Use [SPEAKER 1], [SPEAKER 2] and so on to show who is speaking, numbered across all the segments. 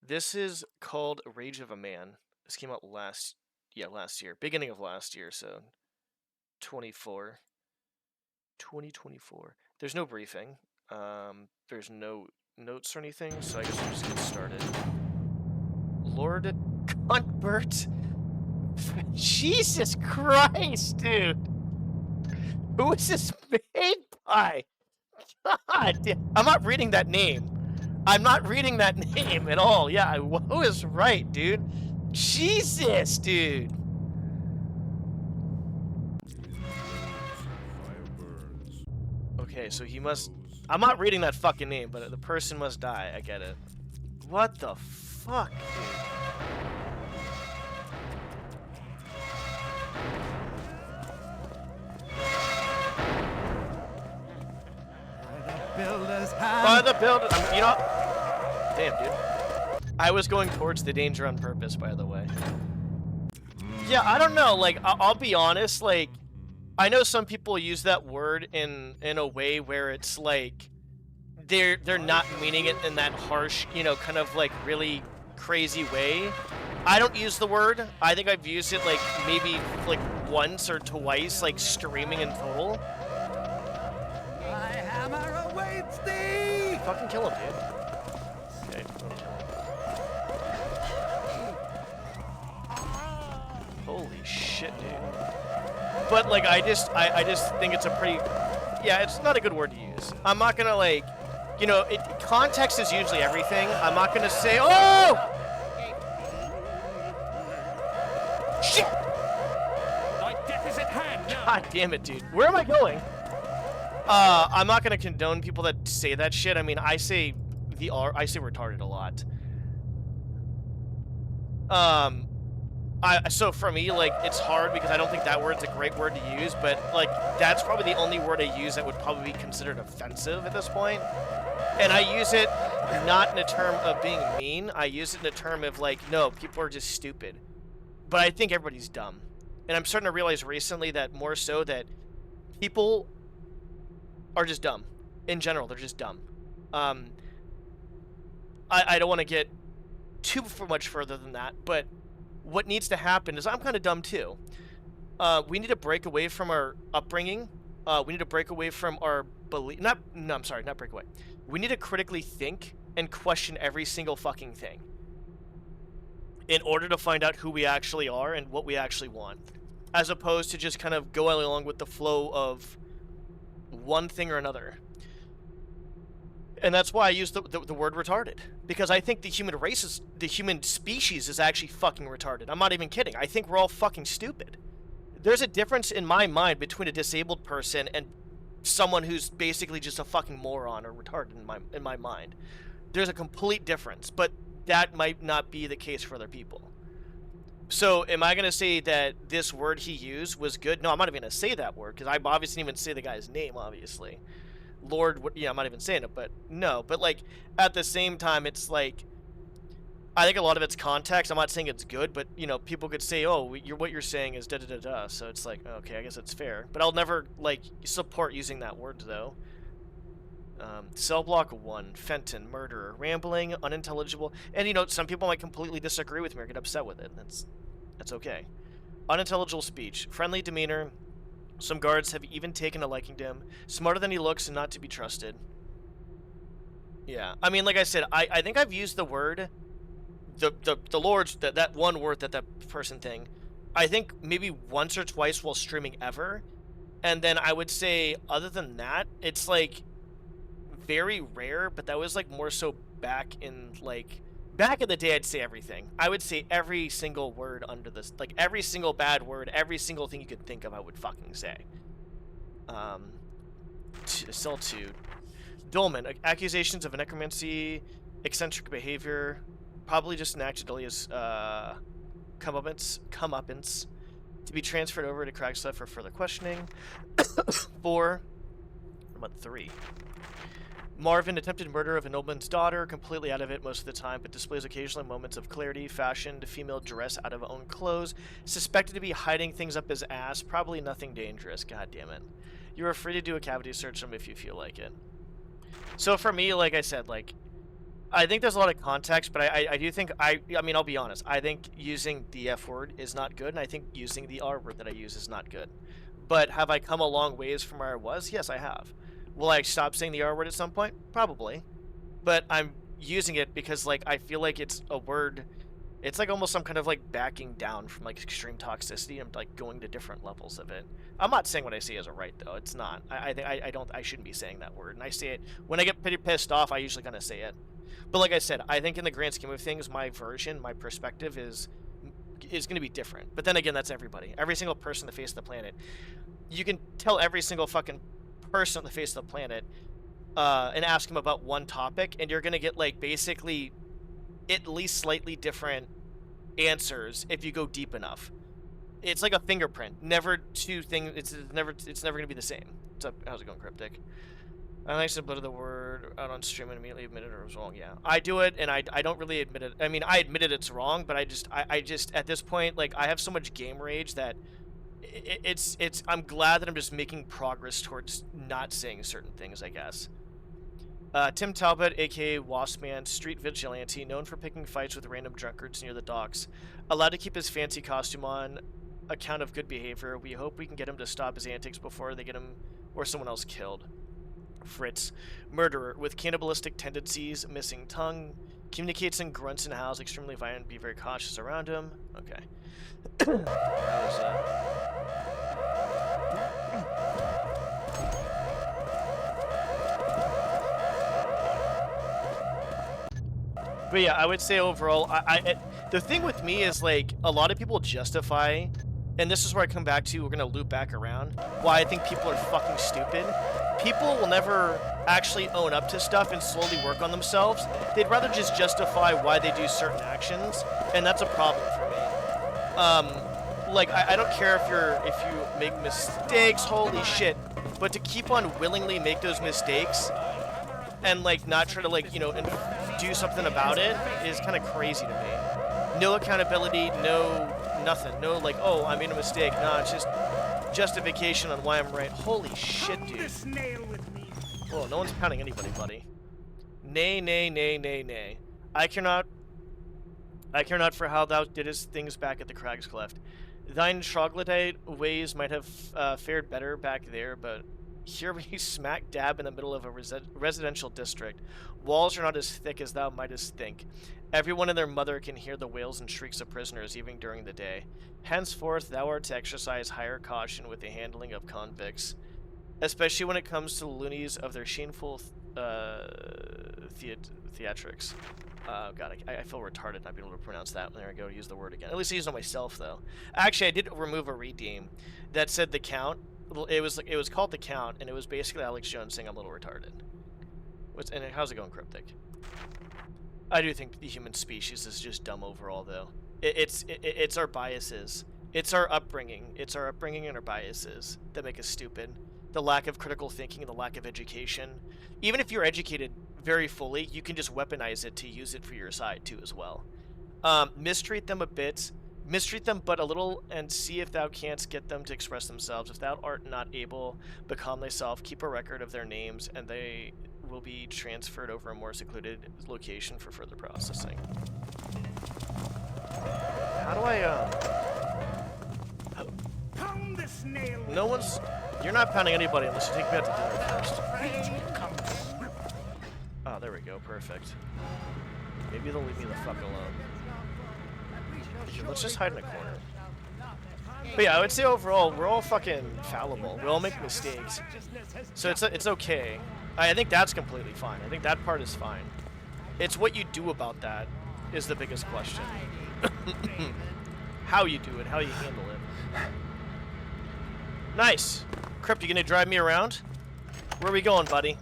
[SPEAKER 1] This is called Rage of a Man. This came out last year. Beginning of last year, so 24. 2024. There's no briefing. There's no notes or anything, so I guess we'll just get started. Lord Cuntbert. Jesus Christ, dude. Who is this made by? God, I'm not reading that name. I'm not reading that name at all. Yeah, Woe is right, dude. Jesus, dude. Okay, so he must... I'm not reading that fucking name, but the person must die. I get it. What the fuck, dude? By the builders. You know... Damn, dude. I was going towards the danger on purpose, by the way. Yeah, I don't know. Like, I'll be honest. Like, I know some people use that word in a way where it's like they're not meaning it in that harsh, you know, kind of like really crazy way. I don't use the word. I think I've used it like maybe like once or twice, like streaming in total.
[SPEAKER 2] My hammer awaits thee!
[SPEAKER 1] Fucking kill him, dude. Okay, kill him. Holy shit, dude. But like I just think it's a pretty, yeah, it's not a good word to use. I'm not gonna like, you know, context is usually everything. I'm not gonna say, oh! Shit!
[SPEAKER 2] Thy death is at hand now.
[SPEAKER 1] God damn it, dude. Where am I going? I'm not gonna condone people that say that shit. I mean, I say retarded a lot. So for me, like, it's hard because I don't think that word's a great word to use, but, like, that's probably the only word I use that would probably be considered offensive at this point. And I use it not in a term of being mean, I use it in a term of, like, no, people are just stupid. But I think everybody's dumb. And I'm starting to realize recently that more so that people are just dumb. In general, they're just dumb. I don't want to get too much further than that, but what needs to happen is I'm kind of dumb too. We need to break away from our upbringing. We need to break away from our belief. Not break away. We need to critically think and question every single fucking thing in order to find out who we actually are and what we actually want, as opposed to just kind of going along with the flow of one thing or another. And that's why I use the word retarded. Because I think the human species is actually fucking retarded. I'm not even kidding. I think we're all fucking stupid. There's a difference in my mind between a disabled person and someone who's basically just a fucking moron or retarded in my mind. There's a complete difference, but that might not be the case for other people. So am I going to say that this word he used was good? No, I'm not even going to say that word, because I obviously didn't even say the guy's name, obviously. Lord, yeah, I'm not even saying it, but no. But, like, at the same time, it's like, I think a lot of it's context. I'm not saying it's good, but, you know, people could say, oh, what you're saying is da-da-da-da. So it's like, okay, I guess that's fair. But I'll never, like, support using that word, though. Cell block 1, Fenton, murderer, rambling, unintelligible. And, you know, some people might completely disagree with me or get upset with it. That's okay. Unintelligible speech, friendly demeanor. Some guards have even taken a liking to him. Smarter than he looks and not to be trusted. Yeah, I mean, like I said, I think I've used the word, the Lord's, that one word, that person thing, I think maybe once or twice while streaming ever. And then I would say, other than that, it's like very rare, but that was like more so back in the day. I'd say everything. I would say every single word under this, like every single bad word, every single thing you could think of, I would fucking say. Cell 2. Dolman, accusations of necromancy, eccentric behavior, probably just enacted Delia's comeuppance, to be transferred over to Craigslist for further questioning. 4. What about 3? Marvin, attempted murder of a nobleman's daughter, completely out of it most of the time, but displays occasionally moments of clarity, fashioned female dress out of own clothes, suspected to be hiding things up his ass, probably nothing dangerous, god damn it. You are free to do a cavity search on him if you feel like it. So for me, like I said, like, I think there's a lot of context, but I do think I mean, I'll be honest. I think using the F word is not good, and I think using the R word that I use is not good. But have I come a long ways from where I was? Yes, I have. Will I stop saying the R word at some point? Probably. But I'm using it because like I feel like it's a word. It's like almost some kind of like backing down from like extreme toxicity and like going to different levels of it. I'm not saying what I say is a right though. It's not. I think I shouldn't be saying that word. And I say it when I get pretty pissed off. I usually kind of say it. But like I said, I think in the grand scheme of things, my version, my perspective is going to be different. But then again, that's everybody. Every single person on the face of the planet. You can tell every single fucking person on the face of the planet and ask them about one topic, and you're going to get like basically at least slightly different answers if you go deep enough. It's like a fingerprint. Never two things. It's never going to be the same. What's up? How's it going, Cryptic? I like to blur the word out on stream and immediately admit it was wrong. Yeah, I do it, and I don't really admit it. I mean, I admitted it's wrong, but I just at this point, like, I have so much game rage that it's I'm glad that I'm just making progress towards not saying certain things, I guess. Tim Talbot, aka Waspman, street vigilante, known for picking fights with random drunkards near the docks, allowed to keep his fancy costume on account of good behavior. We hope we can get him to stop his antics before they get him or someone else killed. Fritz, murderer with cannibalistic tendencies, missing tongue, communicates in grunts and howls, extremely violent, be very cautious around him. Okay. That was, But yeah, I would say overall, the thing with me is like a lot of people justify, and this is where I come back to, we're gonna loop back around, why I think people are fucking stupid. People will never actually own up to stuff and slowly work on themselves. They'd rather just justify why they do certain actions, and that's a problem for me. Like I don't care if you make mistakes, holy shit, but to keep on willingly make those mistakes and like not try to like, you know, and do something about it is kind of crazy to me. No accountability, no nothing, no like, oh, I made a mistake. Nah, it's just justification on why I'm right. Holy shit, dude. Whoa, no one's pounding anybody, buddy. Nay, nay, nay, nay, nay. I care not for how thou didst things back at the Crag's Cleft. Thine troglodyte ways might have fared better back there, but here we smack dab in the middle of a residential district. Walls are not as thick as thou mightest think. Everyone and their mother can hear the wails and shrieks of prisoners even during the day. Henceforth thou art to exercise higher caution with the handling of convicts, especially when it comes to the loonies of their shameful theatrics. God, I feel retarded not being able to pronounce that. There I go, use the word again. At least I used it on myself, though. Actually, I did remove a redeem that said the count. It was called the count, and it was basically Alex Jones saying I'm a little retarded. And how's it going, Cryptic? I do think the human species is just dumb overall, though. It's our biases. It's our upbringing. It's our upbringing and our biases that make us stupid. The lack of critical thinking and the lack of education. Even if you're educated very fully, you can just weaponize it to use it for your side, too, as well. Mistreat them a bit. Mistreat them but a little, and see if thou canst get them to express themselves. If thou art not able, become thyself, keep a record of their names, and they will be transferred over a more secluded location for further processing. How do I,
[SPEAKER 2] Pound this nail.
[SPEAKER 1] No one's... You're not pounding anybody unless you take me out to dinner first. Oh, there we go. Perfect. Maybe they'll leave me the fuck alone. Let's just hide in a corner. But yeah, I would say overall, we're all fucking fallible. We all make mistakes. So it's okay. I think that's completely fine. I think that part is fine. It's what you do about that is the biggest question. How you do it, how you handle it. Nice. Crypt, you gonna drive me around? Where are we going, buddy?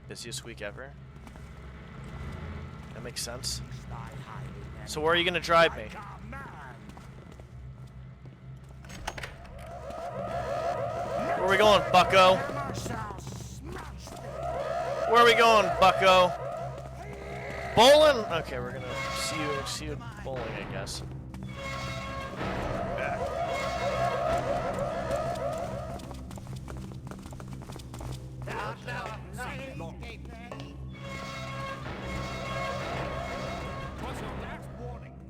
[SPEAKER 1] Busiest week ever. That makes sense. So where are you gonna drive me? Where are we going, bucko? Where are we going, bucko? Bowling? Okay, we're gonna see you bowling, I guess. Back.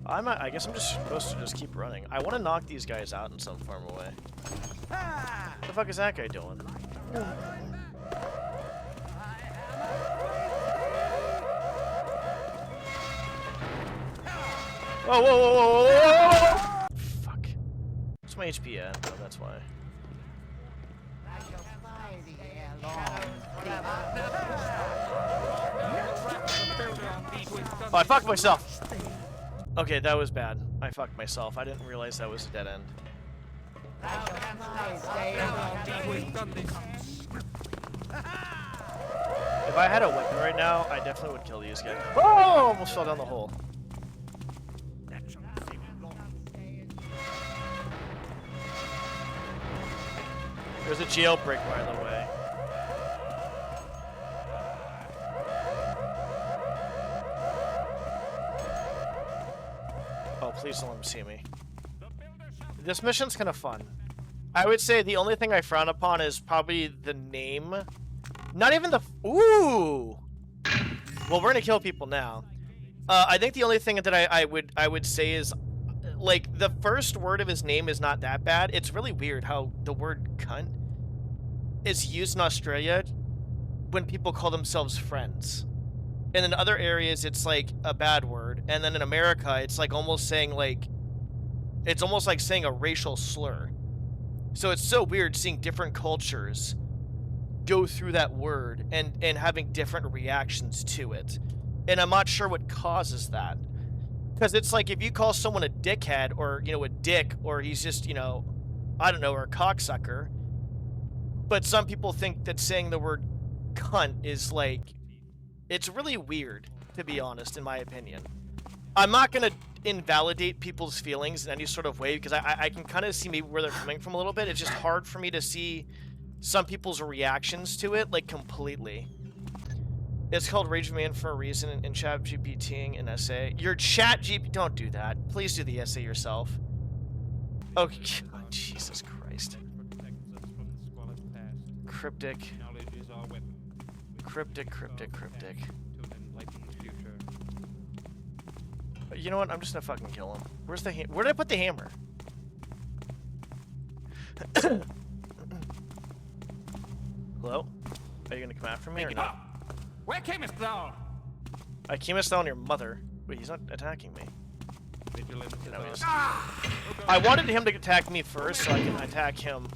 [SPEAKER 1] I guess I'm just supposed to just keep running. I want to knock these guys out in some form of way. What the fuck is that guy doing? Whoa, whoa, whoa, whoa, whoa, whoa! Fuck. What's my HP at? Oh, that's why. Oh, I fucked myself! Okay, that was bad. I fucked myself. I didn't realize that was a dead end. If I had a weapon right now, I definitely would kill these guys. Oh! Almost fell down the hole. There's a jailbreak, by the way. Oh, please don't let him see me. This mission's kind of fun. I would say the only thing I frown upon is probably the name. Not even the... Ooh! Well, we're gonna kill people now. I think the only thing that I would say is, like, the first word of his name is not that bad. It's really weird how the word cunt is used in Australia when people call themselves friends. And in other areas, it's like a bad word. And then in America, it's like almost saying like... It's almost like saying a racial slur. So it's so weird seeing different cultures go through that word and having different reactions to it. And I'm not sure what causes that. Because it's like if you call someone a dickhead or, you know, a dick, or he's just, you know, I don't know, or a cocksucker. But some people think that saying the word cunt is like... It's really weird, to be honest, in my opinion. I'm not going to invalidate people's feelings in any sort of way, because I can kind of see maybe where they're coming from a little bit. It's just hard for me to see some people's reactions to it, like, completely. It's called Rage Man for a reason in chat GPTing an essay. Your chat GP... Don't do that. Please do the essay yourself. Okay. Oh, Jesus Christ. Cryptic. Cryptic. You know what? I'm just gonna fucking kill him. Where's the where did I put the hammer? Hello? Are you gonna come after me or not?
[SPEAKER 2] Where camest thou?
[SPEAKER 1] I camest down your mother. Wait, he's not attacking me. I wanted him to attack me first so I can attack him.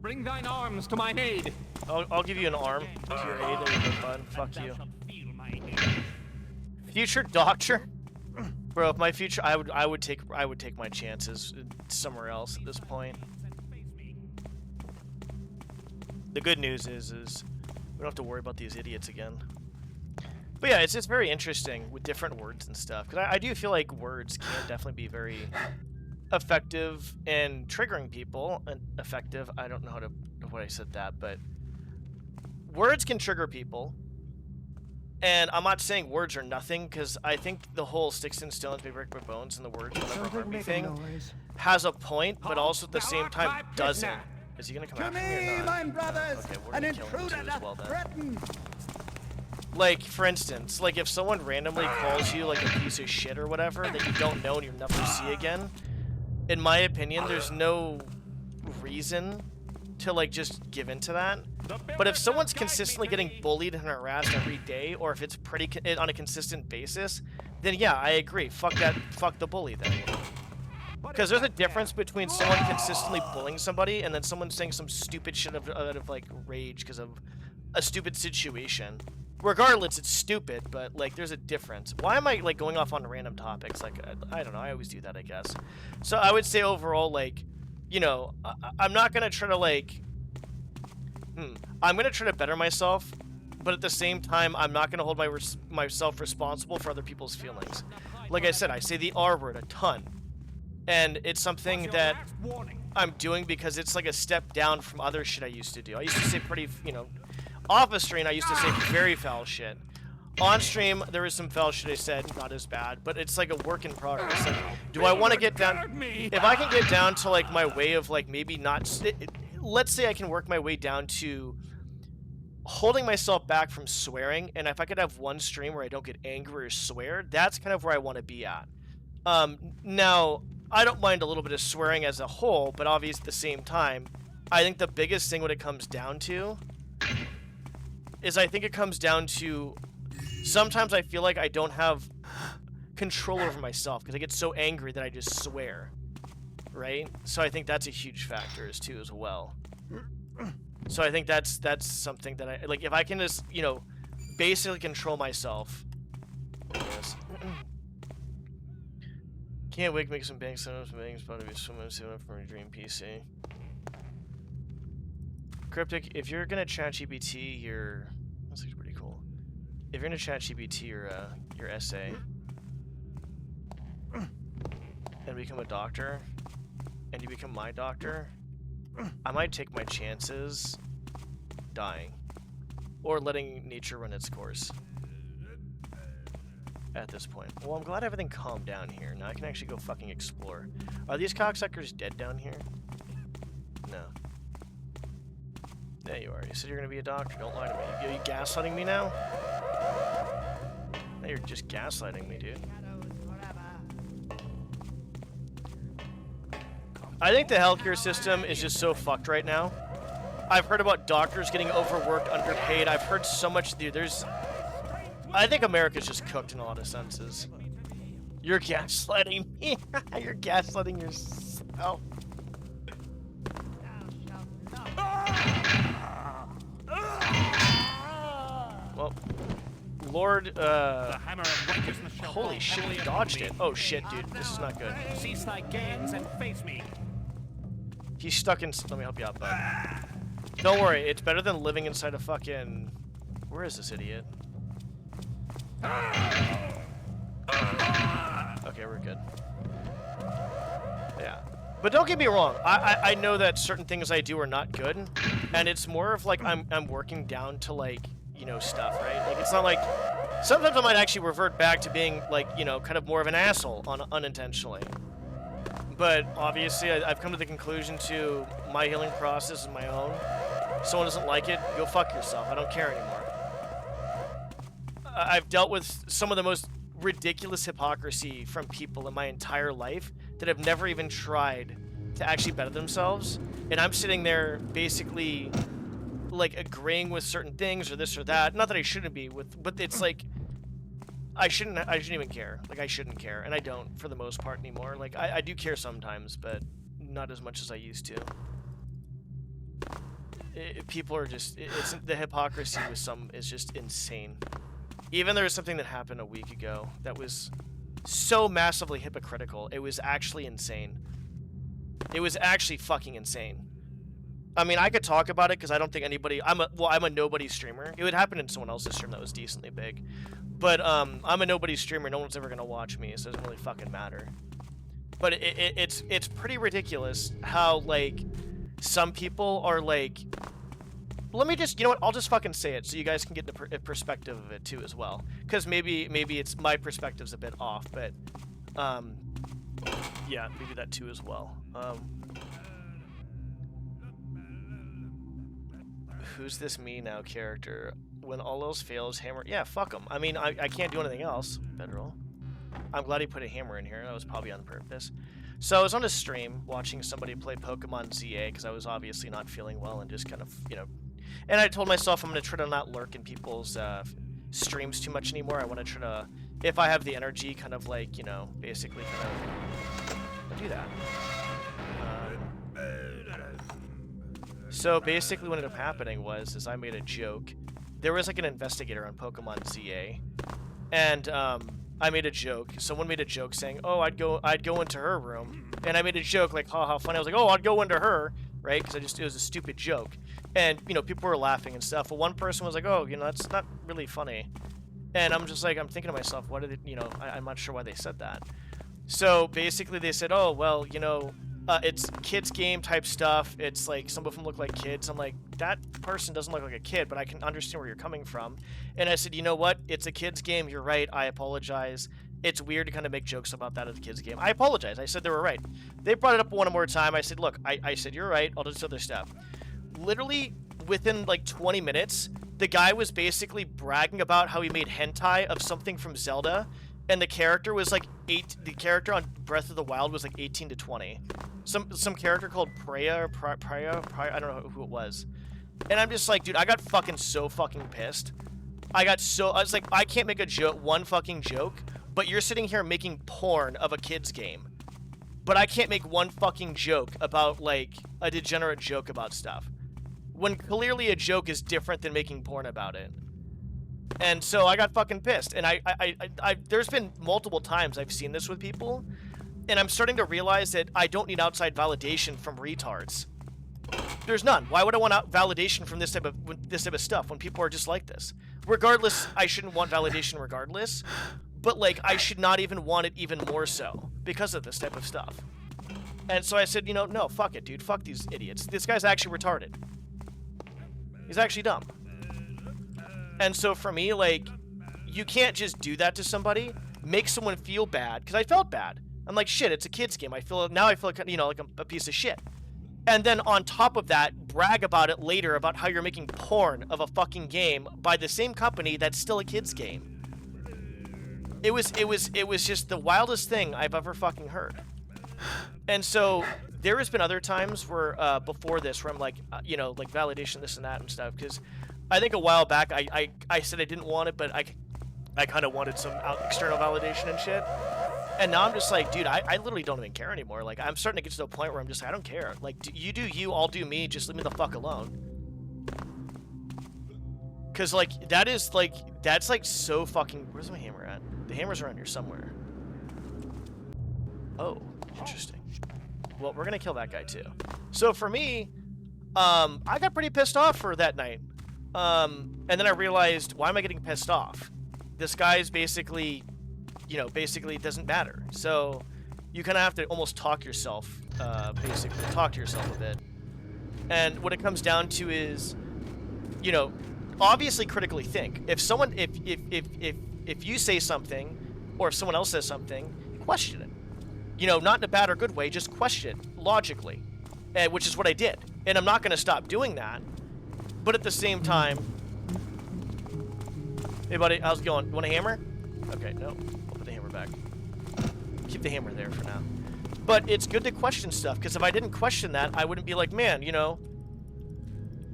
[SPEAKER 2] Bring thine arms to mine aid.
[SPEAKER 1] I'll give you an arm to your aid. There you go, bud. Fuck you. Future doctor? Bro, if my future, I would take my chances somewhere else at this point. The good news is we don't have to worry about these idiots again. But yeah, it's just very interesting with different words and stuff. Because I do feel like words can definitely be very effective in triggering people. And effective, I don't know how to what I said that, but words can trigger people. And I'm not saying words are nothing, because I think the whole sticks and stones may break my bones and the words will never harm me thing has a point, but also at the same time doesn't. Is he gonna come after me or not? Okay, we're gonna kill him too as well then. Like, for instance, like if someone randomly calls you like a piece of shit or whatever that you don't know and you'll never see again, in my opinion, there's no reason to like just give into that. But if someone's consistently getting bullied and harassed every day, or if it's pretty on a consistent basis, then yeah, I agree. Fuck that. Fuck the bully then. Because there's a difference between someone consistently bullying somebody and then someone saying some stupid shit out of like rage because of a stupid situation. Regardless, it's stupid, but like there's a difference. Why am I like going off on random topics? Like I don't know. I always do that, I guess. So I would say overall, like, you know, I'm not gonna try to like. I'm gonna try to better myself, but at the same time, I'm not gonna hold myself responsible for other people's feelings. Like I said, I say the R word a ton, and it's something that I'm doing because it's like a step down from other shit I used to do. I used to say pretty, you know, off the stream, I used to say very foul shit. On stream, there was some foul shit I said, not as bad, but it's like a work in progress. Like, do I want to get down? If I can get down to like my way of like maybe not. Let's say I can work my way down to holding myself back from swearing, and if I could have one stream where I don't get angry or swear, that's kind of where I want to be at. Now, I don't mind a little bit of swearing as a whole, but obviously at the same time, I think the biggest thing what it comes down to is I think it comes down to sometimes I feel like I don't have control over myself because I get so angry that I just swear, right? So I think that's a huge factor too as well. So I think that's something that I like. If I can just, you know, basically control myself. Yes. Can't wait to make some bank setups. Banks about to be swimming soon from your dream PC. Cryptic, if you're gonna chat GPT your, that's actually pretty cool. If you're gonna chat GPT your essay and become a doctor, and you become my doctor, I might take my chances dying or letting nature run its course at this point. Well, I'm glad everything calmed down here. Now I can actually go fucking explore. Are these cocksuckers dead down here? No. There you are. You said you're gonna be a doctor. Don't lie to me. Are you gaslighting me now? Now you're just gaslighting me, dude. I think the healthcare system is just so fucked right now. I've heard about doctors getting overworked, underpaid. I've heard so much, dude. I think America's just cooked in a lot of senses. You're gaslighting me. You're gaslighting yourself. Well, Lord, holy shit, he dodged it. Oh shit, dude, this is not good.
[SPEAKER 2] Cease thy games and face me.
[SPEAKER 1] He's stuck in. Let me help you out, bud. Don't worry, it's better than living inside a fucking. Where is this idiot? Okay, we're good. Yeah. But don't get me wrong, I know that certain things I do are not good, and it's more of like I'm working down to like, you know, stuff, right? Like it's not like sometimes I might actually revert back to being like, you know, kind of more of an asshole unintentionally. But obviously I've come to the conclusion to my healing process is my own. If someone doesn't like it, go fuck yourself. I don't care anymore. I've dealt with some of the most ridiculous hypocrisy from people in my entire life that have never even tried to actually better themselves, and I'm sitting there basically like agreeing with certain things or this or that. Not that I shouldn't be with, but it's like I shouldn't even care. Like I shouldn't care, and I don't for the most part anymore. Like I do care sometimes, but not as much as I used to. People are just it's the hypocrisy with some is just insane. Even there was something that happened a week ago that was so massively hypocritical. It was actually insane. It was actually fucking insane. I mean, I could talk about it because I don't think anybody. I'm a nobody streamer. It would happen in someone else's stream that was decently big, but I'm a nobody streamer. No one's ever gonna watch me, so it doesn't really fucking matter. But it's pretty ridiculous how like some people are like. Let me just, you know what, I'll just fucking say it so you guys can get the perspective of it too as well. Because maybe it's my perspective's a bit off, but, yeah, maybe that too as well. Who's this me now character? When all else fails, hammer, yeah, fuck him. I mean, I can't do anything else, Federal. I'm glad he put a hammer in here, that was probably on purpose. So I was on a stream watching somebody play Pokemon ZA because I was obviously not feeling well and just kind of, you know, and I told myself I'm going to try to not lurk in people's streams too much anymore. I want to try to, if I have the energy, kind of like, you know, basically kind of do that. So basically what ended up happening was I made a joke. There was like an investigator on Pokemon ZA, and I made a joke. Someone made a joke saying, "Oh, I'd go into her room," and I made a joke like, "Ha how funny!" I was like, "Oh, I'd go into her," right? Because it was a stupid joke, and you know, people were laughing and stuff. But one person was like, "Oh, you know, that's not really funny," and I'm just like, I'm thinking to myself, what did it, you know? I'm not sure why they said that. So basically, they said, "Oh, well, you know." It's kids game type stuff. It's like some of them look like kids. I'm like, that person doesn't look like a kid, but I can understand where you're coming from. And I said, you know what? It's a kids game. You're right. I apologize. It's weird to kind of make jokes about that at a kids game. I apologize. I said they were right. They brought it up one more time. I said, look, I said, you're right. I'll do this other step. Literally within like 20 minutes, the guy was basically bragging about how he made hentai of something from Zelda, and the character was like the character on Breath of the Wild was like 18 to 20. Some character called Preya or Preya, I don't know who it was. And I'm just like, dude, I got fucking so fucking pissed. I was like, I can't make a joke, one fucking joke, but you're sitting here making porn of a kid's game. But I can't make one fucking joke about, like, a degenerate joke about stuff. When clearly a joke is different than making porn about it. And so I got fucking pissed. And there's been multiple times I've seen this with people, and I'm starting to realize that I don't need outside validation from retards. There's none. Why would I want validation from this type of stuff when people are just like this? Regardless, I shouldn't want validation regardless, but like I should not even want it even more so because of this type of stuff. And so I said, you know, no, fuck it, dude. Fuck these idiots. This guy's actually retarded. He's actually dumb. And so for me, like, you can't just do that to somebody, make someone feel bad, because I felt bad. I'm like, shit, it's a kid's game. I feel like, you know, like a piece of shit. And then on top of that, brag about it later about how you're making porn of a fucking game by the same company that's still a kid's game. It was just the wildest thing I've ever fucking heard. And so there has been other times where before this where I'm like, you know, like validation, this and that and stuff. Because I think a while back I said I didn't want it, but I kind of wanted some external validation and shit. And now I'm just like, dude, I literally don't even care anymore. Like, I'm starting to get to the point where I'm just like, I don't care. Like, you do you, I'll do me. Just leave me the fuck alone. Because, like, that's like so fucking... Where's my hammer at? The hammer's around here somewhere. Oh, interesting. Well, we're going to kill that guy, too. So, for me, I got pretty pissed off for that night. And then I realized, why am I getting pissed off? This guy's basically... you know, basically it doesn't matter. So you kind of have to almost talk yourself, basically talk to yourself a bit. And what it comes down to is, you know, obviously critically think. If someone, if you say something, or if someone else says something, question it. You know, not in a bad or good way, just question it logically, which is what I did. And I'm not going to stop doing that. But at the same time, hey buddy, how's it going? You want a hammer? Okay, no. Back. Keep the hammer there for now. But it's good to question stuff, because if I didn't question that, I wouldn't be like, man, you know...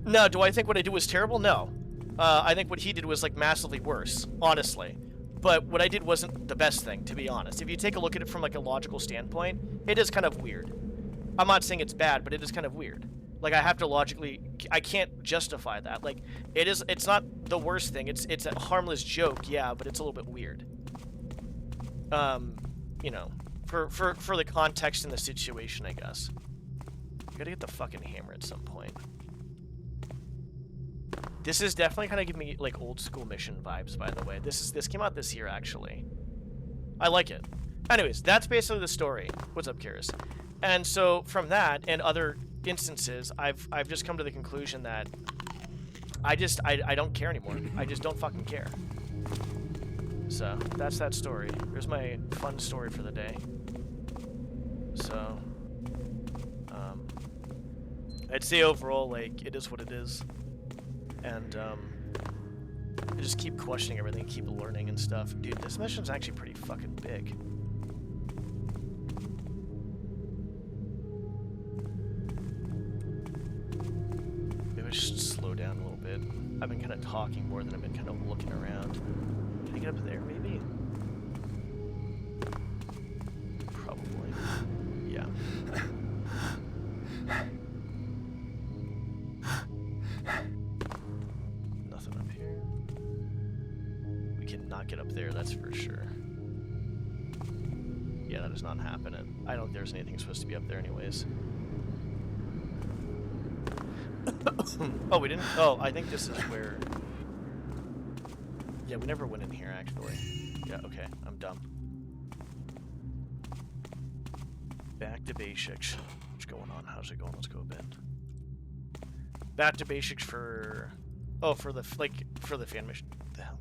[SPEAKER 1] No, do I think what I do was terrible? No. I think what he did was, like, massively worse, honestly. But what I did wasn't the best thing, to be honest. If you take a look at it from, like, a logical standpoint, it is kind of weird. I'm not saying it's bad, but it is kind of weird. Like, I have to logically... I can't justify that. Like, it's not the worst thing. It's a harmless joke, yeah, but it's a little bit weird. You know, for the context and the situation, I guess. I gotta get the fucking hammer at some point. This is definitely kind of giving me, like, old school mission vibes, by the way. This came out this year, actually. I like it. Anyways, that's basically the story. What's up, Karis? And so, from that, and other instances, I've just come to the conclusion that I don't care anymore. I just don't fucking care. So, that's that story. Here's my fun story for the day. So, I'd say overall, like, it is what it is. And, I just keep questioning everything, keep learning and stuff. Dude, this mission's actually pretty fucking big. Maybe I should slow down a little bit. I've been kind of talking more than I've been kind of looking around. Can I get up there, maybe? Probably. Yeah. Nothing up here. We cannot get up there, that's for sure. Yeah, that is not happening. I don't think there's anything supposed to be up there anyways. Oh, we didn't? Oh, I think this is where... Yeah, we never went in here, actually. Yeah, okay, I'm dumb. Back to basics. What's going on? How's it going? Let's go, Ben. Back to basics for... Oh, for the, like, for the fan mission. What the hell?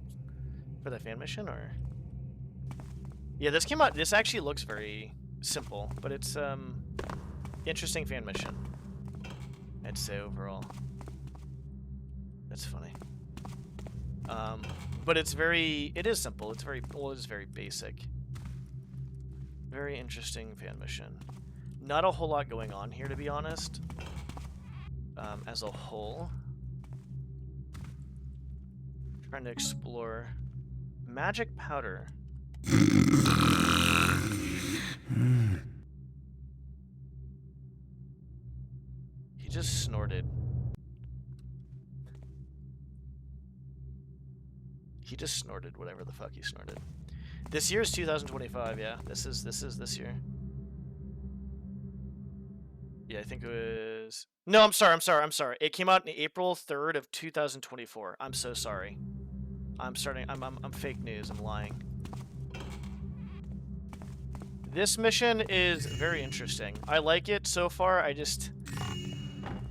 [SPEAKER 1] For the fan mission, or... Yeah, this came out... This actually looks very simple, but it's, interesting fan mission. I'd say overall. That's funny. But it's very, it is simple. It's very, well, it is very basic. Very interesting fan mission. Not a whole lot going on here, to be honest. As a whole. Trying to explore magic powder. He just snorted. He just snorted whatever the fuck he snorted. This year is 2025, yeah. This is this year. Yeah, I think it was... No, I'm sorry. It came out in April 3rd of 2024. I'm so sorry. I'm fake news. I'm lying. This mission is very interesting. I like it so far. I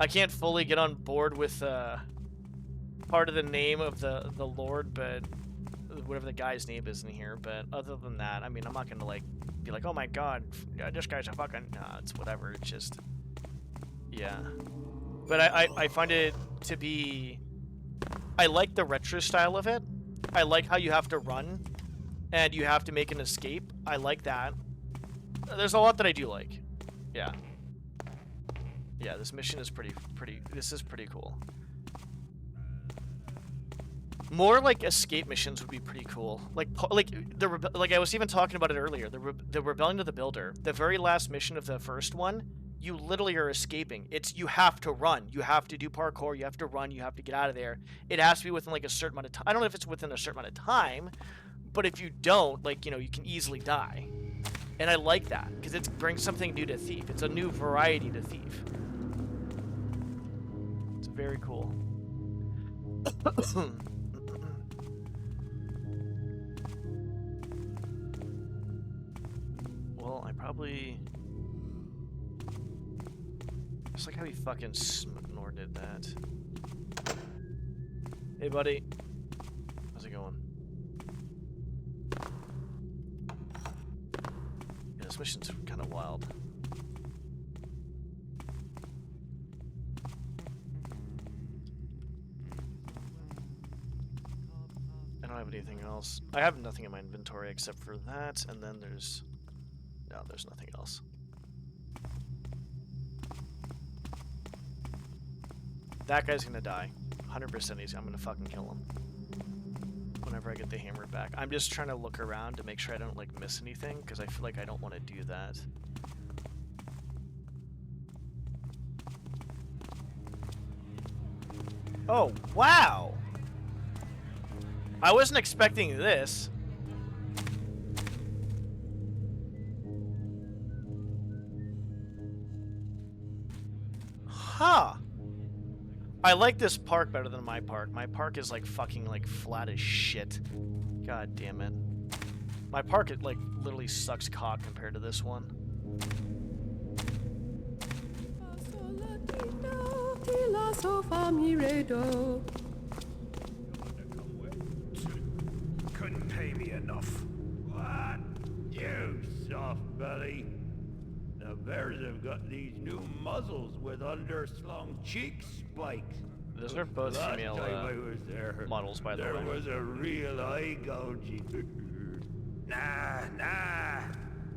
[SPEAKER 1] can't fully get on board with part of the name of the Lord, but whatever the guy's name is in here. But other than that, I mean, I'm not gonna like be like, oh my god, this guy's a fucking... Nah, it's whatever. It's just... Yeah. But I find it to be... I like the retro style of it. I like how you have to run and you have to make an escape. I like that. There's a lot that I do like. Yeah. Yeah, this mission is pretty... This is pretty cool. More like escape missions would be pretty cool. Like I was even talking about it earlier. The Rebellion of the Builder. The very last mission of the first one, you literally are escaping. You have to run. You have to do parkour. You have to run. You have to get out of there. It has to be within like a certain amount of time. I don't know if it's within a certain amount of time, but if you don't, like, you know, you can easily die. And I like that because it brings something new to Thief. It's a new variety to Thief. It's very cool. Well, I probably... Just like how he fucking snorted that. Hey, buddy. How's it going? Yeah, this mission's kind of wild. I don't have anything else. I have nothing in my inventory except for that, and then there's... No, there's nothing else. That guy's gonna die. 100% I'm gonna fucking kill him. Whenever I get the hammer back. I'm just trying to look around to make sure I don't, like, miss anything, because I feel like I don't want to do that. Oh, wow! I wasn't expecting this. Huh. I like this park better than my park. My park is like fucking like flat as shit. God damn it. My park, it like literally sucks cock compared to this one.
[SPEAKER 3] Couldn't pay me enough. What? You soft belly. The bears have got these new muzzles with underslung cheek spikes.
[SPEAKER 1] Those are both
[SPEAKER 3] Last
[SPEAKER 1] female
[SPEAKER 3] time I was there,
[SPEAKER 1] models, by the way.
[SPEAKER 3] There was a real eye gouging. Nah.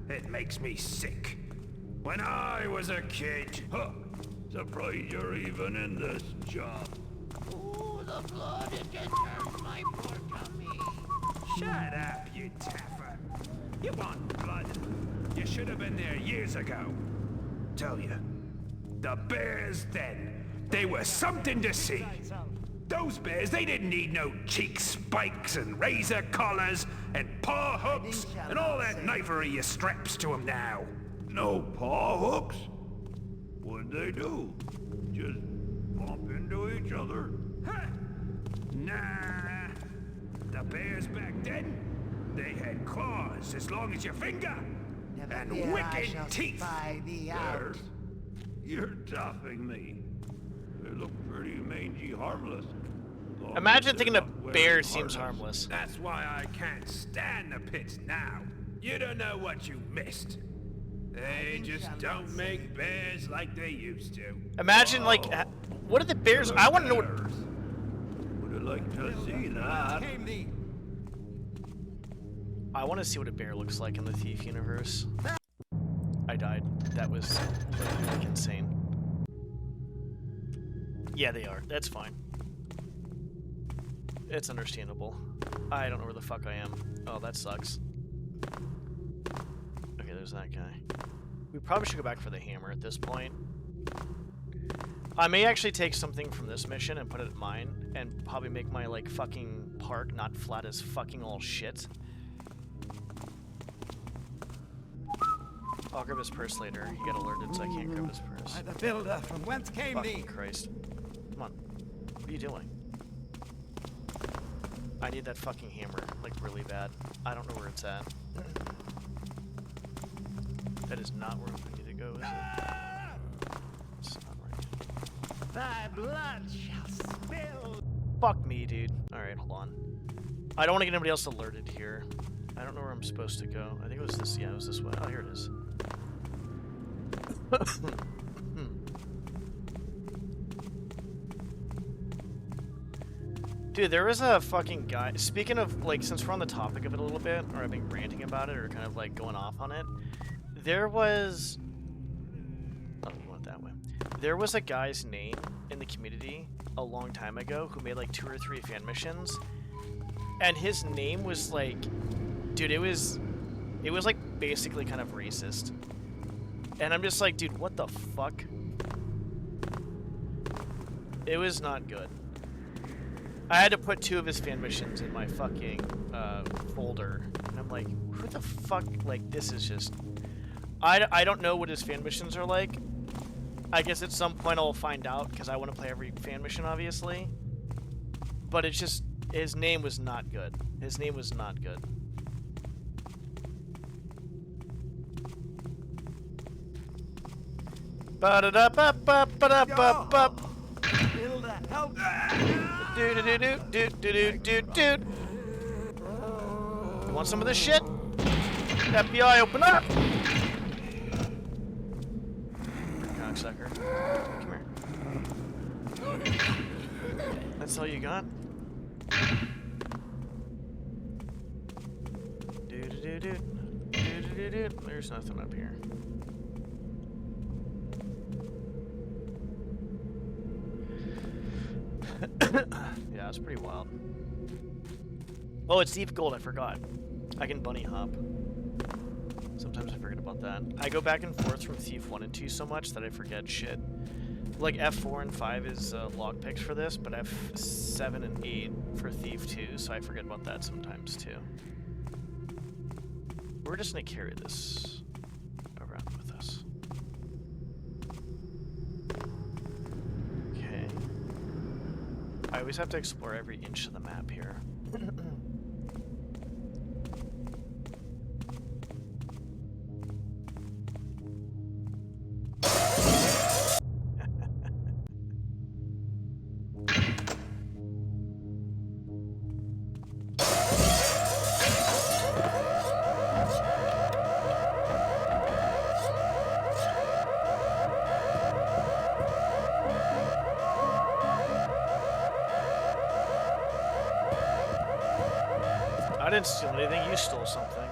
[SPEAKER 3] It makes me sick. When I was a kid. Huh. Surprised you're even in this job.
[SPEAKER 4] Ooh, the blood, it can turn my poor tummy.
[SPEAKER 3] Shut up, you taffer. You want blood? You should have been there years ago. Tell you, the bears then, they were something to see. Those bears, they didn't need no cheek spikes and razor collars and paw hooks and all that knifery you straps to them now. No paw hooks? What'd they do? Just bump into each other? Huh. Nah. The bears back then, they had claws as long as your finger. And wicked teeth. Bears, you're topping me. They look pretty mangy harmless.
[SPEAKER 1] Imagine thinking a bear seems harmless.
[SPEAKER 3] That's why I can't stand the pits now. You don't know what you missed. They just don't make bears like they used to.
[SPEAKER 1] Imagine, like, what are the bears? I want to know what...
[SPEAKER 3] Would have like to see that.
[SPEAKER 2] Came the
[SPEAKER 1] I want to see what a bear looks like in the Thief universe. I died. That was literally like insane. Yeah, they are. That's fine. It's understandable. I don't know where the fuck I am. Oh, that sucks. Okay, there's that guy. We probably should go back for the hammer at this point. I may actually take something from this mission and put it in mine, and probably make my, like, fucking park not flat as fucking all shit. I'll grab his purse later. He got alerted, so I can't grab his purse.
[SPEAKER 2] by the builder from whence came
[SPEAKER 1] Fucking
[SPEAKER 2] the
[SPEAKER 1] Christ. Come on. What are you doing? I need that fucking hammer, like, really bad. I don't know where it's at. That is not where I need to go, is it? It's not right.
[SPEAKER 2] thy blood shall spill.
[SPEAKER 1] Fuck me, dude. Alright, hold on. I don't want to get anybody else alerted here. I don't know where I'm supposed to go. I think it was this. Yeah, it was this way. Oh, here it is. Dude, there was a fucking guy. Speaking of, like, since we're on the topic of it a little bit, or I've been ranting about it, or kind of, like, going off on it, there was... Oh, we went that way. There was a guy's name in the community a long time ago who made, like, 2 or 3 fan missions, and his name was, like... Dude, it was, like, basically kind of racist. And I'm just like, dude, what the fuck? It was not good. I had to put 2 of his fan missions in my fucking folder. And I'm like, who the fuck? Like, this is just... I don't know what his fan missions are like. I guess at some point I'll find out, because I want to play every fan mission, obviously. But it's just... His name was not good. His name was not good. Ba-da-da-ba-ba-ba-da-ba-ba.
[SPEAKER 2] Builder, help.
[SPEAKER 1] Do-do-do-do-do-do-do-do. You want some of this shit? FBI, open up! Cocksucker. Come here. That's all you got? Do-do-do-do. Do-do-do-do. There's nothing up here. Yeah, it's pretty wild. Oh, it's Thief Gold, I forgot. I can bunny hop. Sometimes I forget about that. I go back and forth from Thief 1 and 2 so much that I forget shit. Like, F4 and 5 is log picks for this, but F7 and 8 for Thief 2, so I forget about that sometimes too. We're just gonna carry this around with us. Okay. I always have to explore every inch of the map here. I didn't steal anything, you stole something.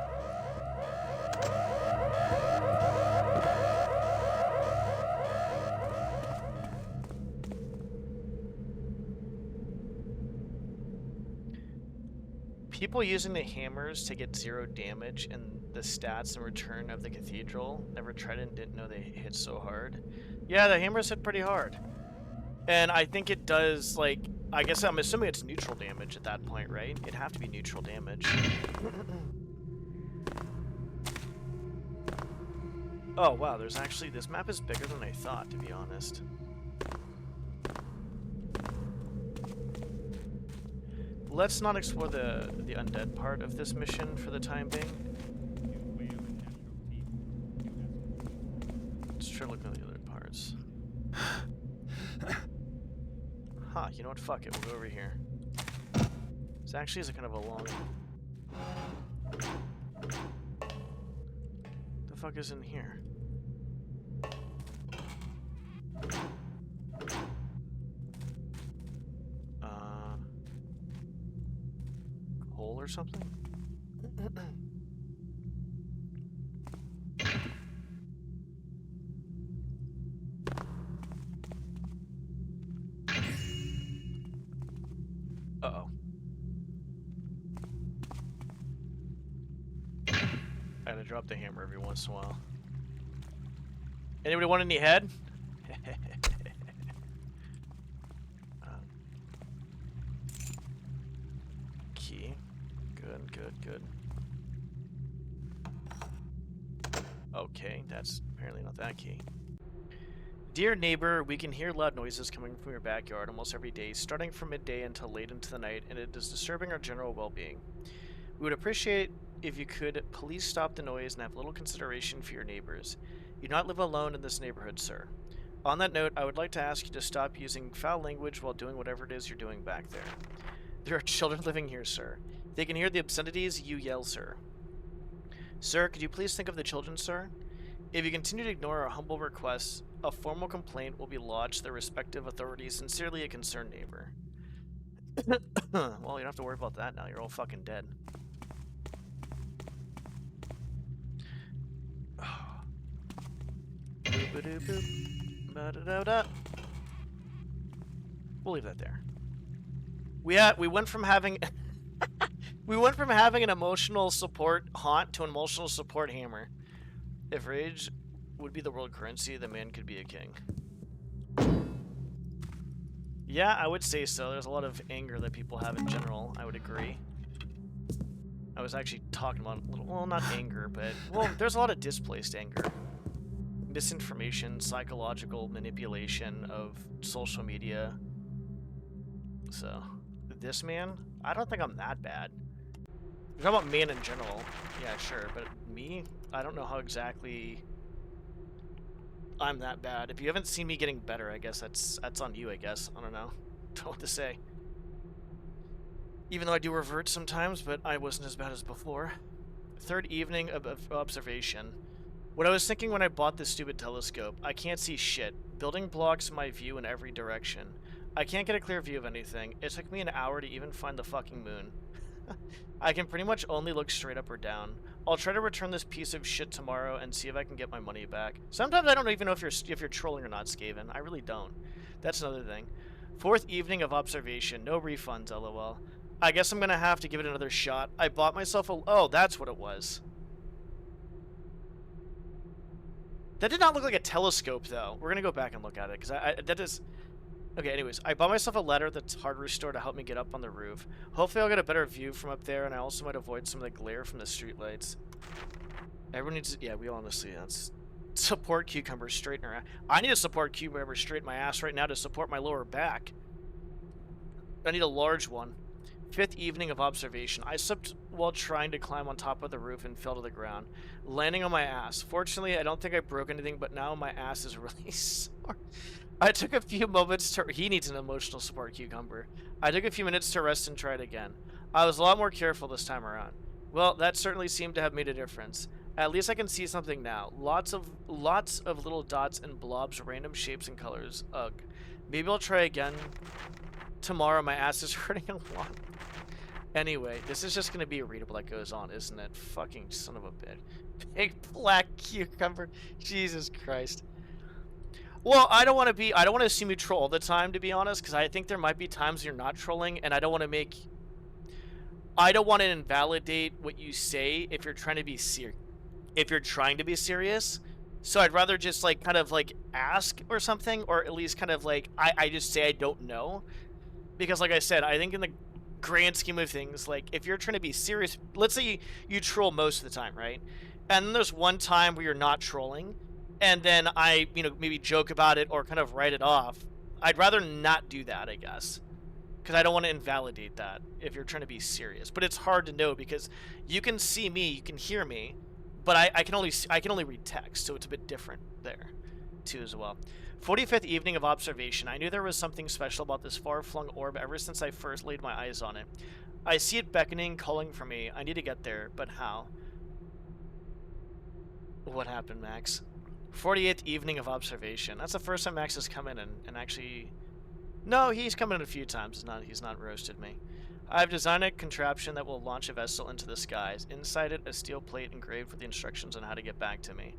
[SPEAKER 1] People using the hammers to get 0 damage and the stats in return of the cathedral never tried it and didn't know they hit so hard. Yeah, the hammers hit pretty hard. And I think it does, like, I guess I'm assuming it's neutral damage at that point, right? It'd have to be neutral damage. Oh, wow, there's actually... This map is bigger than I thought, to be honest. Let's not explore the undead part of this mission for the time being. Let's try looking at the other parts. Huh, you know what? Fuck it, we'll go over here. This actually is a kind of a long... The fuck is in here? hole or something? Uh-oh. I gotta drop the hammer every once in a while. Anybody want any head? Key. Good, good, good. Okay, that's apparently not that key. Dear neighbor, we can hear loud noises coming from your backyard almost every day, starting from midday until late into the night, and it is disturbing our general well-being. We would appreciate if you could please stop the noise and have a little consideration for your neighbors. You do not live alone in this neighborhood, sir. On that note, I would like to ask you to stop using foul language while doing whatever it is you're doing back there. There are children living here, sir. They can hear the obscenities you yell, sir. Sir, could you please think of the children, sir? If you continue to ignore our humble requests, a formal complaint will be lodged to their respective authorities. Sincerely, a concerned neighbor. Well, you don't have to worry about that now. You're all fucking dead. We'll leave that there. We went from having we went from having an emotional support haunt to an emotional support hammer. If rage would be the world currency, the man could be a king. Yeah, I would say so. There's a lot of anger that people have in general. I would agree. I was actually talking about a little, well, not anger, but, well, there's a lot of displaced anger. Misinformation, psychological manipulation of social media. So, this man, I don't think I'm that bad. You're talking about man in general. Yeah, sure, but me, I don't know how exactly I'm that bad. If you haven't seen me getting better, I guess that's on you, I guess. I don't know. Don't know what to say. Even though I do revert sometimes, but I wasn't as bad as before. Third evening of observation. What I was thinking when I bought this stupid telescope, I can't see shit. Building blocks my view in every direction. I can't get a clear view of anything. It took me an hour to even find the fucking moon. I can pretty much only look straight up or down. I'll try to return this piece of shit tomorrow and see if I can get my money back. Sometimes I don't even know if you're trolling or not, Skaven. I really don't. That's another thing. Fourth evening of observation. No refunds, lol. I guess I'm gonna have to give it another shot. I bought myself a... Oh, that's what it was. That did not look like a telescope, though. We're gonna go back and look at it, because that is... Okay, anyways, I bought myself a ladder that's hard to restore to help me get up on the roof. Hopefully I'll get a better view from up there, and I also might avoid some of the glare from the streetlights. Everyone needs to... Yeah, we honestly... That's... Support cucumber straightener. I need a support cucumber straighten my ass right now to support my lower back. I need a large one. Fifth evening of observation. I slipped while trying to climb on top of the roof and fell to the ground, landing on my ass. Fortunately, I don't think I broke anything, but now my ass is really sore. I took a few moments to... He needs an emotional support cucumber. I took a few minutes to rest and try it again. I was a lot more careful this time around. Well, that certainly seemed to have made a difference. At least I can see something now. Lots of little dots and blobs, random shapes and colors. Ugh. Maybe I'll try again tomorrow. My ass is hurting a lot. Anyway, this is just going to be a readable that goes on, isn't it? Fucking son of a bitch. Big black cucumber. Jesus Christ. Well, I don't want to assume you troll all the time, to be honest, because I think there might be times you're not trolling, and I don't want to invalidate what you say if you're trying to be serious. So I'd rather just, like, kind of, like, ask or something, or at least kind of, like, I just say I don't know. Because, like I said, I think in the grand scheme of things, like, if you're trying to be serious, let's say you troll most of the time, right? And then there's one time where you're not trolling, and then I, maybe joke about it or kind of write it off. I'd rather not do that, I guess. Because I don't want to invalidate that if you're trying to be serious. But it's hard to know because you can see me, you can hear me, but I can only read text, so it's a bit different there, too, as well. 45th evening of observation. I knew there was something special about this far-flung orb ever since I first laid my eyes on it. I see it beckoning, calling for me. I need to get there, but how? What happened, Max? 48th evening of observation. That's the first time Max has come in and actually... No, he's come in a few times. He's not roasted me. I've designed a contraption that will launch a vessel into the skies. Inside it, a steel plate engraved with the instructions on how to get back to me.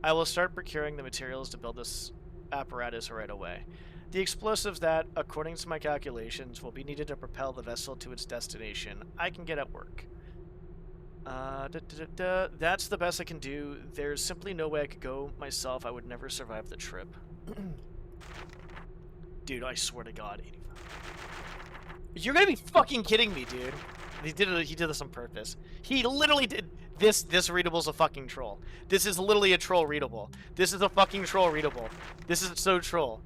[SPEAKER 1] I will start procuring the materials to build this apparatus right away. The explosives that, according to my calculations, will be needed to propel the vessel to its destination. I can get at work. That's the best I can do. There's simply no way I could go myself. I would never survive the trip. Dude, I swear to God, 85. You're gonna be fucking kidding me, dude. He did this on purpose. He literally did this. This readable's a fucking troll. This is literally a troll readable. This is a fucking troll readable. This is so troll.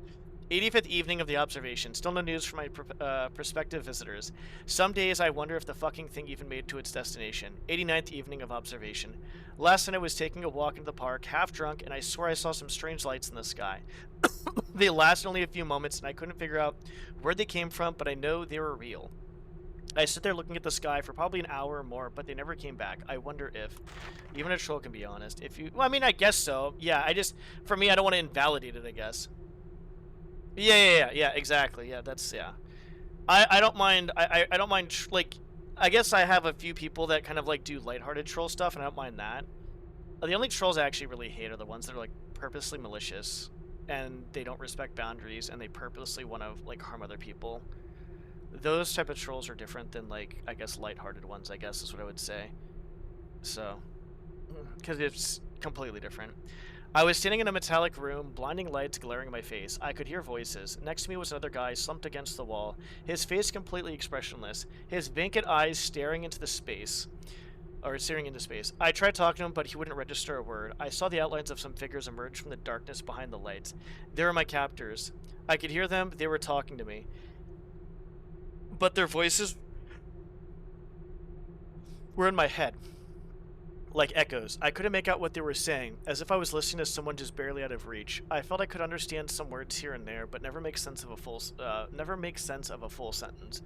[SPEAKER 1] 85th evening of the observation. Still no news from my prospective visitors. Some days I wonder if the fucking thing even made it to its destination. 89th evening of observation. Last night I was taking a walk into the park, half drunk, and I swear I saw some strange lights in the sky. They lasted only a few moments, and I couldn't figure out where they came from, but I know they were real. I stood there looking at the sky for probably an hour or more, but they never came back. I wonder if... Even a troll can be honest. If you... Well, I mean, I guess so. Yeah, For me, I don't want to invalidate it, I guess. Yeah, exactly. Yeah, that's, yeah. I don't mind, I don't mind, like, I guess I have a few people that kind of, like, do lighthearted troll stuff, and I don't mind that. The only trolls I actually really hate are the ones that are, like, purposely malicious, and they don't respect boundaries, and they purposely want to, like, harm other people. Those type of trolls are different than, like, I guess, lighthearted ones, I guess is what I would say. So, because it's completely different. I was standing in a metallic room, blinding lights glaring in my face. I could hear voices. Next to me was another guy slumped against the wall, his face completely expressionless, his vacant eyes staring into space. I tried talking to him, but he wouldn't register a word. I saw the outlines of some figures emerge from the darkness behind the lights. They were my captors. I could hear them. They were talking to me. But their voices were in my head. Like echoes. I couldn't make out what they were saying, as if I was listening to someone just barely out of reach. I felt I could understand some words here and there, but never make sense of a full sentence.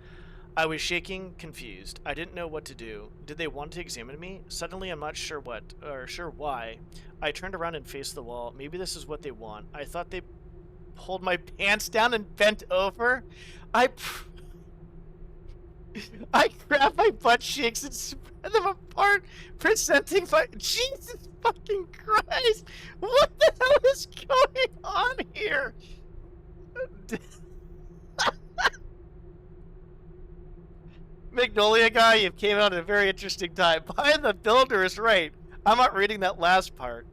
[SPEAKER 1] I was shaking, confused. I didn't know what to do. Did they want to examine me? Suddenly, I'm not sure what, or sure why. I turned around and faced the wall. Maybe this is what they want. I thought they pulled my pants down and bent over. I grabbed my butt cheeks and spread them apart, presenting my... Jesus fucking Christ! What the hell is going on here? Magnolia guy, you came out at a very interesting time. Behind the builder is right. I'm not reading that last part.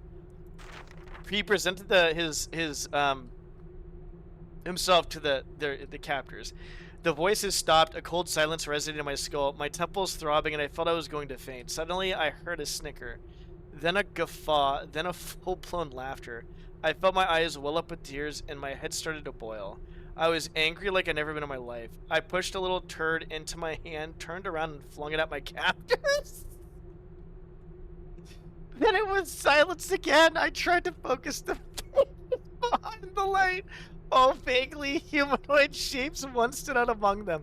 [SPEAKER 1] He presented himself to the captors. The voices stopped, a cold silence resonated in my skull, my temples throbbing, and I felt I was going to faint. Suddenly, I heard a snicker, then a guffaw, then a full-blown laughter. I felt my eyes well up with tears, and my head started to boil. I was angry like I'd never been in my life. I pushed a little turd into my hand, turned around, and flung it at my captors. Then it was silenced again. I tried to focus the face behind the light. All vaguely humanoid shapes, one stood out among them.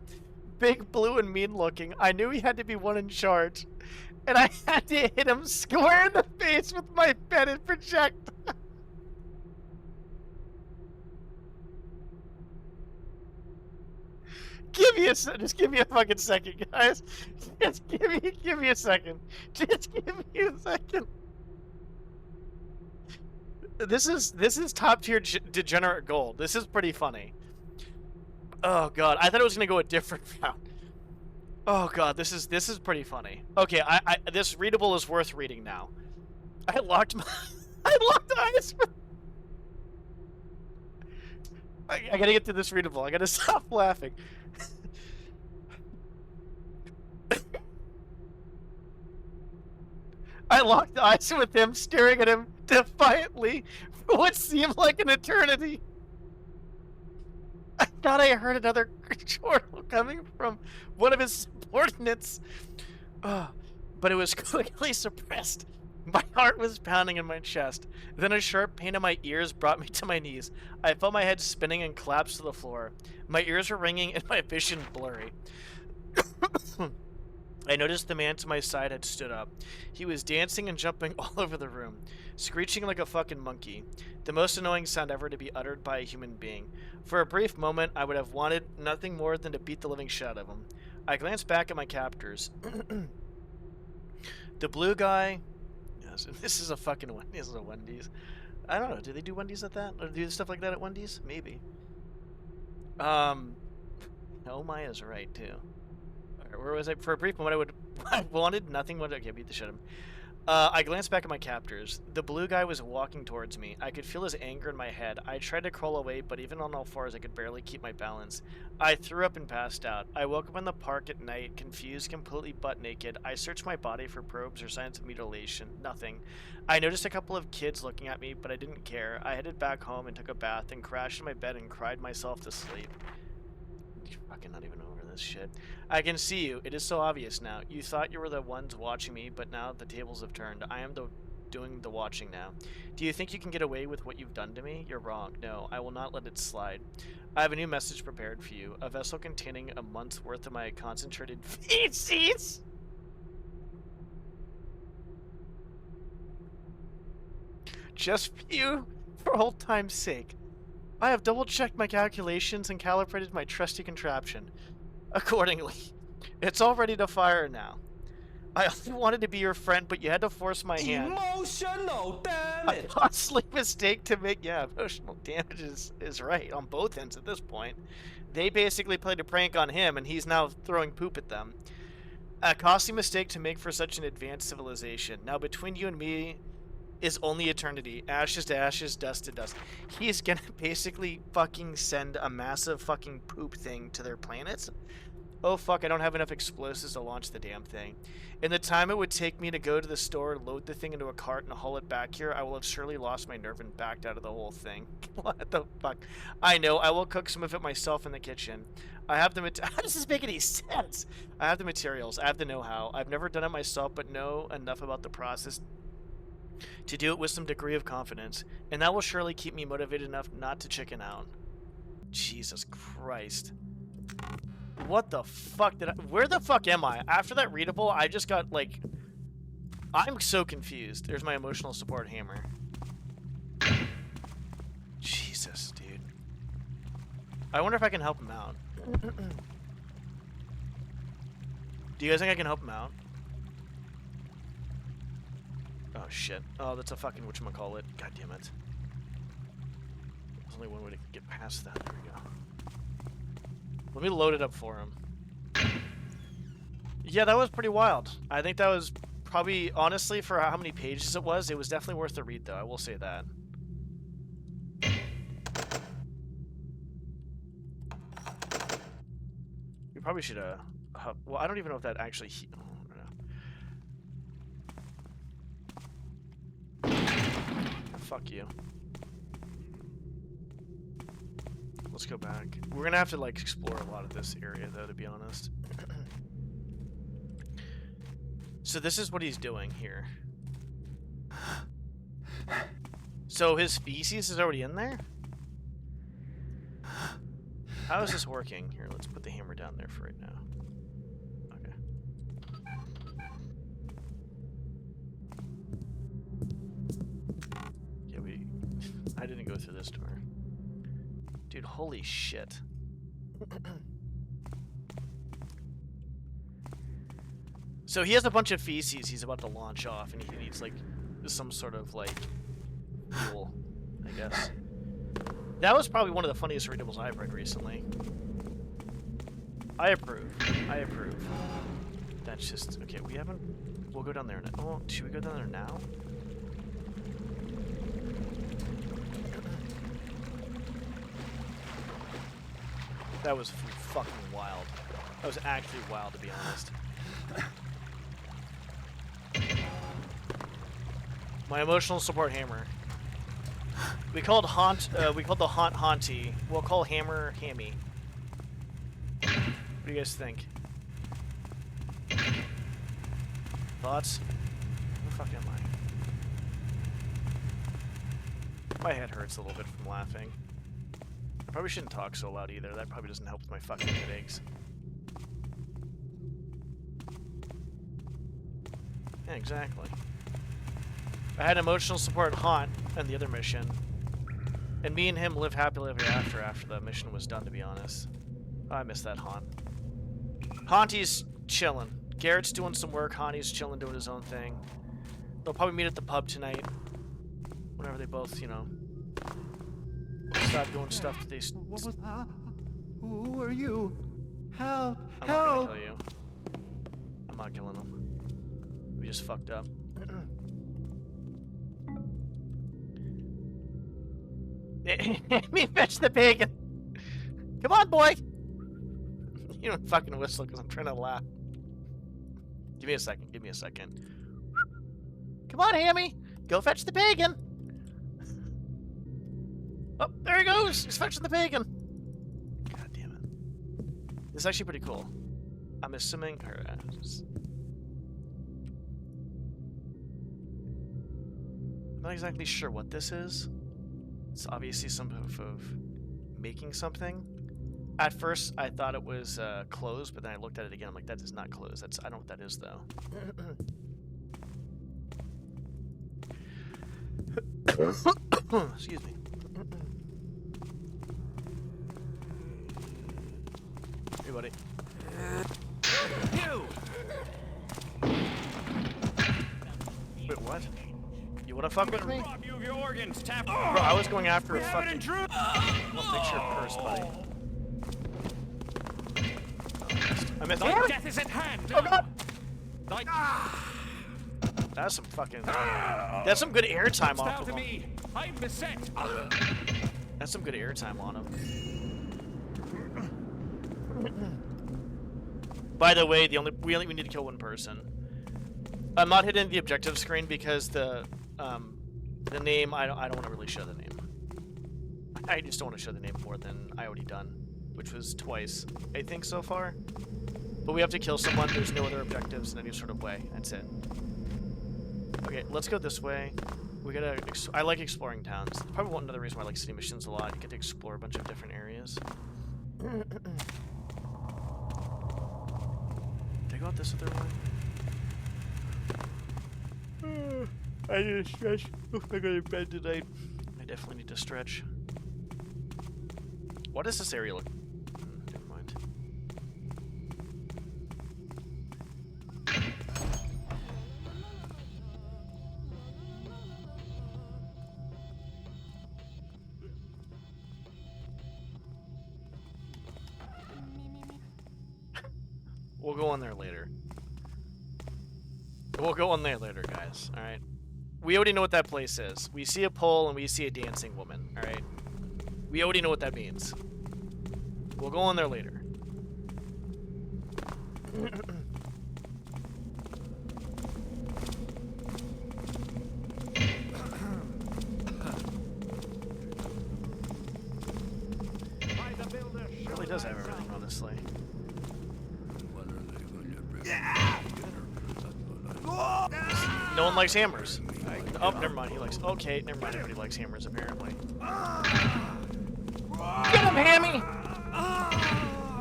[SPEAKER 1] Big, blue, and mean-looking. I knew he had to be one in charge. And I had to hit him square in the face with my bedded projectile. Just give me a fucking second, guys. Just give me a second. Just give me a second. This is top tier degenerate gold. This is pretty funny. Oh god, I thought it was gonna go a different route. Oh god, this is pretty funny. Okay, this readable is worth reading now. I locked eyes. I gotta get to this readable. I gotta stop laughing. I locked eyes with him, staring at him defiantly for what seemed like an eternity. I thought I heard another chortle coming from one of his subordinates, but it was quickly suppressed. My heart was pounding in my chest. Then a sharp pain in my ears brought me to my knees. I felt my head spinning and collapsed to the floor. My ears were ringing and my vision blurry. I noticed the man to my side had stood up. He was dancing and jumping all over the room, screeching like a fucking monkey. The most annoying sound ever to be uttered by a human being. For a brief moment, I would have wanted nothing more than to beat the living shit out of him. I glance back at my captors. The blue guy... Yes, this is a fucking Wendy's. This is a Wendy's. I don't know. Do they do Wendy's at that? Or do stuff like that at Wendy's? Maybe. Oh, Maya's right, too. Alright, where was I? For a brief moment, I wanted nothing but... Okay, beat the shit out of him. I glanced back at my captors. The blue guy was walking towards me. I could feel his anger in my head. I tried to crawl away, but even on all fours, I could barely keep my balance. I threw up and passed out. I woke up in the park at night, confused, completely butt naked. I searched my body for probes or signs of mutilation. Nothing. I noticed a couple of kids looking at me, but I didn't care. I headed back home and took a bath and crashed in my bed and cried myself to sleep. You're fucking not even over this shit. I can see you. It is so obvious now. You thought you were the ones watching me, but now the tables have turned. I am doing the watching now. Do you think you can get away with what you've done to me? You're wrong. No, I will not let it slide. I have a new message prepared for you. A vessel containing a month's worth of my concentrated feces. Just for you, for old time's sake. I have double-checked my calculations and calibrated my trusty contraption. Accordingly, it's all ready to fire now. I only wanted to be your friend, but you had to force my hand.
[SPEAKER 2] Emotional
[SPEAKER 1] A costly mistake to make. Yeah, emotional damage is right on both ends at this point. They basically played a prank on him, and he's now throwing poop at them. A costly mistake to make for such an advanced civilization. Now, between you and me is only eternity. Ashes to ashes, dust to dust. He's gonna basically fucking send a massive fucking poop thing to their planets. Oh fuck, I don't have enough explosives to launch the damn thing. In the time it would take me to go to the store, load the thing into a cart, and haul it back here, I will have surely lost my nerve and backed out of the whole thing. What the fuck? I know, I will cook some of it myself in the kitchen. I have the how does this make any sense? I have the materials, I have the know-how. I've never done it myself, but know enough about the process to do it with some degree of confidence, and that will surely keep me motivated enough not to chicken out. Jesus Christ. What the fuck did I... Where the fuck am I? After that readable, I just got, like... I'm so confused. There's my emotional support hammer. Jesus, dude. I wonder if I can help him out. Do you guys think I can help him out? Oh, shit. Oh, that's a fucking whatchamacallit. God damn it. There's only one way to get past that. There we go. Let me load it up for him. Yeah, that was pretty wild. I think that was probably, honestly, for how many pages it was definitely worth the read, though. I will say that. We probably should, well, I don't even know if that actually... Fuck you. Let's go back. We're gonna have to, like, explore a lot of this area, though, to be honest. So this is what he's doing here. So his feces is already in there? How is this working? Here, let's put the hammer down there for right now. Okay. Yeah, I didn't go through this door. Dude, holy shit. So he has a bunch of feces he's about to launch off, and he needs, like, some sort of, like, fuel, I guess. That was probably one of the funniest readables I've read recently. I approve. I approve. That's just... Okay, we haven't... We'll go down there now. Oh, should we go down there now? That was fucking wild. That was actually wild, to be honest. My emotional support hammer. We called the haunt Haunty. We'll call hammer Hammy. What do you guys think? Thoughts? Where the fuck am I? My head hurts a little bit from laughing. I probably shouldn't talk so loud either. That probably doesn't help with my fucking headaches. Yeah, exactly. I had emotional support Haunt and the other mission. And me and him live happily ever after the mission was done, to be honest. Oh, I missed that Haunt.
[SPEAKER 5] Honty's chilling. Garrett's doing some work. Honty's chilling, doing his own thing. They'll probably meet at the pub tonight. Whenever they both, you know, stop doing stuff that they...
[SPEAKER 2] What was that? Who are you? Help!
[SPEAKER 5] I'm not gonna kill you. I'm not killing them. We just fucked up. Let me fetch the bacon! Come on, boy! You don't fucking whistle because I'm trying to laugh. Give me a second, give me a second. Come on, Hammy! Go fetch the bacon! Oh, there he goes! He's fetching the bacon! God damn it. This is actually pretty cool. I'm assuming... Or, I'm not exactly sure what this is. It's obviously some proof of making something. At first, I thought it was clothes, but then I looked at it again. I'm like, that is not clothes. That's I don't know what that is, though. Excuse me. Hey, buddy.
[SPEAKER 3] You!
[SPEAKER 5] Wait, what? You wanna fuck with me?
[SPEAKER 3] Rob you of your organs, tap.
[SPEAKER 5] Bro, I was going after a
[SPEAKER 3] We have it
[SPEAKER 5] fucking...
[SPEAKER 3] in Drew.
[SPEAKER 5] I'll fix your purse, buddy. I missed...
[SPEAKER 3] Thy death is at hand.
[SPEAKER 5] Oh, God!
[SPEAKER 3] Thy
[SPEAKER 5] That's some fucking... That's some good airtime off
[SPEAKER 3] down
[SPEAKER 5] of
[SPEAKER 3] to
[SPEAKER 5] him.
[SPEAKER 3] me. I'm beset.
[SPEAKER 5] That's some good airtime on him. By the way, we need to kill one person. I'm not hitting the objective screen because the name I don't want to really show the name. I just don't want to show the name more than I already done, which was twice, I think, so far. But we have to kill someone. There's no other objectives in any sort of way. That's it. Okay, let's go this way. We gotta. I like exploring towns. That's probably one other reason why I like city missions a lot. You get to explore a bunch of different areas. Did I go out this other way? I need to stretch. Oof, I go to bed tonight. I definitely need to stretch. What does this area look? Never mind. We'll go on there later. We'll go on there later, guys. All right. We already know what that place is. We see a pole and we see a dancing woman. All right. We already know what that means. We'll go on there later. It really does have everything, honestly. No one likes hammers. Oh, never mind. He likes. Okay, never mind. Everybody likes hammers, apparently. Get him, Hammy!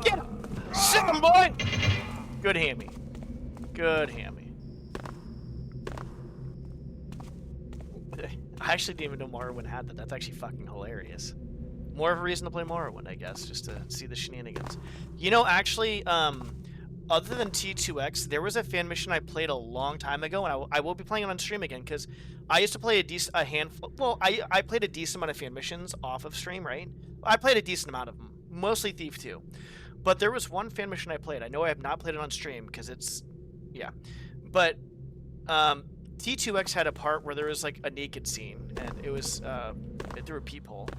[SPEAKER 5] Get him! Sick him, boy! Good Hammy. Good Hammy. I actually didn't even know Morrowind had that. That's actually fucking hilarious. More of a reason to play Morrowind, I guess, just to see the shenanigans. You know, actually, other than T2X, there was a fan mission I played a long time ago, and I will be playing it on stream again, because I used to play a handful... Well, I played a decent amount of fan missions off of stream, right? I played a decent amount of them. Mostly Thief 2. But there was one fan mission I played. I know I have not played it on stream, because it's... Yeah. But, T2X had a part where there was, like, a naked scene, and it was, through a peephole.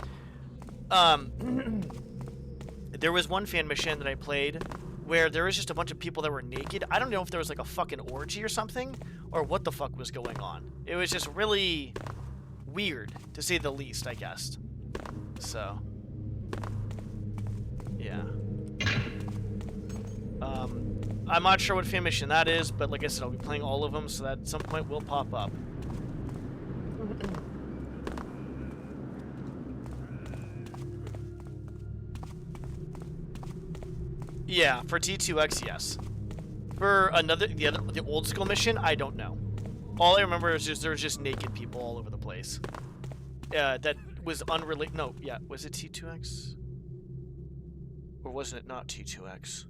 [SPEAKER 5] There was one fan mission that I played where there was just a bunch of people that were naked. I don't know if there was like a fucking orgy or something, or what the fuck was going on. It was just really weird, to say the least, I guess. So, yeah. I'm not sure what fan mission that is, but like I said, I'll be playing all of them, so that at some point will pop up. Yeah, for T2X, yes. For the old school mission, I don't know. All I remember is just there was just naked people all over the place. That was unrelated. No, yeah, was it T2X? Or wasn't it not T2X?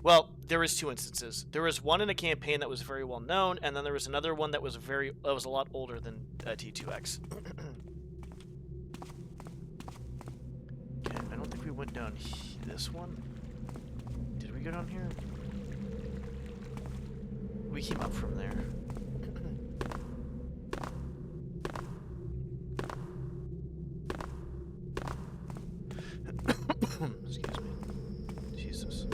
[SPEAKER 5] Well, there was two instances. There was one in a campaign that was very well known, and then there was another one that was a lot older than T2X. Okay, I don't think we went down this one. Did we go down here? We came up from there. Excuse me. Jesus.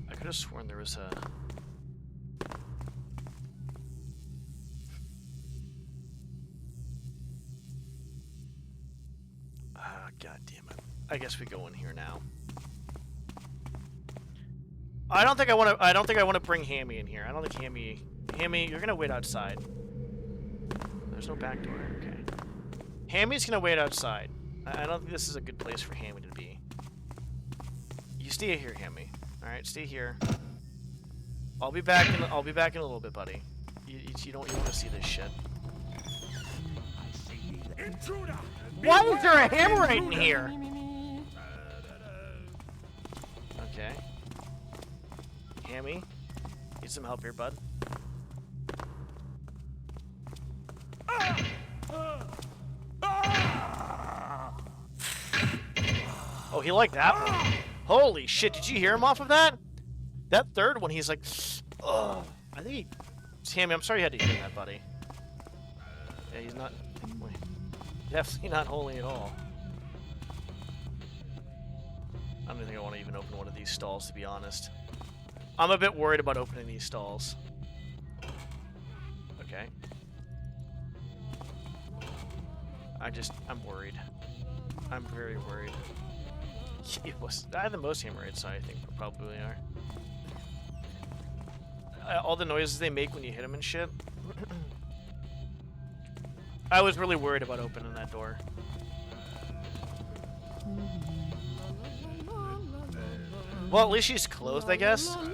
[SPEAKER 5] I could have sworn there was a... Ah, God damn it. I guess we go in here now. I don't think I want to bring Hammy in here. I don't think Hammy, you're gonna wait outside. There's no back door. Okay. Hammy's gonna wait outside. I don't think this is a good place for Hammy to be. You stay here, Hammy. All right, stay here. I'll be back in a little bit, buddy. You don't want to see this shit.
[SPEAKER 3] Intruder!
[SPEAKER 5] Why is there a hammerite in here? Okay. Hammy, need some help here, bud. Oh, he liked that one. Holy shit, did you hear him off of that? That third one, he's like, oh. I think he... Hammy, I'm sorry you had to hear that, buddy. Yeah, he's not... Definitely not holy at all. I don't think I want to even open one of these stalls, to be honest. I'm a bit worried about opening these stalls. Okay. I'm worried. I'm very worried. I have the most hammerheads, so I think we probably are. All the noises they make when you hit them and shit. I was really worried about opening that door. Well, at least she's clothed, I guess. Alright,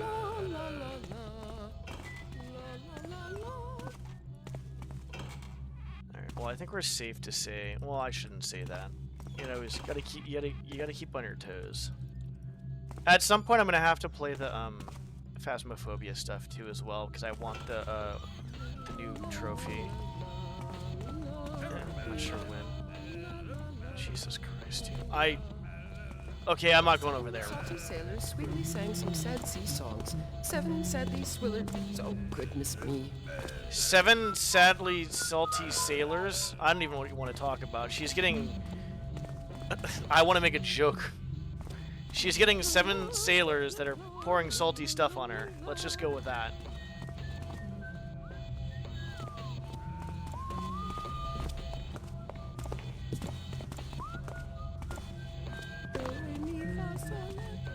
[SPEAKER 5] well, I think we're safe to say... Well, I shouldn't say that. You know, you gotta keep on your toes. At some point, I'm gonna have to play the, Phasmophobia stuff, too, as well, because I want the new trophy. I'm not sure when. Jesus Christ, dude. Okay, I'm not going over there.
[SPEAKER 6] Salty sailors sweetly sang some sad sea songs. 7 sadly swillered. Oh, goodness me.
[SPEAKER 5] 7 sadly salty sailors? I don't even know what you want to talk about. She's getting... I want to make a joke. She's getting 7 sailors that are pouring salty stuff on her. Let's just go with that.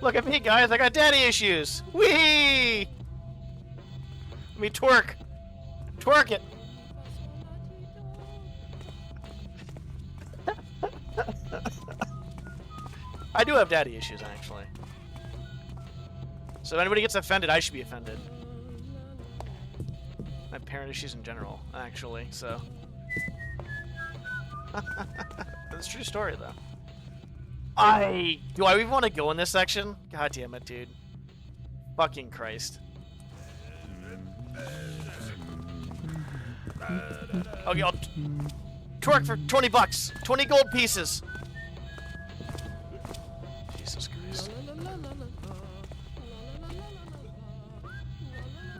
[SPEAKER 5] Look at me, guys. I got daddy issues. Whee! Let me twerk. Twerk it. I do have daddy issues, actually. So if anybody gets offended, I should be offended. I have parent issues in general, actually, so... That's a true story, though. Do I even want to go in this section? God damn it, dude. Fucking Christ. Okay, I'll twerk for 20 bucks. 20 gold pieces. Jesus Christ.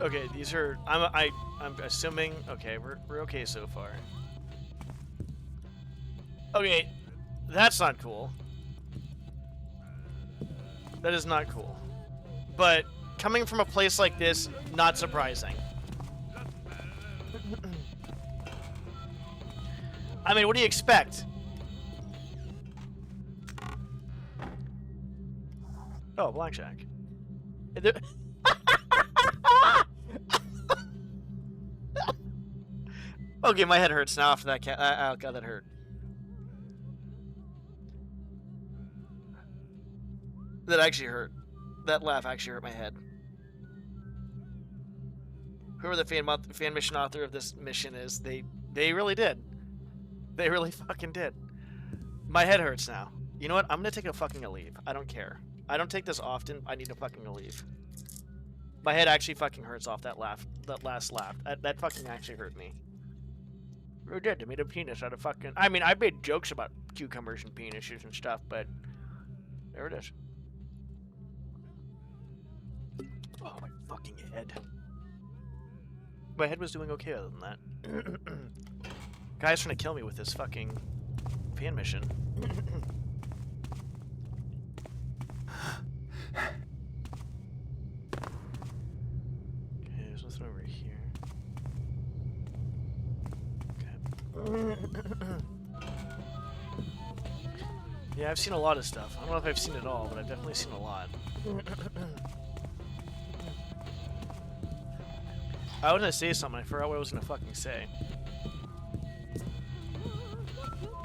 [SPEAKER 5] Okay, these are... I'm assuming... Okay, we're okay so far. Okay, that's not cool. That is not cool. But coming from a place like this, not surprising. I mean, what do you expect? Oh, blackjack. Okay, my head hurts now after that cat. Oh, God, that hurt. That actually hurt. That laugh actually hurt my head. whoever the fan mission author of this mission is, they really did. They really fucking did. My head hurts now. You know what? I'm gonna take a fucking leave. I don't care. I don't take this often. I need a fucking leave. My head actually fucking hurts off that last laugh. That fucking actually hurt me. Who did? They made a penis out of fucking... I mean, I made jokes about cucumbers and penises and stuff, but... There it is. Oh, my fucking head. My head was doing okay other than that. Guy's trying to kill me with this fucking fan mission. Okay, there's nothing over here. Yeah, I've seen a lot of stuff. I don't know if I've seen it all, but I've definitely seen a lot. I was gonna say something, I forgot what I was gonna fucking say.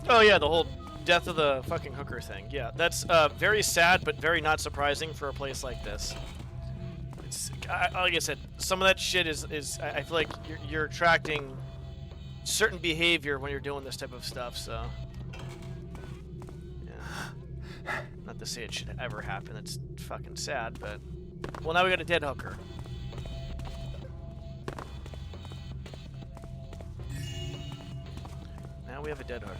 [SPEAKER 5] Oh yeah, the whole death of the fucking hooker thing. Yeah, that's very sad, but very not surprising for a place like this. It's, like I said, some of that shit is I feel like you're attracting certain behavior when you're doing this type of stuff, so... Yeah. Not to say it should ever happen, it's fucking sad, but... Well, now we got a dead hooker. Now we have a dead hooker.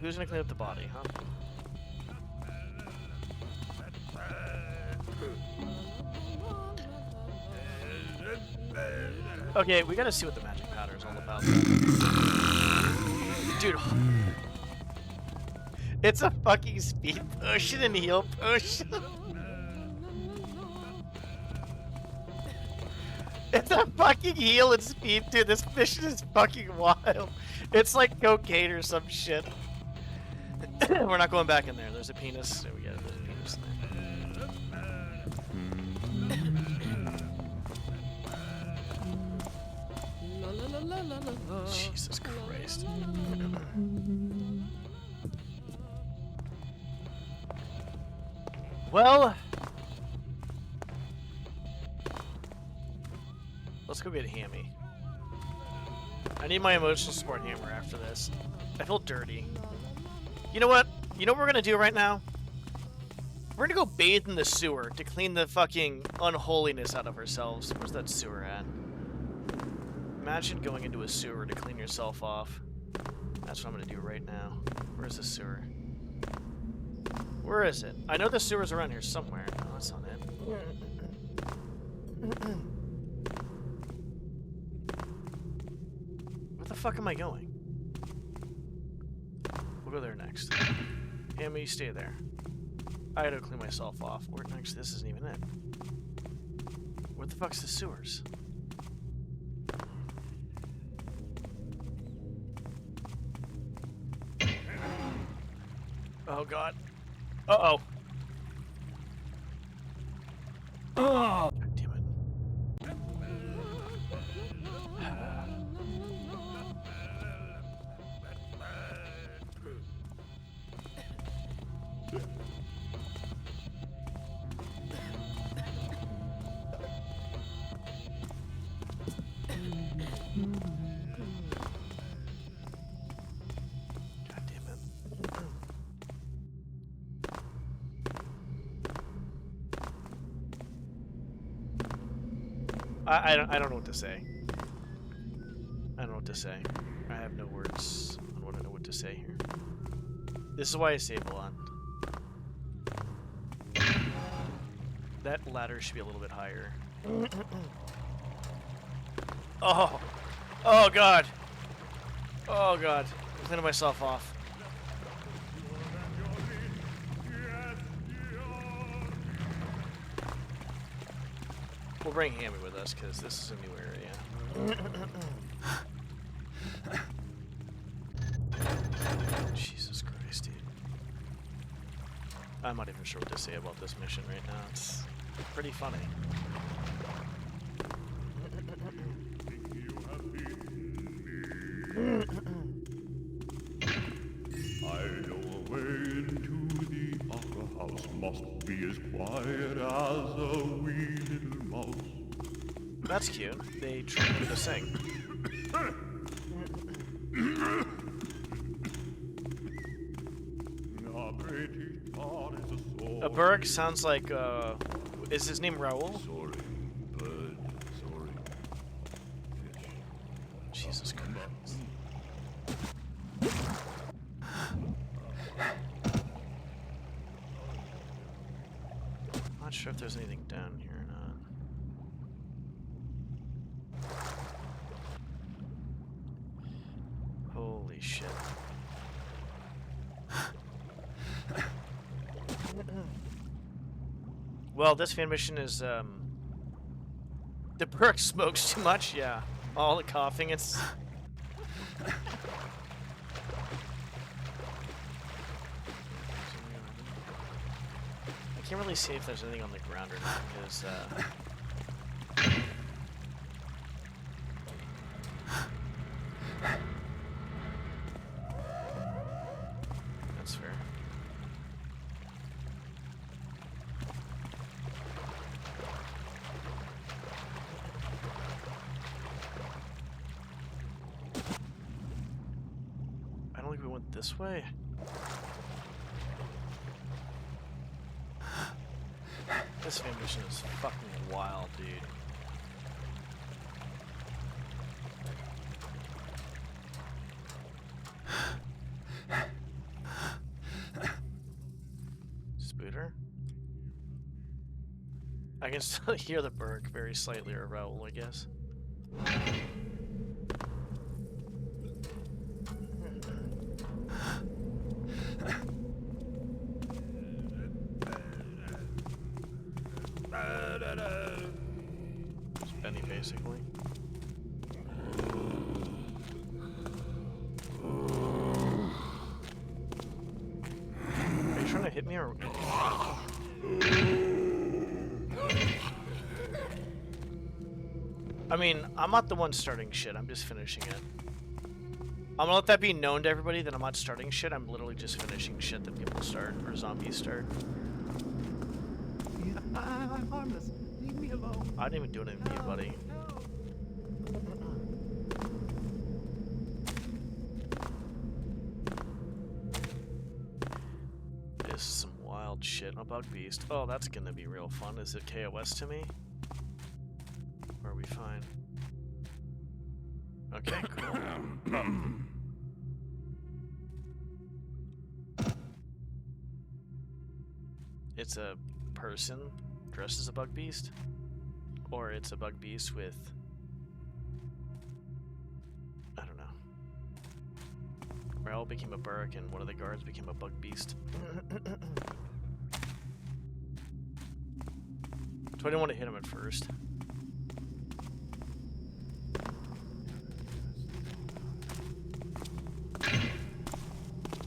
[SPEAKER 5] Who's gonna clean up the body, huh? Okay, we gotta see what the magic powder is all about. Dude, it's a fucking speed potion and heal potion. It's a fucking heal and speed, dude. This mission is fucking wild. It's like cocaine or some shit. We're not going back in there. There's a penis. There we go. There's a penis in there.
[SPEAKER 6] La la la la la la.
[SPEAKER 5] Jesus Christ. Well, let's go get Hammy. I need my emotional support hammer after this. I feel dirty. You know what? You know what we're gonna do right now? We're gonna go bathe in the sewer to clean the fucking unholiness out of ourselves. Where's that sewer at? Imagine going into a sewer to clean yourself off. That's what I'm gonna do right now. Where's the sewer? Where is it? I know the sewer's around here somewhere. No, that's not it. Where the fuck am I going? We'll go there next. Hammy, you stay there. I gotta clean myself off. Where next? This isn't even it. Where the fuck's the sewers? Oh god. Uh-oh. Oh! God damn it. God damn it. I don't know what to say. I don't know what to say. I have no words on what I know what to say here. This is why I save a lot. That ladder should be a little bit higher. Oh! Oh god! Oh god. I'm cleaning myself off. We'll bring Hammy with us, because this is a new area. Jesus Christ, dude. I'm not even sure what to say about this mission right now. It's pretty funny.
[SPEAKER 2] I know a way into the opera house must be as quiet as a wee little mouse.
[SPEAKER 5] That's cute. They trained me to sing. A Burke sounds like, is his name Raoul?
[SPEAKER 2] Sorry, bud. Sorry.
[SPEAKER 5] Jesus Christ. Not sure if there's anything down here or not. Holy shit. Well, this fan mission is, the Burke smokes too much, yeah. All the coughing, it's... I can't really see if there's anything on the ground or not, because, that's fair. I don't think we went this way. This fan mission is fucking wild, dude. Spooter? I can still hear the Burke very slightly, or Raoul, I guess. Just Benny, basically. Are you trying to hit me or? I mean, I'm not the one starting shit. I'm just finishing it. I'm gonna let that be known to everybody that I'm not starting shit. I'm literally just finishing shit that people start or zombies start.
[SPEAKER 2] I'm harmless. Leave me alone.
[SPEAKER 5] I didn't even do anything to you, buddy. This is some wild shit. A bug beast. Oh, that's gonna be real fun. Is it KOS to me? Or are we fine? Okay, cool. It's a person dressed as a bug beast, or it's a bug beast with, I don't know. Raoul became a Burke and one of the guards became a bug beast. So I didn't want to hit him at first.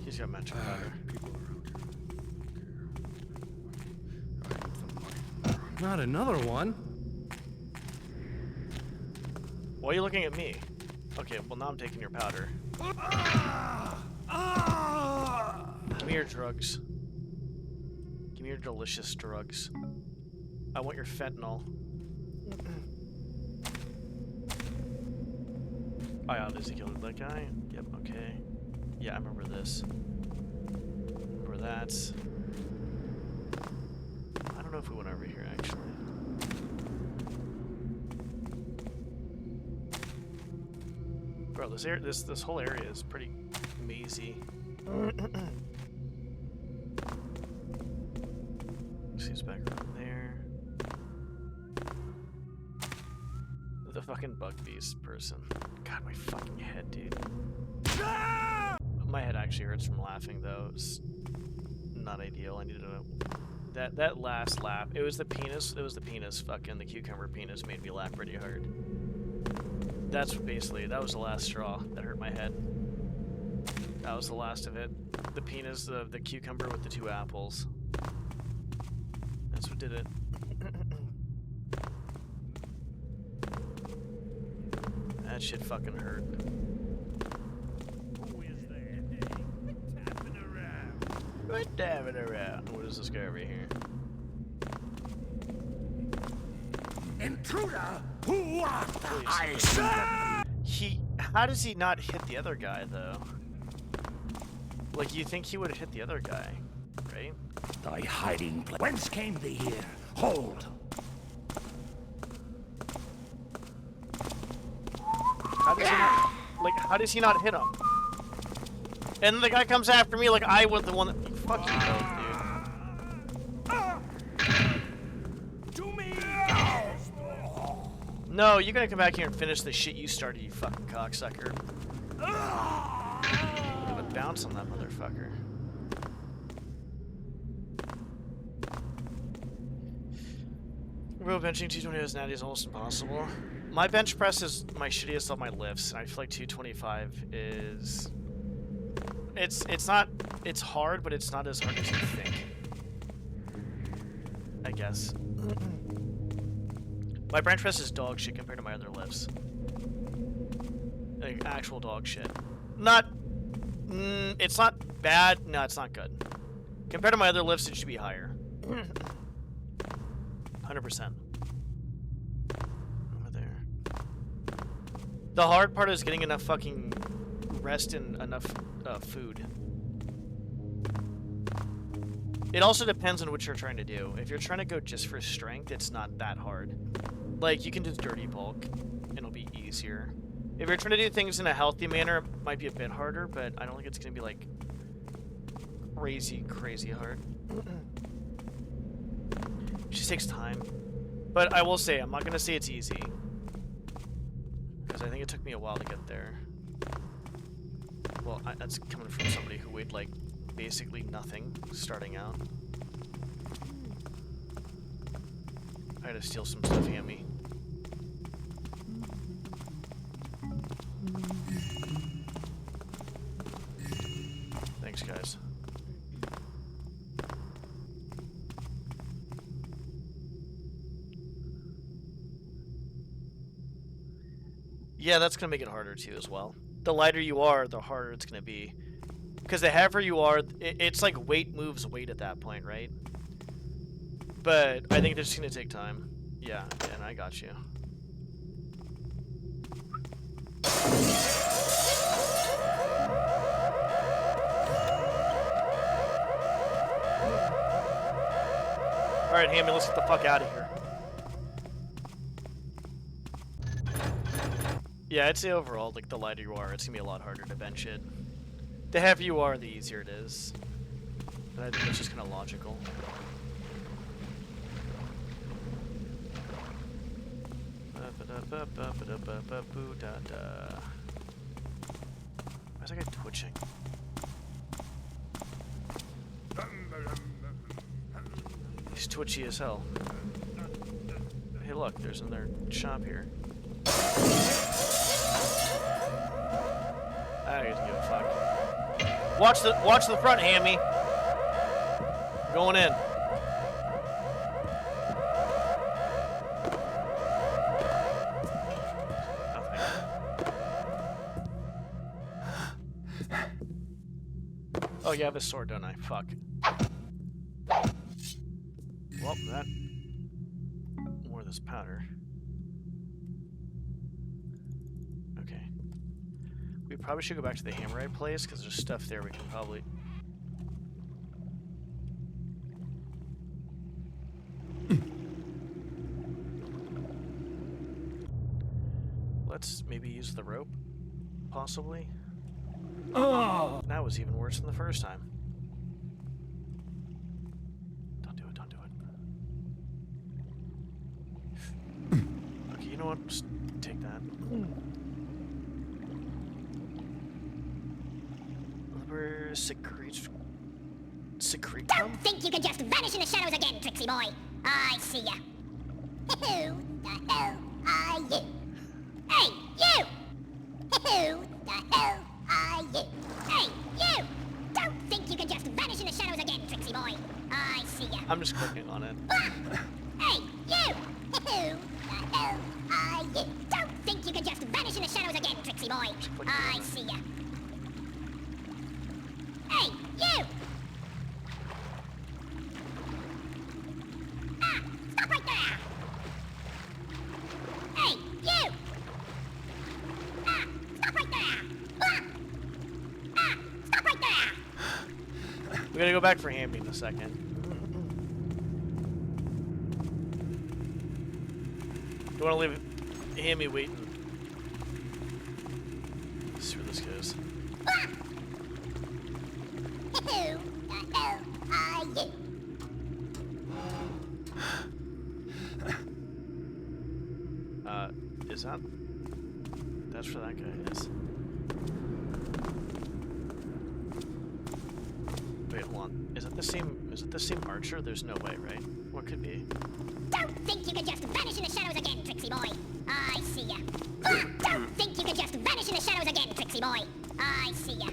[SPEAKER 5] He's got magic powder.
[SPEAKER 2] Not another one.
[SPEAKER 5] Why are you looking at me? Okay, well now I'm taking your powder. Give me your drugs. Give me your delicious drugs. I want your fentanyl. Oh yeah, does he kill that guy? Yep, okay. Yeah, I remember this. Remember that. I don't know if we went over here actually. Bro, this whole area is pretty mazy. She's back around there. The fucking bug beast person. God, my fucking head, dude. My head actually hurts from laughing though. It's not ideal. I needed to. That last laugh. It was the penis. It was the penis. Fucking the cucumber penis made me laugh pretty hard. That's basically, that was the last straw that hurt my head. That was the last of it. The penis, the cucumber with the 2 apples. That's what did it. That shit fucking hurt.
[SPEAKER 3] Who is there? Quit tapping around.
[SPEAKER 5] Quit dabbing around. What is this guy over here?
[SPEAKER 3] Intruder, who art thou? I say!
[SPEAKER 5] How does he not hit the other guy, though? Like, you think he would have hit the other guy, right?
[SPEAKER 3] Thy hiding place. Whence came thee here? Hold.
[SPEAKER 5] How does he not hit him? And then the guy comes after me like I was the one that... Fuck you both, dude.
[SPEAKER 3] To me!
[SPEAKER 5] No, you're gonna come back here and finish the shit you started, you fucking cocksucker. Give a bounce on that motherfucker. Bro, benching 220 as natty is almost impossible. My bench press is my shittiest of my lifts, and I feel like 225 is... It's not... It's hard, but it's not as hard as you think. I guess. My bench press is dog shit compared to my other lifts. Like, actual dog shit. Not... it's not bad. No, it's not good. Compared to my other lifts, it should be higher. 100%. Over there. The hard part is getting enough fucking rest and enough food. It also depends on what you're trying to do. If you're trying to go just for strength, it's not that hard. Like, you can do dirty bulk, and it'll be easier. If you're trying to do things in a healthy manner, it might be a bit harder, but I don't think it's going to be, like, crazy hard. It just takes time. But I will say, I'm not going to say it's easy. Because I think it took me a while to get there. Well, that's coming from somebody who weighed, like, basically nothing starting out. I had to steal some stuff Hammy. Thanks, guys. Yeah, that's gonna make it harder too as well. The lighter you are, the harder it's gonna be. Because the heavier you are, it's like weight moves weight at that point, right? But I think it's just gonna take time. Yeah, and I got you. Alright, Hammy, let's get the fuck out of here. Yeah, I'd say overall, like, the lighter you are, it's gonna be a lot harder to bench it. The heavier you are, the easier it is. And I think it's just kind of logical. Why's that guy twitching? He's twitchy as hell. Hey look, there's another shop here. I don't give a fuck. Watch the front, Hammy. Going in. Oh, you have a sword, don't I? Fuck. Well, that... More of this powder. Okay. We probably should go back to the hammerite place, because there's stuff there we can probably... Let's maybe use the rope, possibly. Oh! That was even worse than the first time. Don't do it, don't do it. Okay, you know what? Just take that. Secrete.
[SPEAKER 7] Don't think you can just vanish in the shadows again, Trixie boy. I see ya. Who the hell are you? Hey, you! Who the hell are you? Hey, you! Don't think you can just vanish in the shadows again, Trixie boy. I see ya.
[SPEAKER 5] I'm just clicking on it.
[SPEAKER 7] Hey, you! Who the hell are you? Don't think you can just vanish in the shadows again, Trixie boy. I see ya. Hey, you! Ah, stop right there!
[SPEAKER 5] We gotta go back for Hammy in a second. You wanna leave Hammy waiting? Let's see where this goes.
[SPEAKER 7] Who the hell are you?
[SPEAKER 5] Is that... That's where that guy is. Wait, hold on. Is it the same archer? There's no way, right? What could be?
[SPEAKER 7] Don't think you can just vanish in the shadows again, Trixie boy. I see ya. Don't think you can just vanish in the shadows again, Trixie boy. I see ya.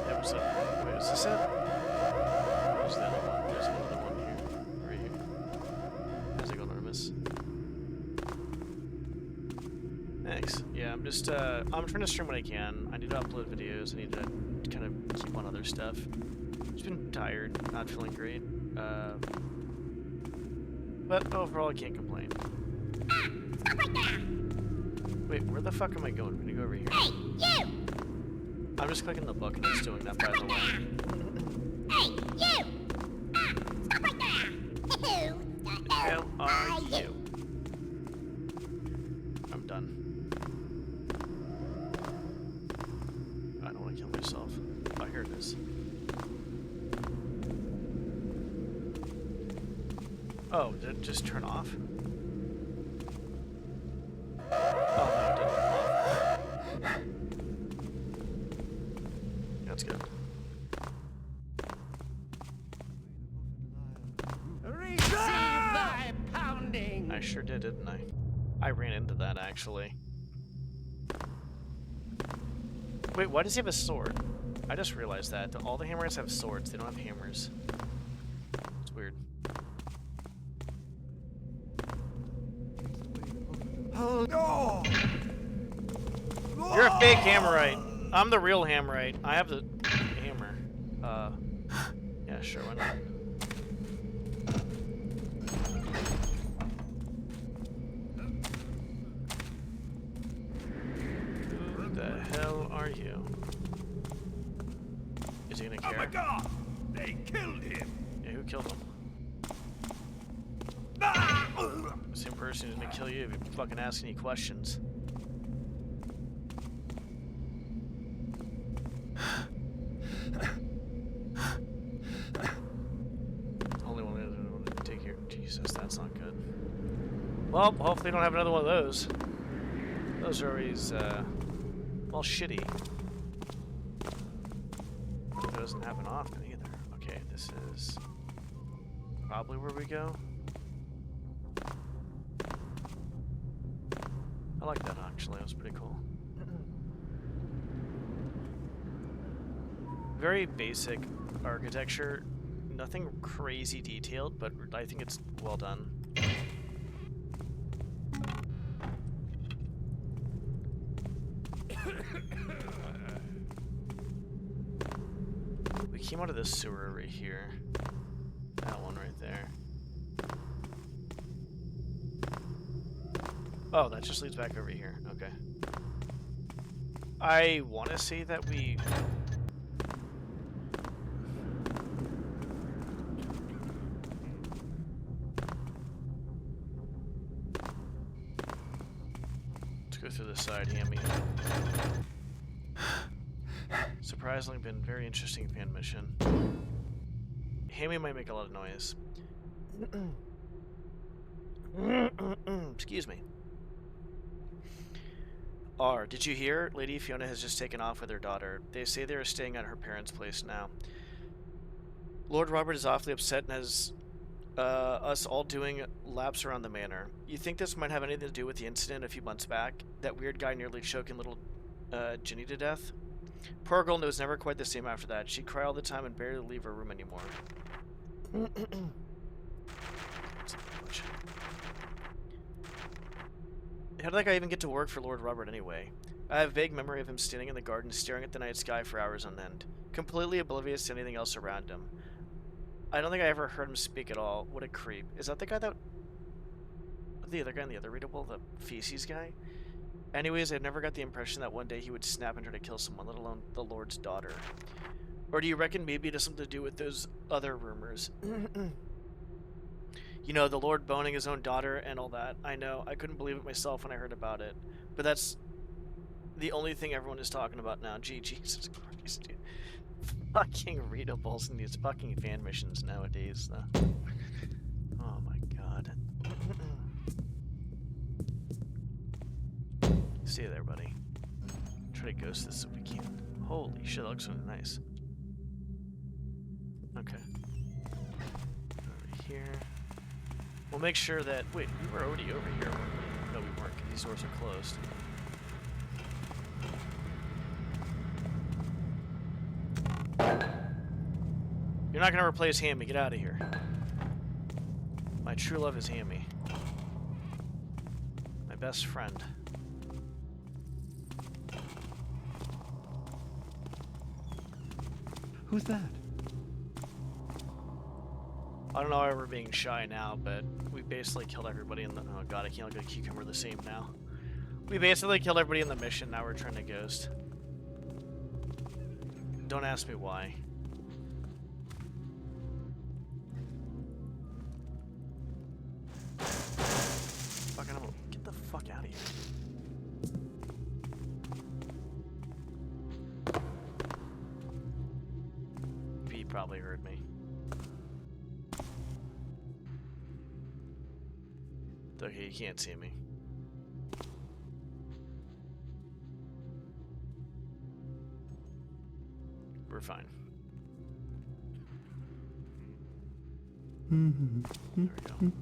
[SPEAKER 5] That was a... Wait, is this it? Where's the other one? There's another one here. Right here. How's it going, Artemis? Thanks. Yeah, I'm just, I'm trying to stream when I can. I need to upload videos. I need to kind of keep on other stuff. Just been tired, not feeling great. But overall, I can't complain.
[SPEAKER 7] Ah, stop right there.
[SPEAKER 5] Wait, where the fuck am I going? I'm gonna go over here.
[SPEAKER 7] Hey, you.
[SPEAKER 5] I'm just clicking the book and it's doing that, by the way.
[SPEAKER 7] Hey, you. Ah, stop right there. Who the hell are you?
[SPEAKER 5] I'm done. I don't want to kill myself. Oh, here it is. Oh, did it just turn off? Oh, no, it didn't turn off. That's good.
[SPEAKER 4] Receive thy pounding.
[SPEAKER 5] I sure did, didn't I? I ran into that, actually. Wait, why does he have a sword? I just realized that. All the hammers have swords. They don't have hammers. It's weird.
[SPEAKER 2] Oh no!
[SPEAKER 5] You're a fake hammerite. I'm the real hammerite. I have the hammer. Yeah, sure, why not? Who the hell are you? Is he gonna care?
[SPEAKER 3] Oh my god! They killed him!
[SPEAKER 5] Yeah, who killed him?
[SPEAKER 3] Ah!
[SPEAKER 5] The same person who's gonna kill you if you fucking ask any questions. Only one to take here. Jesus, that's not good. Well, hopefully, don't have another one of those. Those are always, well, shitty. It doesn't happen often either. Okay, this is probably where we go. I like that actually, that was pretty cool. Very basic architecture, nothing crazy detailed, but I think it's well done. We came out of this sewer right here. That one right there. Oh, that just leads back over here. Okay. I want to say that we... Let's go through this side, Hammy. Surprisingly been very interesting fan mission. Hammy might make a lot of noise. Excuse me. R, did you hear? Lady Fiona has just taken off with her daughter. They say they are staying at her parents' place now. Lord Robert is awfully upset and has us all doing laps around the manor. You think this might have anything to do with the incident a few months back? That weird guy nearly choking little Ginny to death? Poor girl was never quite the same after that. She'd cry all the time and barely leave her room anymore. How did that guy even get to work for Lord Robert anyway? I have a vague memory of him standing in the garden staring at the night sky for hours on end, completely oblivious to anything else around him. I don't think I ever heard him speak at all. What a creep. Is that the guy that... The other guy in the other readable? The feces guy? Anyways, I never got the impression that one day he would snap and try to kill someone, let alone the Lord's daughter. Or do you reckon maybe it has something to do with those other rumors? You know, the Lord boning his own daughter and all that. I know. I couldn't believe it myself when I heard about it. But that's the only thing everyone is talking about now. Gee, Jesus Christ, dude. Fucking readables in these fucking fan missions nowadays, though. Oh my god. See you there, buddy. Try to ghost this if we can. Holy shit, that looks really nice. Okay. Over here. We'll make sure that... Wait, we were already over here, weren't we? No, we weren't, because these doors are closed. You're not going to replace Hammy. Get out of here. My true love is Hammy. My best friend.
[SPEAKER 2] Who's that?
[SPEAKER 5] I don't know why we're being shy now, but we basically killed everybody in the... Oh god, I can't look at a cucumber the same now. We basically killed everybody in the mission, now we're trying to ghost. Don't ask me why. Fucking hell, get the fuck out of here. He probably heard me. Okay, he can't see me. We're fine. There we go.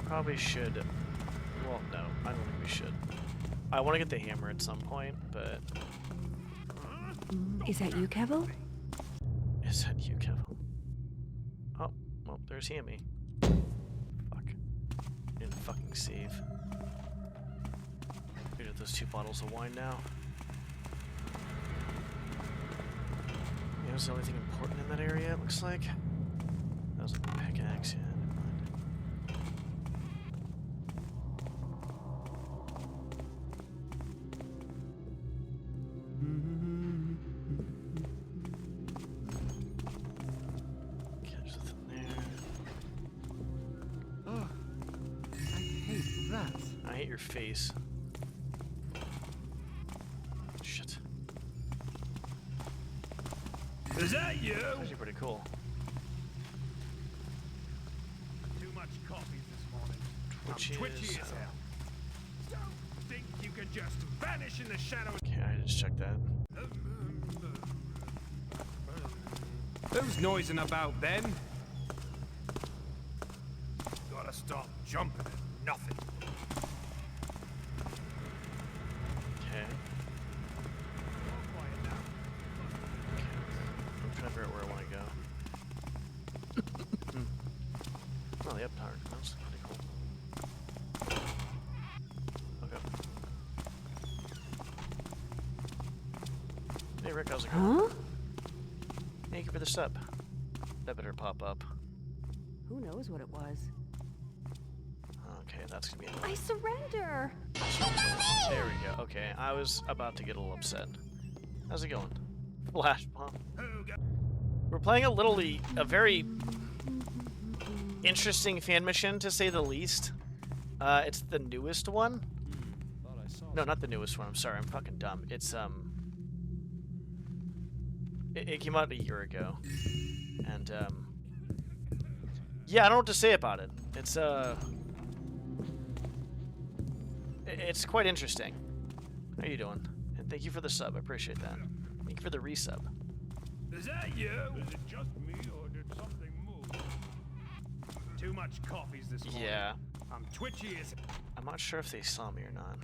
[SPEAKER 5] Probably should. Well, no, I don't think we should. I want to get the hammer at some point, but...
[SPEAKER 8] Is that you, Kevil?
[SPEAKER 5] Is that you, Kevin? Oh, well, there's Hammy. Fuck. Didn't fucking save. Get at those 2 bottles of wine now. Yeah, was the only thing important in that area, it looks like. That was a pickaxe, yeah, never mind. Okay, there's nothing there.
[SPEAKER 2] Oh, I hate rats.
[SPEAKER 5] I hate your face. Shit.
[SPEAKER 3] Is that you?
[SPEAKER 5] Actually pretty cool.
[SPEAKER 3] Too much coffee this morning.
[SPEAKER 5] Which
[SPEAKER 3] I'm twitchy
[SPEAKER 5] is...
[SPEAKER 3] as hell. Don't think you can just vanish in the shadows.
[SPEAKER 5] Okay, I just checked that.
[SPEAKER 3] Who's noising about then? Gotta stop jumping at nothing.
[SPEAKER 5] Okay.
[SPEAKER 3] Quiet now.
[SPEAKER 5] I'm trying to figure out where I want to go. Oh, the uptown. That's pretty cool. Okay. Hey Rick, how's it going?
[SPEAKER 8] Huh?
[SPEAKER 5] Thank you for the sub. That better pop up.
[SPEAKER 8] Who knows what it was?
[SPEAKER 5] Okay, that's gonna be
[SPEAKER 8] I
[SPEAKER 5] annoying.
[SPEAKER 8] surrender!
[SPEAKER 5] There we go. Okay, I was about to get a little upset. How's it going? Flash bomb. We're playing a very interesting fan mission, to say the least. It's the newest one. No, not the newest one. I'm sorry. I'm fucking dumb. It's It came out a year ago, and yeah, I don't know what to say about it. It's quite interesting. How you doing? And thank you for the sub. I appreciate that. Thank you for the resub.
[SPEAKER 3] Is that you? Is it just me, or did something move? Too much coffees this morning.
[SPEAKER 5] Yeah,
[SPEAKER 3] I'm twitchy as...
[SPEAKER 5] I'm not sure if they saw me or not.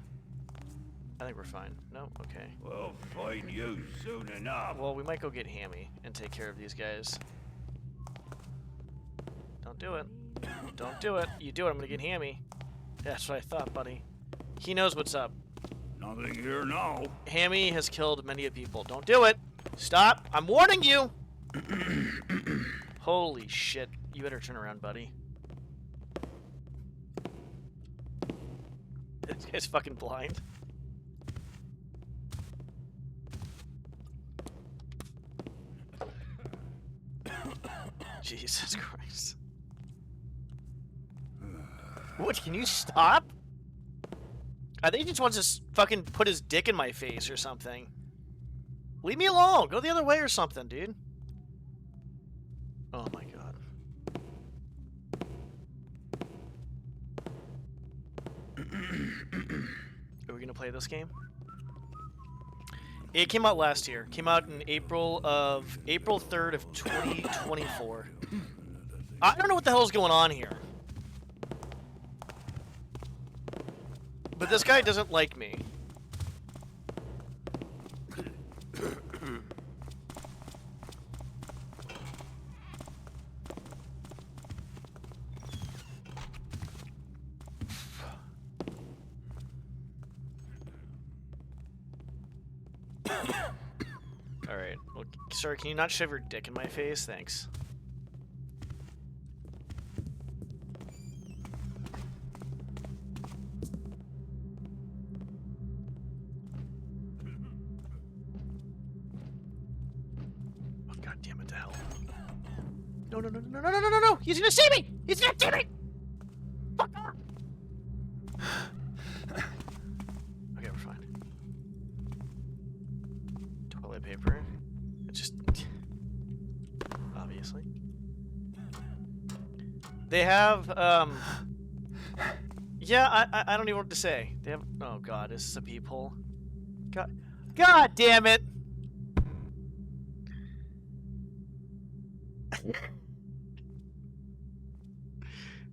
[SPEAKER 5] I think we're fine. No, okay.
[SPEAKER 3] We'll find you soon enough.
[SPEAKER 5] Well, we might go get Hammy and take care of these guys. Don't do it. Don't do it. You do it, I'm gonna get Hammy. That's what I thought, buddy. He knows what's up.
[SPEAKER 3] Nothing here now.
[SPEAKER 5] Hammy has killed many of people. Don't do it. Stop. I'm warning you. Holy shit. You better turn around, buddy. This guy's fucking blind. Jesus Christ. What, can you stop? I think he just wants to fucking put his dick in my face or something. Leave me alone. Go the other way or something, dude. Oh my god. Are we gonna play this game? It came out last year. Came out in April 3rd of 2024. I don't know what the hell's going on here. But this guy doesn't like me. Alright. Well, sir, can you not shove your dick in my face? Thanks. Oh, god damn it to hell. No, no, no, no, no, no, no, no, no! He's gonna see me! He's gonna see me! Fuck off! Okay, we're fine. Toilet paper. It's just... obviously. They have, yeah, I don't even know what to say. They have... oh god, is this a peephole? God damn it!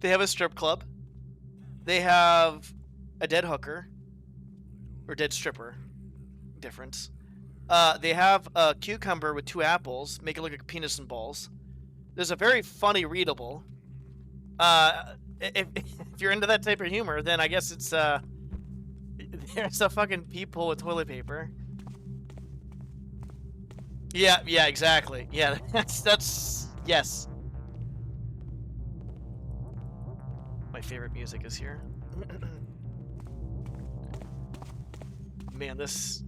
[SPEAKER 5] They have a strip club. They have a dead hooker. Or dead stripper. Difference. They have a cucumber with 2 apples. Make it look like a penis and balls. There's a very funny readable. If you're into that type of humor, then I guess it's, there's a fucking peephole with toilet paper. Yeah, exactly. Yeah, that's, yes. My favorite music is here. Man, this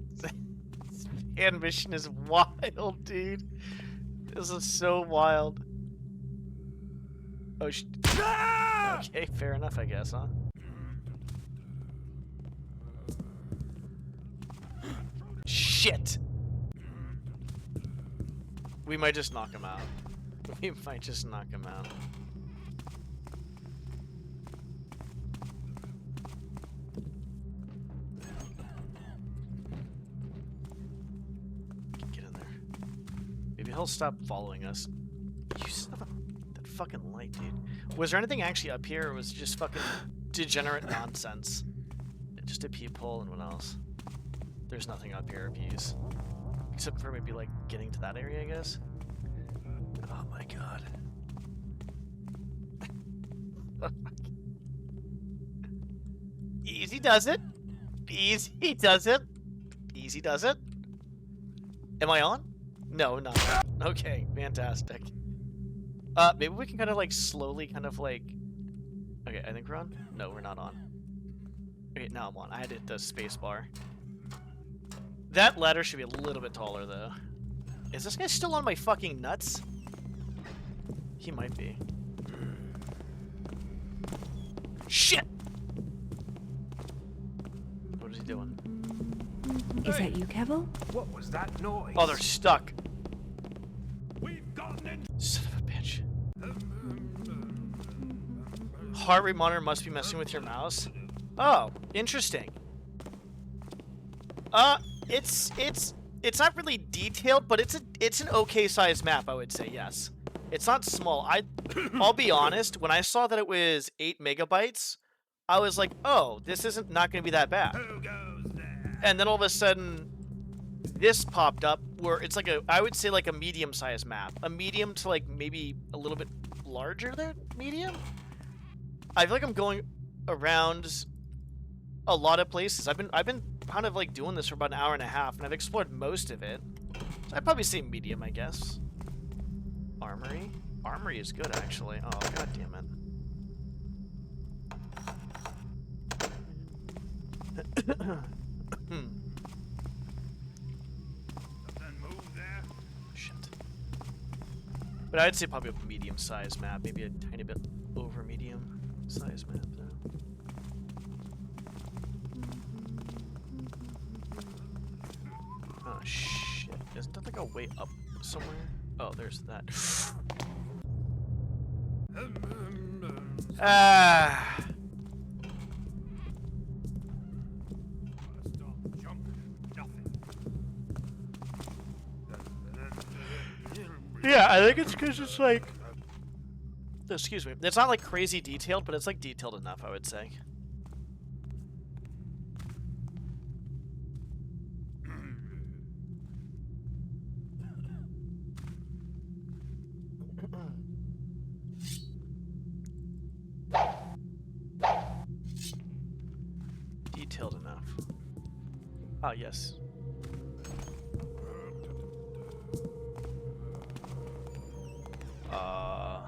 [SPEAKER 5] hand mission is wild, dude. This is so wild. Oh, okay, fair enough, I guess, huh? Shit! We might just knock him out. We might just knock him out. Get in there. Maybe he'll stop following us. You son of a... that fucking light, dude. Was there anything actually up here, or was it just fucking degenerate nonsense? Just a peephole and what else? There's nothing up here, peas. Except for maybe, like, getting to that area, I guess. Oh my god. Easy does it. Easy does it. Easy does it. Am I on? No, not. Okay, fantastic. Maybe we can kind of, like, slowly kind of, like... okay, I think we're on? No, we're not on. Okay, now I'm on. I had to hit the space bar. That ladder should be a little bit taller, though. Is this guy still on my fucking nuts? He might be. Shit! What is he doing?
[SPEAKER 8] Is that you, Kevil?
[SPEAKER 3] What was that noise?
[SPEAKER 5] Oh, they're stuck.
[SPEAKER 3] We've gotten in.
[SPEAKER 5] Son of a bitch. Heart rate monitor must be messing with your mouse. Oh, interesting. It's not really detailed, but it's an okay sized map, I would say. Yes, it's not small. I'll be honest. When I saw that it was 8 megabytes, I was like, oh, this isn't not going to be that bad.
[SPEAKER 3] Who goes there?
[SPEAKER 5] And then all of a sudden, this popped up where it's like I would say like a medium sized map, a medium to like maybe a little bit larger than medium. I feel like I'm going around a lot of places. I've been kind of like doing this for about an hour and a half, and I've explored most of it. So I'd probably say medium, I guess. Armory. Armory is good, actually. Oh, god damn it.
[SPEAKER 3] Nothing move there.
[SPEAKER 5] Shit. But I'd say probably a medium-sized map. Maybe a tiny bit over medium-sized map, though. Oh, shit. Isn't that like a way up somewhere? Oh, there's that. Ah.
[SPEAKER 3] Stop, jump, nothing.
[SPEAKER 5] Yeah, I think it's because it's like... Excuse me. It's not like crazy detailed, but it's like detailed enough, I would say. Detailed enough. Oh, yes. Huh.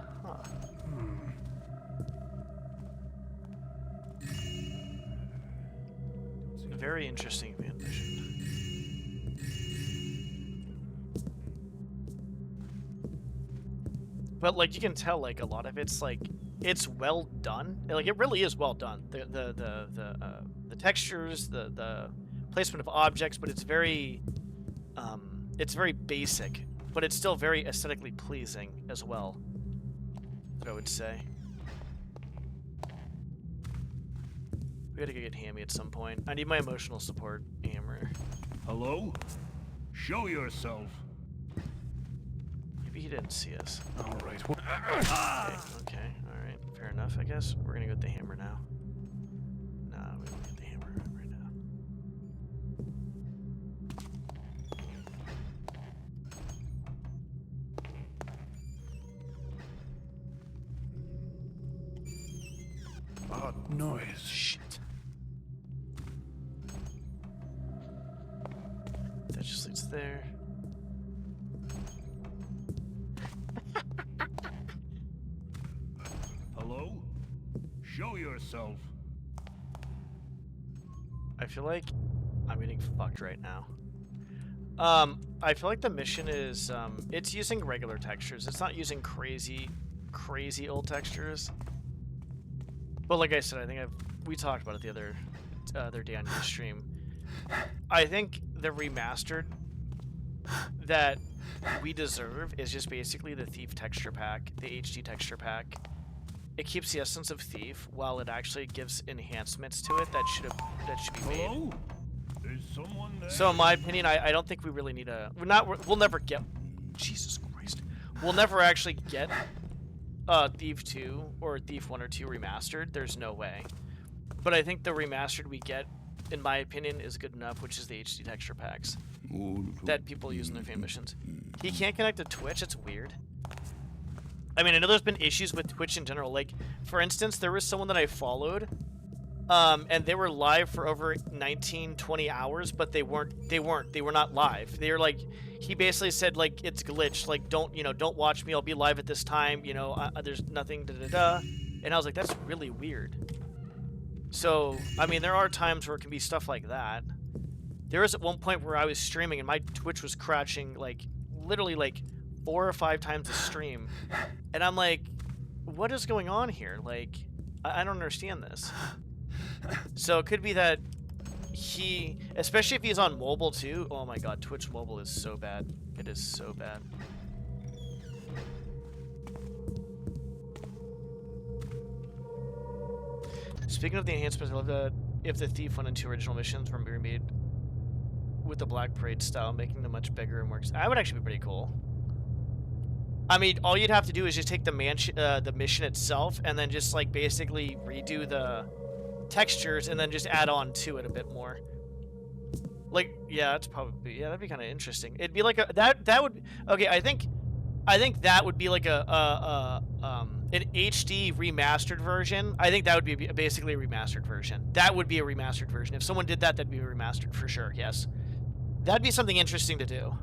[SPEAKER 5] Very interesting fan mission. But like you can tell, like a lot of it's like it's well done. Like it really is well done. The textures, the placement of objects, but it's very basic, but it's still very aesthetically pleasing as well. That's what I would say. We gotta go get Hammy at some point. I need my emotional support hammer.
[SPEAKER 3] Hello? Show yourself.
[SPEAKER 5] Maybe he didn't see us.
[SPEAKER 3] All right.
[SPEAKER 5] Okay, alright. Fair enough, I guess. We're gonna go with the hammer now. Nah, we don't get the hammer right now.
[SPEAKER 3] Odd noise.
[SPEAKER 5] Shit. That just leads there.
[SPEAKER 3] Hello? Show yourself.
[SPEAKER 5] I feel like I'm getting fucked right now. I feel like the mission is, it's using regular textures. It's not using crazy old textures. But like I said, I think we talked about it the other day on your stream. I think the remastered that we deserve is just basically the Thief texture pack, the HD texture pack. It keeps the essence of Thief while it actually gives enhancements to it that should be made.
[SPEAKER 3] Hello? There's someone there.
[SPEAKER 5] So in my opinion, I don't think we really need we'll never get, Jesus Christ. We'll never actually get Thief 2 or Thief 1 or 2 remastered. There's no way. But I think the remastered we get, in my opinion, is good enough, which is the HD texture packs that people use in their fan missions. He can't connect to Twitch. It's weird. I mean, I know there's been issues with Twitch in general. Like, for instance, there was someone that I followed, and they were live for over 19, 20 hours, but they were not live. They were like, he basically said, like, it's glitched. Like, don't watch me. I'll be live at this time. You know, there's nothing, da-da-da. And I was like, that's really weird. So, I mean, there are times where it can be stuff like that. There was at one point where I was streaming and my Twitch was crashing, like, literally, like, 4 or 5 times a stream. And I'm like, what is going on here? Like, I don't understand this. So it could be that he, especially if he's on mobile too. Oh my god, Twitch mobile is so bad. It is so bad. Speaking of the enhancements, I love that if the Thief 1 and 2 original missions were remade with the Black Parade style, making them much bigger and more... That would actually be pretty cool. I mean, all you'd have to do is just take the mission itself and then just, like, basically redo the textures and then just add on to it a bit more. Like, yeah, that's probably... Yeah, that'd be kind of interesting. It'd be like a... That would... Okay, I think that would be like an HD remastered version. I think that would be basically a remastered version. That would be a remastered version. If someone did that, that'd be a remastered for sure, yes. That'd be something interesting to do.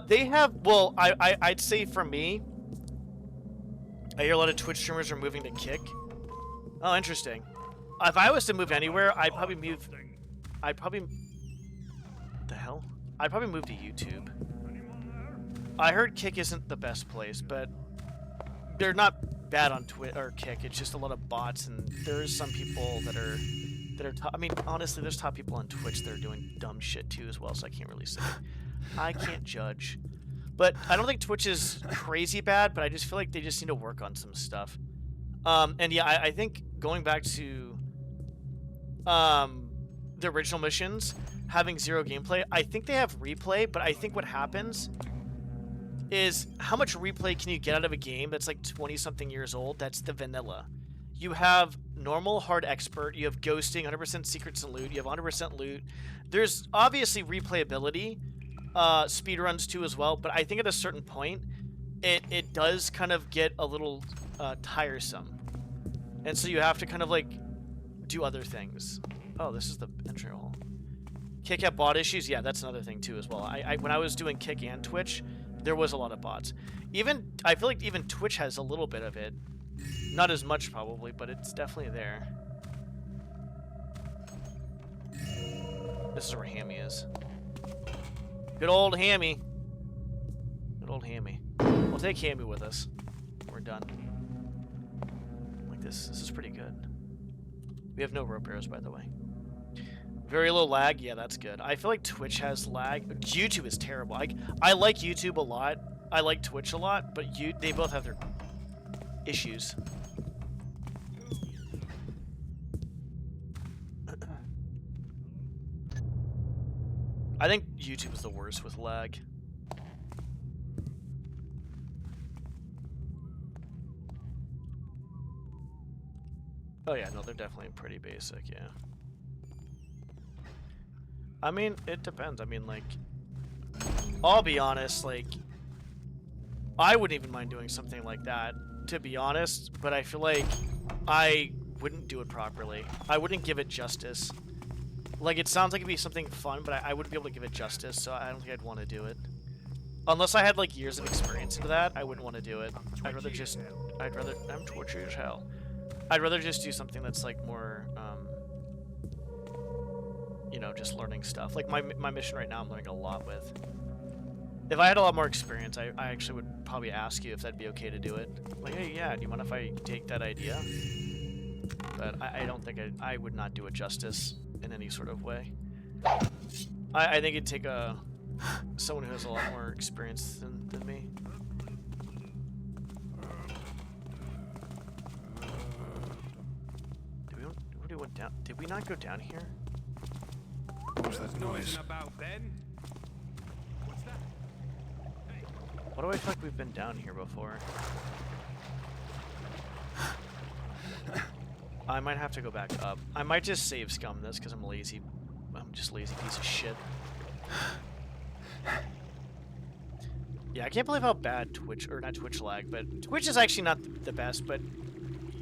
[SPEAKER 5] They have. Well, I'd say for me, I hear a lot of Twitch streamers are moving to Kick. Oh, interesting. If I was to move anywhere, I'd probably move. What the hell? I'd probably move to YouTube. I heard Kick isn't the best place, but they're not bad on Twitch or Kick. It's just a lot of bots, and there's some people that are top. I mean, honestly, there's top people on Twitch that are doing dumb shit too as well. So I can't really say. I can't judge. But I don't think Twitch is crazy bad, but I just feel like they just need to work on some stuff. And yeah, I think going back to the original missions, having zero gameplay, I think they have replay, but I think what happens is how much replay can you get out of a game that's like 20-something years old? That's the vanilla. You have normal, hard, expert, you have ghosting, 100% secrets and loot, you have 100% loot. There's obviously replayability, speedruns too as well, but I think at a certain point, it does kind of get a little tiresome. And so you have to kind of like do other things. Oh, this is the entry hall. Kick had bot issues? Yeah, that's another thing too as well. When I was doing Kick and Twitch, there was a lot of bots. I feel like even Twitch has a little bit of it. Not as much probably, but it's definitely there. This is where Hammy is. Good old Hammy. Good old Hammy. We'll take Hammy with us. We're done. Like this. This is pretty good. We have no rope arrows, by the way. Very low lag. Yeah, that's good. I feel like Twitch has lag. YouTube is terrible. I like YouTube a lot. I like Twitch a lot, but they both have their issues. I think YouTube is the worst with lag. Oh yeah, no, they're definitely pretty basic, yeah. I mean, it depends. I mean, like, I'll be honest, like, I wouldn't even mind doing something like that, to be honest, but I feel like I wouldn't do it properly. I wouldn't give it justice. Like, it sounds like it'd be something fun, but I wouldn't be able to give it justice, so I don't think I'd want to do it. Unless I had, like, years of experience into that, I wouldn't want to do it. I'm twitchy as hell. I'd rather just do something that's, like, more, you know, just learning stuff. Like, my mission right now, I'm learning a lot with. If I had a lot more experience, I actually would probably ask you if that'd be okay to do it. Like, hey, yeah, do you mind if I take that idea? But I don't think I would not do it justice in any sort of way. I think it'd take someone who has a lot more experience than me. Did we not go down here?
[SPEAKER 2] What was that noise?
[SPEAKER 3] About then? What's that? Hey.
[SPEAKER 5] Why do I feel like we've been down here before? I might have to go back up. I might just save scum this because I'm lazy. I'm just a lazy piece of shit. Yeah, I can't believe how bad Twitch, or not Twitch lag, but Twitch is actually not the best, but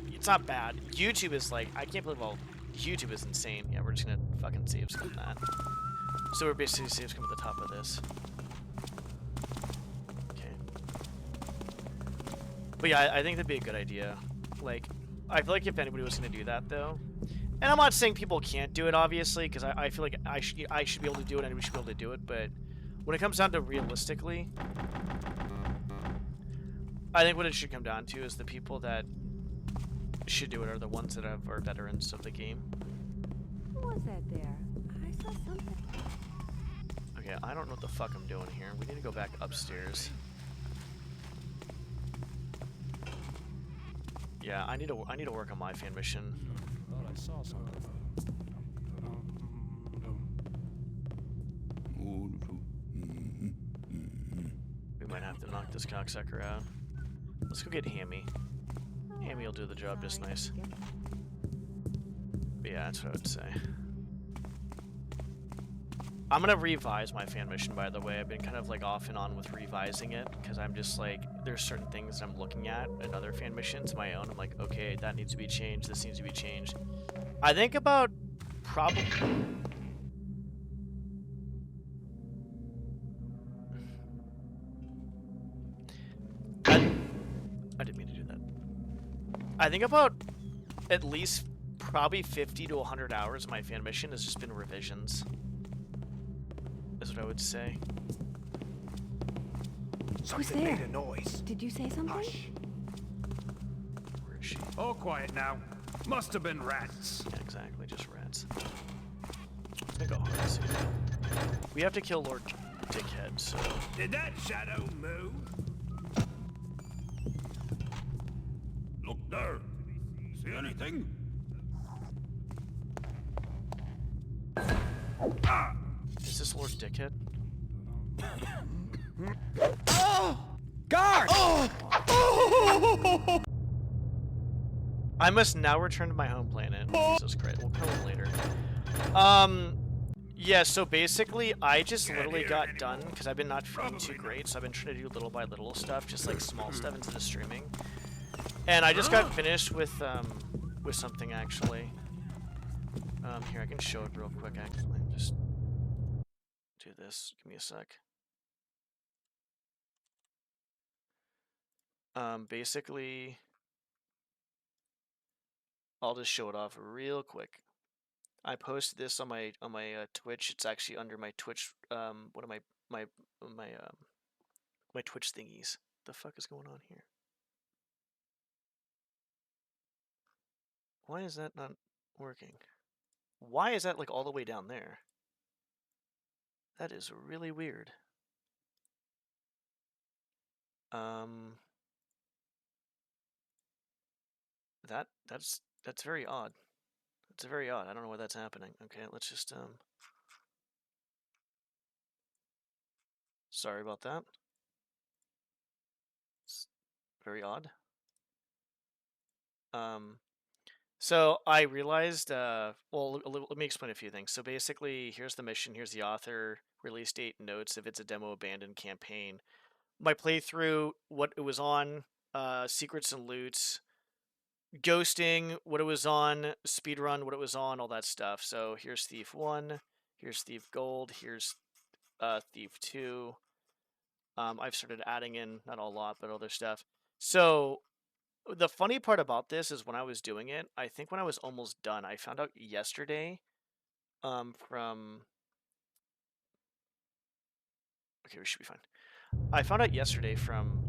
[SPEAKER 5] it's not bad. YouTube is like, I can't believe how YouTube is insane. Yeah, we're just gonna fucking save scum that. So we're basically save scum at the top of this. Okay. But yeah, I think that'd be a good idea. Like, I feel like if anybody was gonna do that though, and I'm not saying people can't do it obviously, because I feel like I should be able to do it and we should be able to do it, but when it comes down to realistically, I think what it should come down to is the people that should do it are the ones that are veterans of the game.
[SPEAKER 8] Who was that there? I saw something.
[SPEAKER 5] Okay, I don't know what the fuck I'm doing here. We need to go back upstairs. Yeah, I need to work on my fan mission.
[SPEAKER 6] Thought I saw something.
[SPEAKER 5] We might have to knock this cocksucker out. Let's go get Hammy. Hammy will do the job just nice. But yeah, that's what I would say. I'm gonna revise my fan mission, by the way. I've been kind of like off and on with revising it because I'm just like, there's certain things I'm looking at in other fan missions, my own. I'm like, okay, that needs to be changed. This needs to be changed. I think about probably. I think about at least probably 50 to 100 hours of my fan mission has just been revisions. Is what I would say.
[SPEAKER 3] Something
[SPEAKER 8] there?
[SPEAKER 3] made a noise.
[SPEAKER 8] Did you say something?
[SPEAKER 3] Hush.
[SPEAKER 5] Where is she?
[SPEAKER 3] All quiet now. Must have been rats.
[SPEAKER 5] Yeah, exactly, just rats. I go hard, see. We have to kill Lord Dickhead, so...
[SPEAKER 3] Did that shadow move?
[SPEAKER 2] Look there. See anything?
[SPEAKER 5] Is this Lord Dickhead?
[SPEAKER 3] Guard!
[SPEAKER 5] I must now return to my home planet. Jesus Christ, we'll kill him later. Yeah, so basically, I just literally got done, because I've been not feeling too great, so I've been trying to do little by little stuff, just like small stuff into the streaming. And I just got finished with something, actually. Here, I can show it real quick, actually. Just do this. Give me a sec. Basically, I'll just show it off real quick. I posted this on my Twitch. It's actually under my Twitch one of my Twitch thingies. The fuck is going on here? Why is that not working? Why is that like all the way down there? That is really weird. That's very odd. It's very odd. I don't know why that's happening. Okay, let's just sorry about that. It's very odd. So I realized, well, let me explain a few things. So basically, here's the mission, here's the author, release date, notes if it's a demo abandoned campaign. My playthrough, what it was on, secrets and loots, ghosting, what it was on, speedrun, what it was on, all that stuff. So here's Thief 1, here's Thief Gold, here's Thief 2. I've started adding in, not a lot, but other stuff. So the funny part about this is when I was doing it, I think when I was almost done, I found out yesterday from... Okay, we should be fine. I found out yesterday from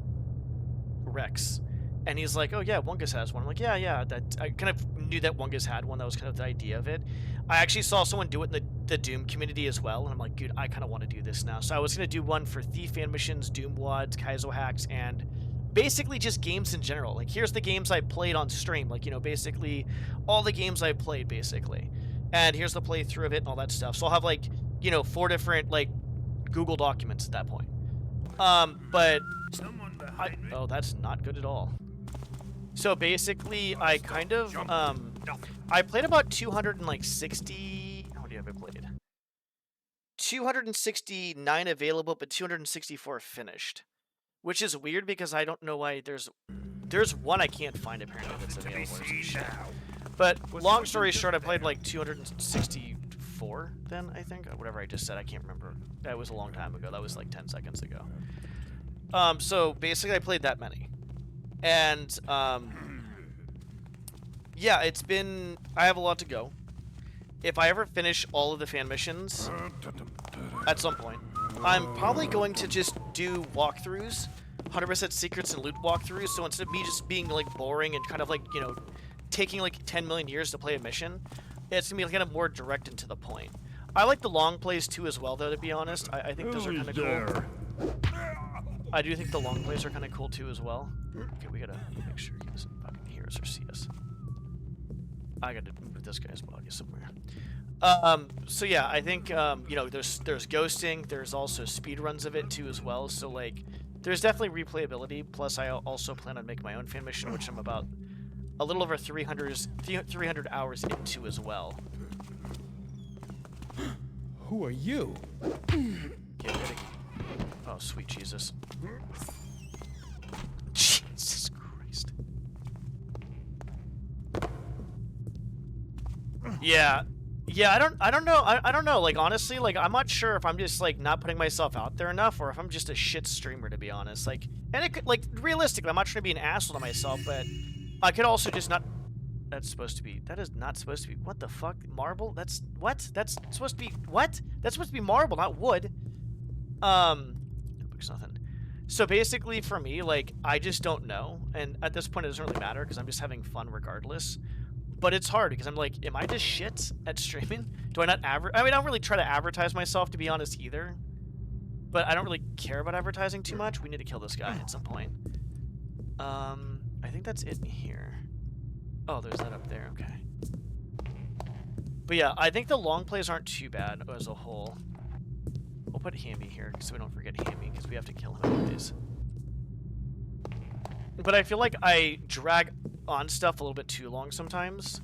[SPEAKER 5] Rex, and he's like, oh yeah, Wungus has one. I'm like, yeah, that I kind of knew that Wungus had one. That was kind of the idea of it. I actually saw someone do it in the Doom community as well, and I'm like, dude, I kind of want to do this now. So I was going to do one for Thief fan missions, Doom Wads, Kaizo hacks, and basically just games in general. Like, here's the games I played on stream. Like, you know, basically all the games I played, basically. And here's the playthrough of it and all that stuff. So I'll have, like, you know, 4 different, like, Google documents at that point. But... oh, that's not good at all. So basically, I kind of, I played about 260... How many have I played? 269 available, but 264 finished. Which is weird because I don't know why there's one I can't find apparently that's available or some shit. But long story short, I played like 264 then, I think. Whatever I just said, I can't remember. That was a long time ago. That was like 10 seconds ago. So basically I played that many. And, yeah, it's been... I have a lot to go. If I ever finish all of the fan missions, at some point, I'm probably going to just do walkthroughs, 100% secrets and loot walkthroughs, so instead of me just being, like, boring and kind of, like, you know, taking, like, 10 million years to play a mission, it's going to be kind of more direct and to the point. I like the long plays, too, as well, though, to be honest. I think those are kind of cool. I do think the long plays are kind of cool, too, as well. Okay, we gotta make sure he doesn't fucking hear us or see us. I gotta move this guy's body somewhere. So yeah, I think, you know, there's ghosting, there's also speedruns of it too as well, so like, there's definitely replayability, plus I also plan on making my own fan mission, which I'm about a little over 300 hours into as well.
[SPEAKER 2] Who are you?
[SPEAKER 5] Get ready. Oh, sweet Jesus. Jesus Christ. Yeah. Yeah, I don't know. I don't know. Like, honestly, like, I'm not sure if I'm just, like, not putting myself out there enough, or if I'm just a shit streamer, to be honest. Like, and it could, like, realistically, I'm not trying to be an asshole to myself, but I could also just not... That's supposed to be... That is not supposed to be... What the fuck? Marble? That's... What? That's supposed to be... What? That's supposed to be marble, not wood. There's nothing. So basically, for me, like, I just don't know. And at this point, it doesn't really matter, because I'm just having fun regardless. But it's hard, because I'm like, am I just shit at streaming? Do I not I mean, I don't really try to advertise myself, to be honest, either. But I don't really care about advertising too much. We need to kill this guy at some point. I think that's it in here. Oh, there's that up there. Okay. But yeah, I think the long plays aren't too bad as a whole. We'll put Hammy here so we don't forget Hammy, because we have to kill him anyways. But I feel like I drag on stuff a little bit too long sometimes.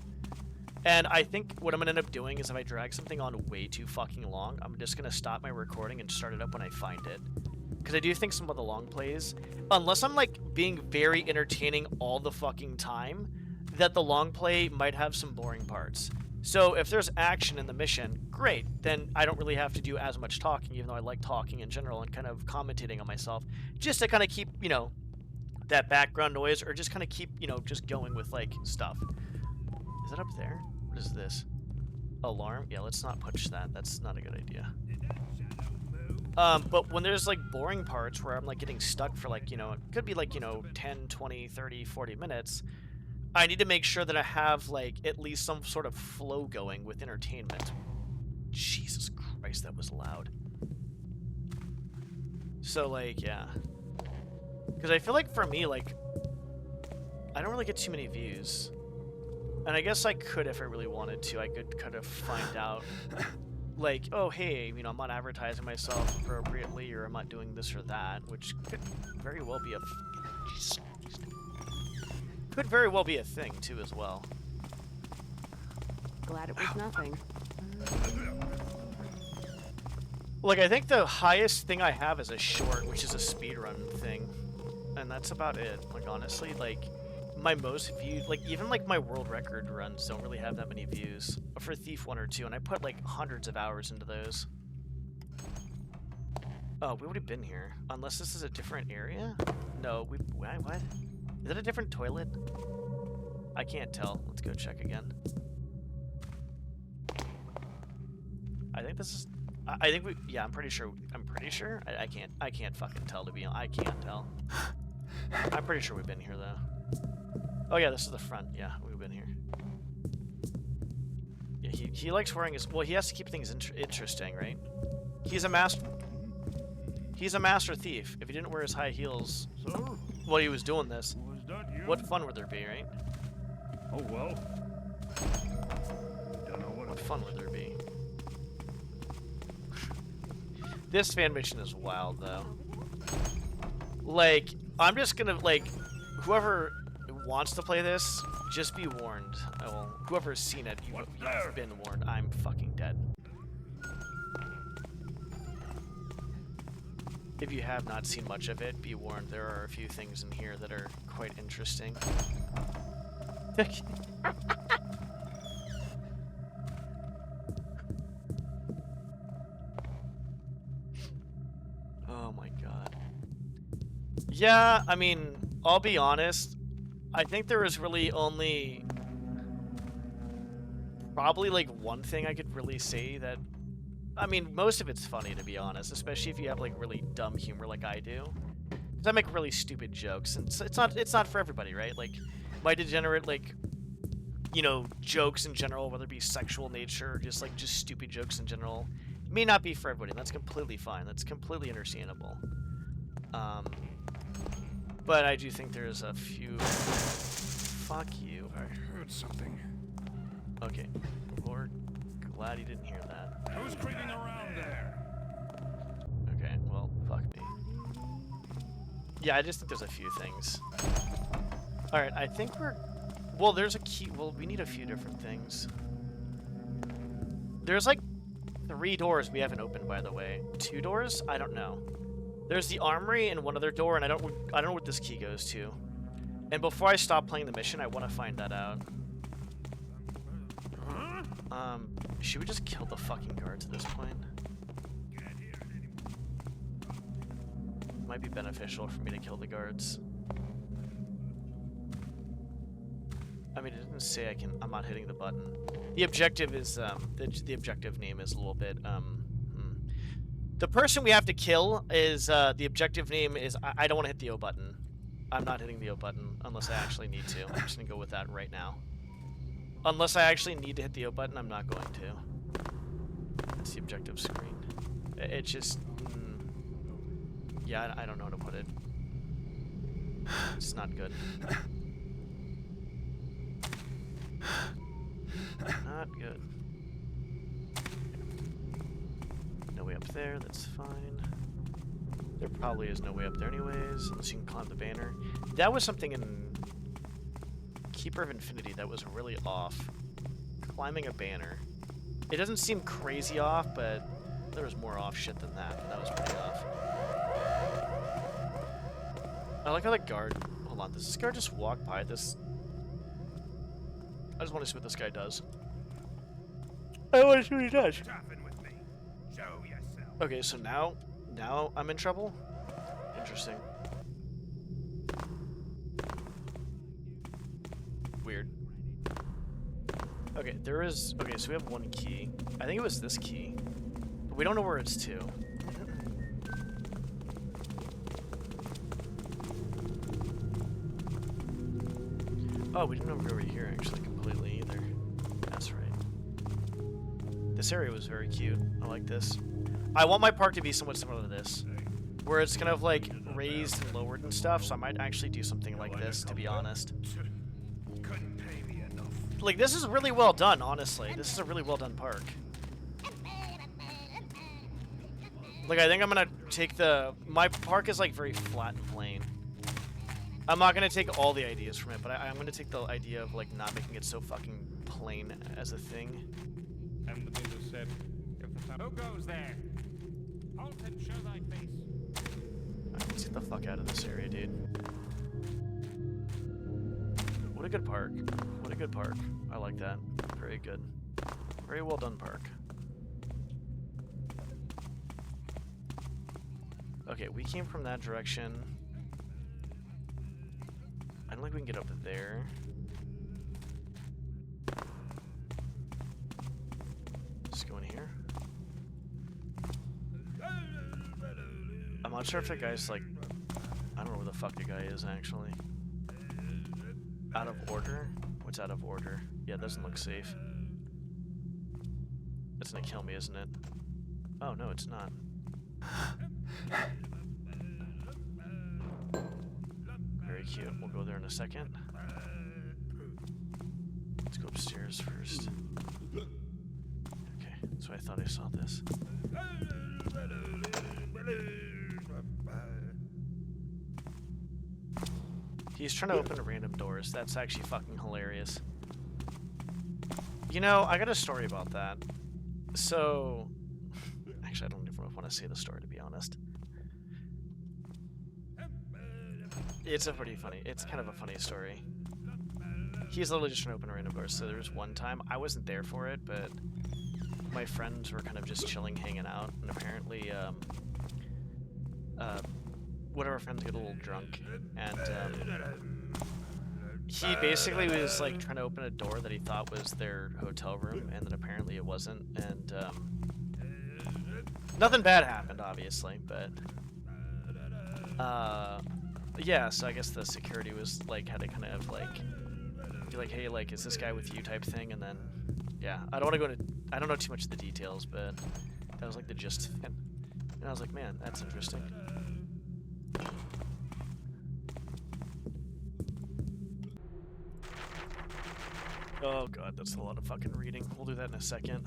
[SPEAKER 5] And I think what I'm going to end up doing is if I drag something on way too fucking long, I'm just going to stop my recording and start it up when I find it. Because I do think some of the long plays, unless I'm like being very entertaining all the fucking time, that the long play might have some boring parts. So if there's action in the mission, great. Then I don't really have to do as much talking, even though I like talking in general and kind of commentating on myself, just to kind of keep, you know, that background noise, or just kind of keep, you know, just going with like stuff. Is it up there? What is this? Alarm? Yeah, let's not push that. That's not a good idea. But when there's like boring parts where I'm like getting stuck for like, you know, it could be like, you know, 10, 20, 30, 40 minutes, I need to make sure that I have like at least some sort of flow going with entertainment. Jesus Christ, that was loud. So like, yeah. Because I feel like for me, like, I don't really get too many views. And I guess I could if I really wanted to. I could kind of find out, like, oh, hey, you know, I'm not advertising myself appropriately, or I'm not doing this or that, which could very well be a... Could very well be a thing, too, as well.
[SPEAKER 8] Glad it was nothing.
[SPEAKER 5] Like, I think the highest thing I have is a short, which is a speedrun thing. And that's about it. Like, honestly, like, my most viewed, like, even, like, my world record runs don't really have that many views. For Thief 1 or 2, and I put, like, hundreds of hours into those. Oh, we would have been here. Unless this is a different area? No, what? Is it a different toilet? I can't tell. Let's go check again. I think this is... I think we... Yeah, I'm pretty sure. I can't fucking tell, to be honest. I can't tell. I'm pretty sure we've been here, though. Oh, yeah, this is the front. Yeah, we've been here. Yeah, he likes wearing his... Well, he has to keep things interesting, right? He's a master... He's a master thief. If he didn't wear his high heels while he was doing this,
[SPEAKER 3] Was that you?
[SPEAKER 5] what fun would there be, right?
[SPEAKER 3] Oh, well. Don't know
[SPEAKER 5] What fun would there be? This fan mission is wild, though. Like, I'm just gonna, like, whoever wants to play this, just be warned. Well, whoever's seen it, you've been warned. I'm fucking dead. If you have not seen much of it, be warned. There are a few things in here that are quite interesting. Oh my god. Yeah, I mean, I'll be honest. I think there is really only probably like one thing I could really say that... I mean, most of it's funny, to be honest, especially if you have like really dumb humor like I do. Because I make really stupid jokes, and it's not for everybody, right? Like, my degenerate, like, you know, jokes in general, whether it be sexual nature or just stupid jokes in general, may not be for everybody. And that's completely fine. That's completely understandable. But I do think there's a few... Fuck you.
[SPEAKER 3] I heard something.
[SPEAKER 5] Okay. We're glad you didn't hear that.
[SPEAKER 3] Who's creeping around there?
[SPEAKER 5] Okay, well, fuck me. Yeah, I just think there's a few things. Alright, I think we're... Well, there's a key... Well, we need a few different things. There's, like, 3 doors we haven't opened, by the way. 2 doors? I don't know. There's the armory and one other door, and I don't know what this key goes to. And before I stop playing the mission, I want to find that out. Should we just kill the fucking guards at this point? Might be beneficial for me to kill the guards. I mean, it didn't say I'm not hitting the button. The objective is, the objective name is a little bit, The person we have to kill is, the objective name is, I don't want to hit the O button. I'm not hitting the O button unless I actually need to. I'm just gonna go with that right now. Unless I actually need to hit the O button, I'm not going to. That's the objective screen. It's just, yeah, I don't know how to put it. It's not good. Not good. No way up there, that's fine. There probably is no way up there anyways, unless you can climb the banner. That was something in Keeper of Infinity that was really off. Climbing a banner. It doesn't seem crazy off, but there was more off shit than that, and that was pretty off. I like how the guard... Hold on, does this guard just walk by this? I just want to see what this guy does. I want to see what he does.
[SPEAKER 3] Toughen with me. Show yourself.
[SPEAKER 5] Okay, so now I'm in trouble? Interesting. Weird. Okay, there is... Okay, so we have one key. I think it was this key. But we don't know where it's to. Oh, we didn't know we were here actually completely either. That's right. This area was very cute. I like this. I want my park to be somewhat similar to this, where it's kind of like raised and lowered and stuff, so I might actually do something like this, to be honest.
[SPEAKER 3] Couldn't pay me enough.
[SPEAKER 5] Like, this is really well done, honestly. This is a really well done park. Like, I think I'm gonna take the... My park is, like, very flat and plain. I'm not gonna take all the ideas from it, but I'm gonna take the idea of, like, not making it so fucking plain as a thing.
[SPEAKER 3] And the builder said, if the time... Who goes there? Halt and show thy face.
[SPEAKER 5] Alright, let's get the fuck out of this area, dude. What a good park. What a good park. I like that. Very good. Very well done park. Okay, we came from that direction. I don't think we can get up there. Just go in here. I'm not sure if that guy's like... I don't know where the fuck the guy is, actually. Out of order? What's out of order? Yeah, it doesn't look safe. It's gonna kill me, isn't it? Oh, no, it's not. Very cute. We'll go there in a second. Let's go upstairs first. Okay, so I thought I saw this. He's trying to open random doors. That's actually fucking hilarious. You know, I got a story about that. So... Actually, I don't even want to say the story, to be honest. It's a pretty funny... It's kind of a funny story. He's literally just trying to open random doors. So there was one time, I wasn't there for it, but my friends were kind of just chilling, hanging out, and apparently, one of our friends got a little drunk, and he basically was like trying to open a door that he thought was their hotel room, and then apparently it wasn't, and nothing bad happened, obviously, but yeah, so I guess the security was like, had to kind of like be like, hey, like, is this guy with you type thing, and then yeah, I don't want to go to, I don't know too much of the details, but that was like the gist of it, and I was like, man, that's interesting. Oh god, that's a lot of fucking reading. We'll do that in a second.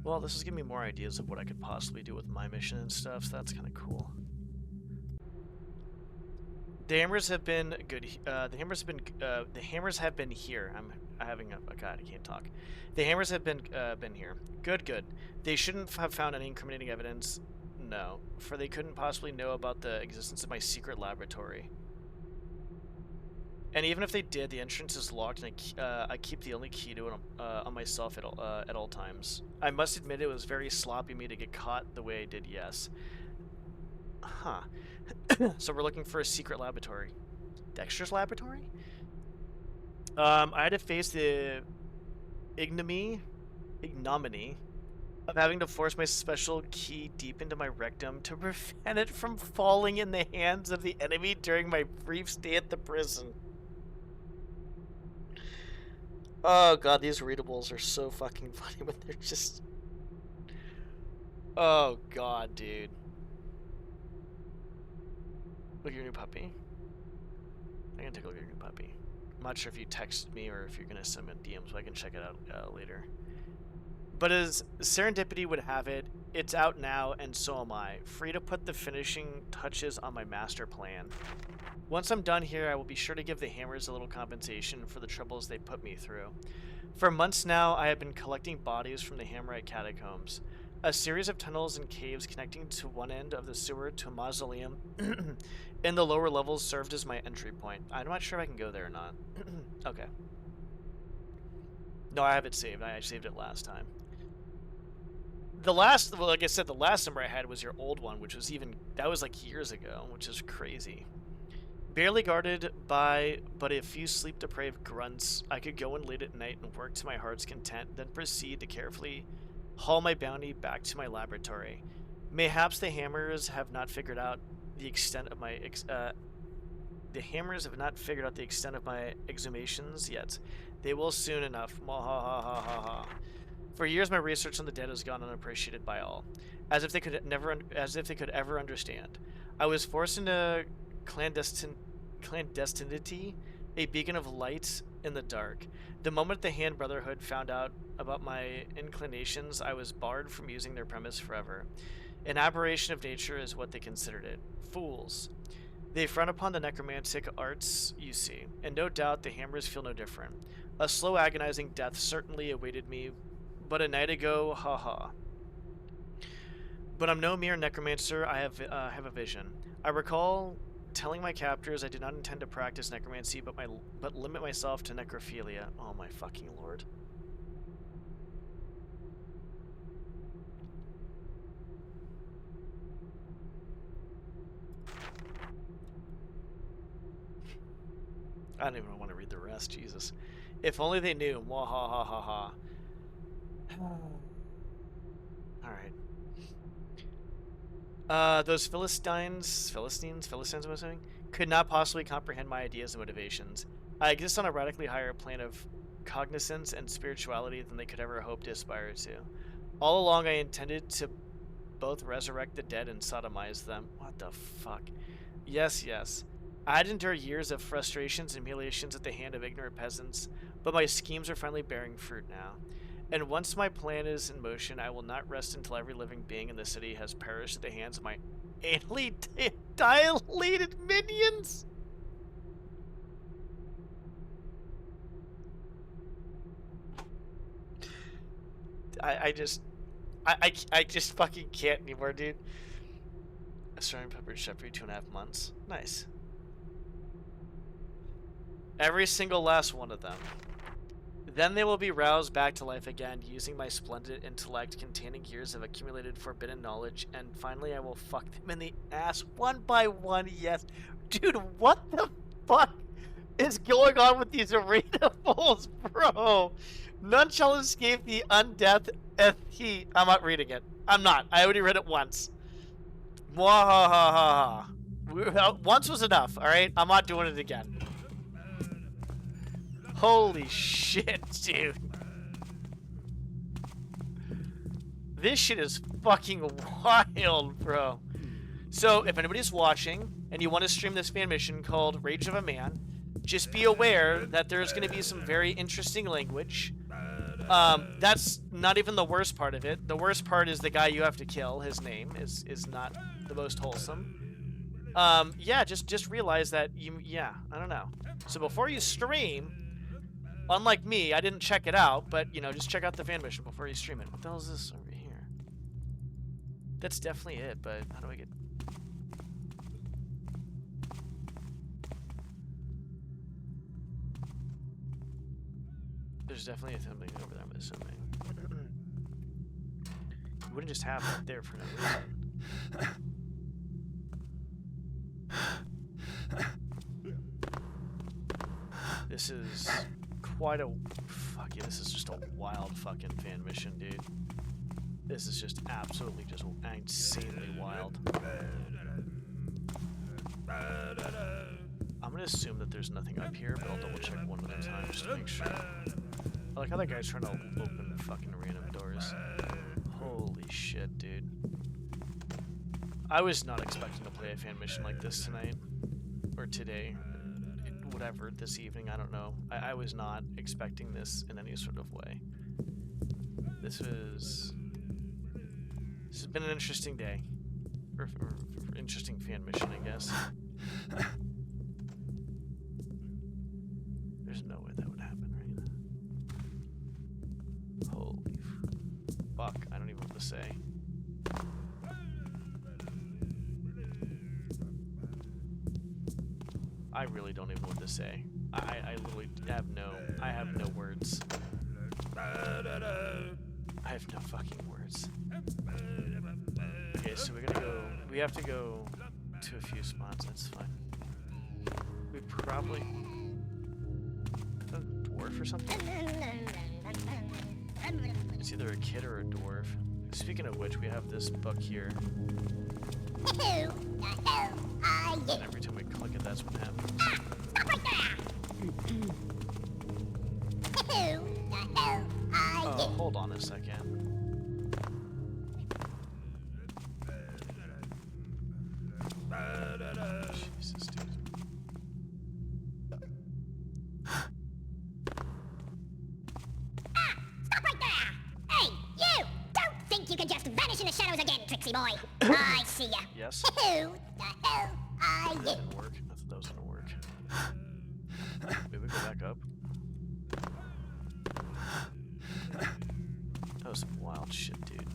[SPEAKER 5] Well, this is giving me more ideas of what I could possibly do with my mission and stuff, so that's kind of cool. The hammers have been good. The hammers have been here. I'm having a god. I can't talk. The hammers have been here. Good, good. They shouldn't have found any incriminating evidence. No, for they couldn't possibly know about the existence of my secret laboratory. And even if they did, the entrance is locked, and I keep the only key to it on myself at all times. I must admit it was very sloppy of me to get caught the way I did, yes. Huh. So we're looking for a secret laboratory. Dexter's laboratory? I had to face the ignominy of having to force my special key deep into my rectum to prevent it from falling in the hands of the enemy during my brief stay at the prison. Oh god, these readables are so fucking funny when they're just... Oh god, dude. Look at your new puppy. I'm gonna take a look at your new puppy. I'm not sure if you texted me or if you're gonna send me a DM so I can check it out later. But as serendipity would have it, it's out now, and so am I, free to put the finishing touches on my master plan. Once I'm done here, I will be sure to give the Hammers a little compensation for the troubles they put me through. For months now, I have been collecting bodies from the Hammerite catacombs, a series of tunnels and caves connecting to one end of the sewer to a mausoleum in the lower levels served as my entry point. I'm not sure if I can go there or not. Okay. No, I have it saved. I saved it last time. Well, like I said, the last number I had was your old one, which was that was like years ago, which is crazy. Barely guarded by but a few sleep-deprived grunts, I could go in late at night and work to my heart's content, then proceed to carefully haul my bounty back to my laboratory. Mayhaps the Hammers have not figured out the extent of my exhumations yet. They will soon enough. Mwahahaha. For years, my research on the dead has gone unappreciated by all, as if they could ever understand. I was forced into clandestinity, a beacon of light in the dark. The moment the Hand Brotherhood found out about my inclinations, I was barred from using their premise forever. An aberration of nature is what they considered it. Fools. They frown upon the necromantic arts, you see, and no doubt the Hammers feel no different. A slow, agonizing death certainly awaited me, but a night ago, haha. But I'm no mere necromancer. I have a vision. I recall telling my captors I did not intend to practice necromancy, but limit myself to necrophilia. Oh my fucking lord. I don't even want to read the rest, Jesus. If only they knew. Mwahahaha. Alright. Those Philistines, I'm assuming, could not possibly comprehend my ideas and motivations. I exist on a radically higher plane of cognizance and spirituality than they could ever hope to aspire to. All along, I intended to both resurrect the dead and sodomize them. What the fuck? Yes, yes. I had endured years of frustrations and humiliations at the hand of ignorant peasants, but my schemes are finally bearing fruit now. And once my plan is in motion, I will not rest until every living being in the city has perished at the hands of my anally dilated minions. I just fucking can't anymore, dude. A starting peppered shepherd 2.5 months. Nice. Every single last one of them. Then they will be roused back to life again, using my splendid intellect containing years of accumulated forbidden knowledge, and finally I will fuck them in the ass one by one, yes. Dude, what the fuck is going on with these readables, bro? None shall escape the undeath I'm not reading it. I'm not. I already read it once. Mwahahaha. Once was enough, alright? I'm not doing it again. Holy shit, dude. This shit is fucking wild, bro. So, if anybody's watching and you want to stream this fan mission called Rage of a Man, just be aware that there's going to be some very interesting language. That's not even the worst part of it. The worst part is the guy you have to kill. His name is not the most wholesome. Yeah, just realize that I don't know. So before you stream, unlike me, I didn't check it out, but, you know, just check out the fan mission before you stream it. What the hell is this over here? That's definitely it, but how do I get... There's definitely something over there, I'm assuming. You wouldn't just have that there for no reason. This is quite a... Fuck yeah, this is just a wild fucking fan mission, dude. This is just absolutely just insanely wild. I'm gonna assume that there's nothing up here, but I'll double check one at a time just to make sure. I like how that guy's trying to open fucking random doors. Holy shit, dude. I was not expecting to play a fan mission like this tonight. Or today. Whatever, this evening, I don't know. I was not expecting this in any sort of way. This has been an interesting day. Or interesting fan mission, I guess. There's no way that would happen, right? Holy fuck, I don't even know what to say. I really don't even know what to say. I literally have no words. I have no fucking words. Okay, so we have to go to a few spots, that's fine. We probably... a dwarf or something? It's either a kid or a dwarf. Speaking of which, we have this book here.
[SPEAKER 7] Who the hell are you?
[SPEAKER 5] And every time we click it, that's what happens.
[SPEAKER 7] Ah! Stop right there! Who the hell are
[SPEAKER 5] Oh,
[SPEAKER 7] you?
[SPEAKER 5] hold on a second. Jesus, dude.
[SPEAKER 7] Ah! Stop right there! Hey, you! Don't think you can just vanish in the shadows again, Trixie boy. I see ya.
[SPEAKER 5] Yes?
[SPEAKER 7] Who the hell are
[SPEAKER 5] That
[SPEAKER 7] you?
[SPEAKER 5] didn't work. I thought that was gonna work. Maybe we go back up. That was some wild shit, dude.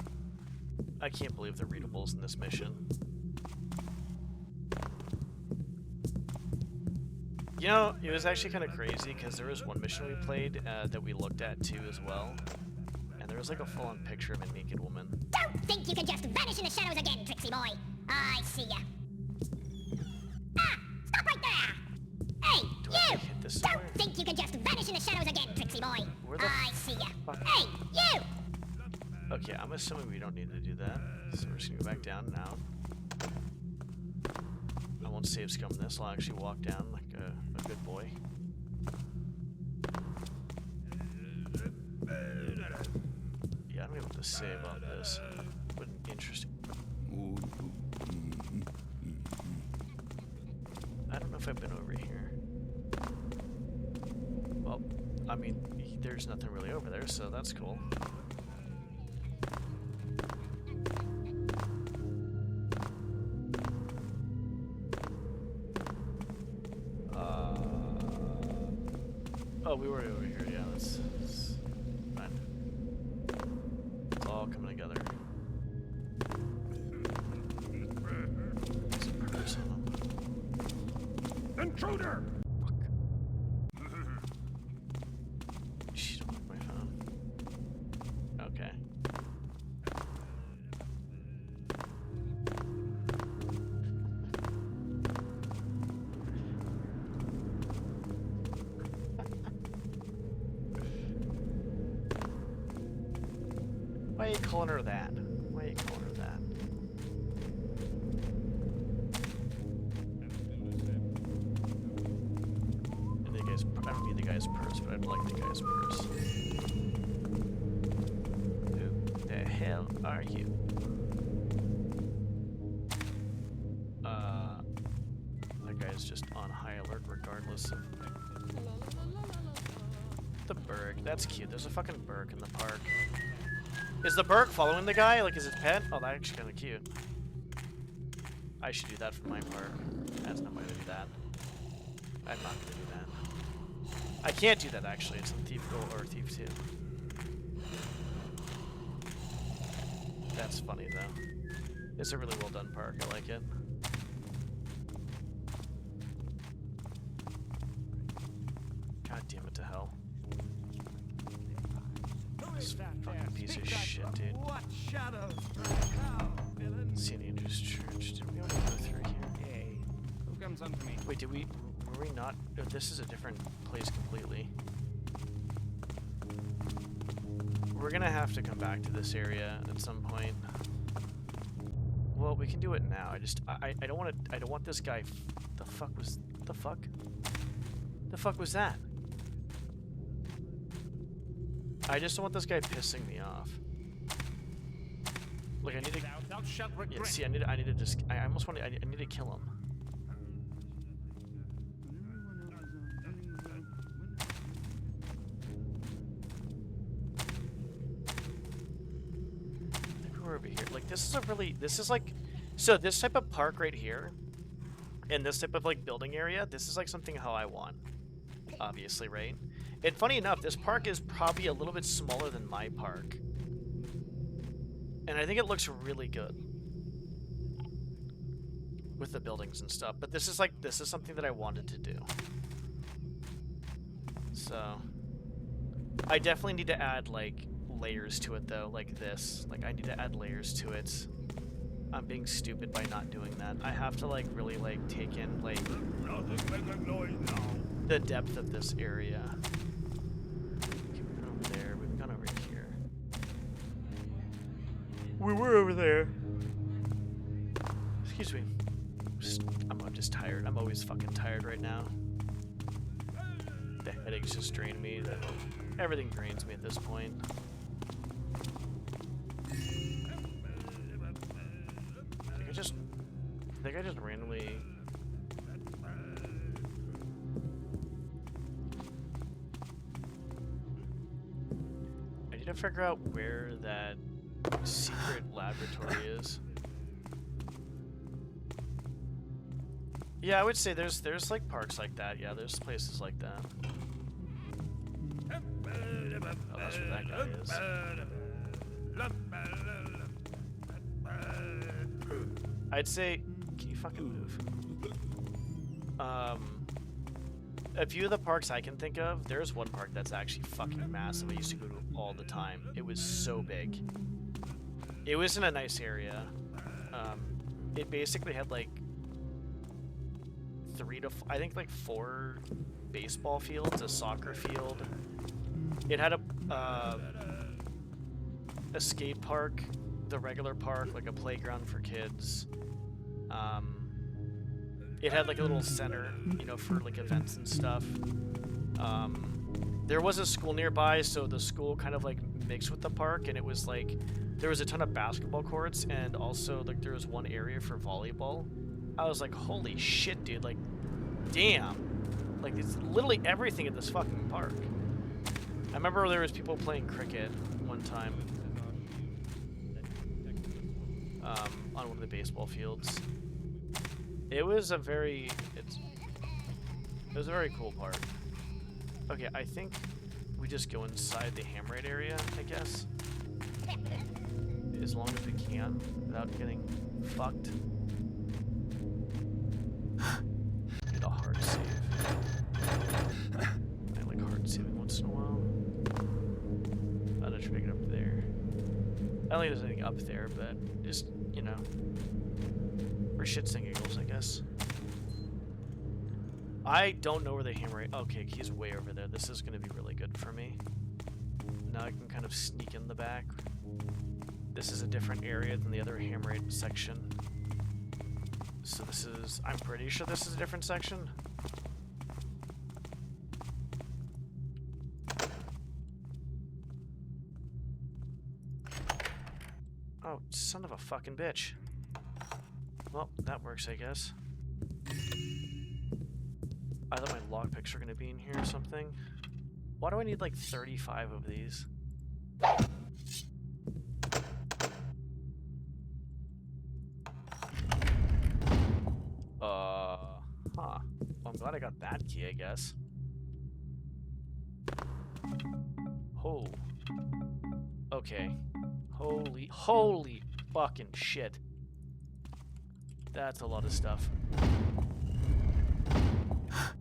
[SPEAKER 5] I can't believe the readables in this mission. You know, it was actually kind of crazy because there was one mission we played that we looked at too as well. And there was like a full-on picture of a naked woman.
[SPEAKER 7] Don't think you can just vanish in the shadows again, Trixie boy. I see ya. Ah! Stop right there! Hey,
[SPEAKER 5] Do I
[SPEAKER 7] you!
[SPEAKER 5] hit this somewhere?
[SPEAKER 7] Don't think you can just vanish in the shadows again, Trixie boy.
[SPEAKER 5] Where the
[SPEAKER 7] I see ya.
[SPEAKER 5] fuck?
[SPEAKER 7] Hey, you!
[SPEAKER 5] Okay, I'm assuming we don't need to do that. So we're just gonna go back down now. I won't save scum this. I'll actually walk down like a good boy. Yeah, I don't know what to say about this. But interesting. I don't know if I've been over here. Well, I mean, there's nothing really over there, so that's cool. Oh, we were over here, yeah, that's fine. It's all coming together. There's a purse on them.
[SPEAKER 3] Intruder!
[SPEAKER 5] Fuck. Shh, don't like my phone. Okay. Why are you calling her that? Why are you calling her that? And the guy's, I don't need the guy's purse, but I'd like the guy's purse. Who the hell are you? That guy's just on high alert regardless of... The Berg, that's cute. There's a fucking Berg in the park. Is the Berg following the guy? Like, is his pet? Oh, that's actually kind of cute. I should do that for my park. That's not going to do that. I'm not going to do that. I can't do that, actually. It's in Thief Go or Thief 2. That's funny, though. It's a really well done park. I like it. God damn it to hell. This fucking piece of shit, dude.
[SPEAKER 3] What shadows right now, villain?
[SPEAKER 5] St. Andrew's Church. Did we already go through here?
[SPEAKER 3] Hey, who comes on to me?
[SPEAKER 5] Wait, did we? Were we not? Oh, this is a different place completely. We're gonna have to come back to this area at some point. Well, we can do it now. I don't want to. I don't want this guy. The fuck was? The fuck? The fuck was that? I just don't want this guy pissing me off. Like I need to.
[SPEAKER 3] Thou shalt regret.
[SPEAKER 5] Yeah, see, I need to just. I almost want to. I need to kill him. I think we're over here. Like this is a really. This is like. So this type of park right here, and this type of like building area. This is like something how I want. Obviously, right? And funny enough, this park is probably a little bit smaller than my park. And I think it looks really good. With the buildings and stuff. But this is like, this is something that I wanted to do. So. I definitely need to add like layers to it though, like this. Like I need to add layers to it. I'm being stupid by not doing that. I have to like really like take in like the depth of this area. Okay, we've been over there. We've gone over here. We were over there. Excuse me. I'm just tired. I'm always fucking tired right now. The headaches just drain me. Everything drains me at this point. I think I just randomly... I need to figure out where that secret laboratory is. Yeah, I would say there's like parks like that. Yeah, there's places like that. Oh, that's where that guy is. I'd say, can you fucking move? A few of the parks I can think of, there's one park that's actually fucking massive. I used to go to all the time. It was so big. It was in a nice area. It basically had like I think like 4 baseball fields, a soccer field. It had a skate park, the regular park, like a playground for kids. It had like a little center, you know, for like events and stuff. There was a school nearby, so the school kind of like mixed with the park, and it was like there was a ton of basketball courts, and also like there was one area for volleyball. I was like, holy shit, dude, like, damn. Like, it's literally everything at this fucking park. I remember there was people playing cricket one time. On one of the baseball fields. It was a very, it was a very cool park. Okay, I think we just go inside the Hammerite area, I guess. As long as we can, without getting fucked. Need a hard save. I like hard saving once in a while. I'll just make it up there. I don't think there's anything up there, but just, you know, for shits and giggles, I guess. I don't know where the Hammerite... Okay, he's way over there. This is going to be really good for me. Now I can kind of sneak in the back. This is a different area than the other Hammerite section. So this is... I'm pretty sure this is a different section. Oh, son of a fucking bitch. Well, that works, I guess. I thought my lockpicks were going to be in here or something. Why do I need like 35 of these? Huh. Well, I'm glad I got that key, I guess. Oh. Okay. Holy fucking shit. That's a lot of stuff.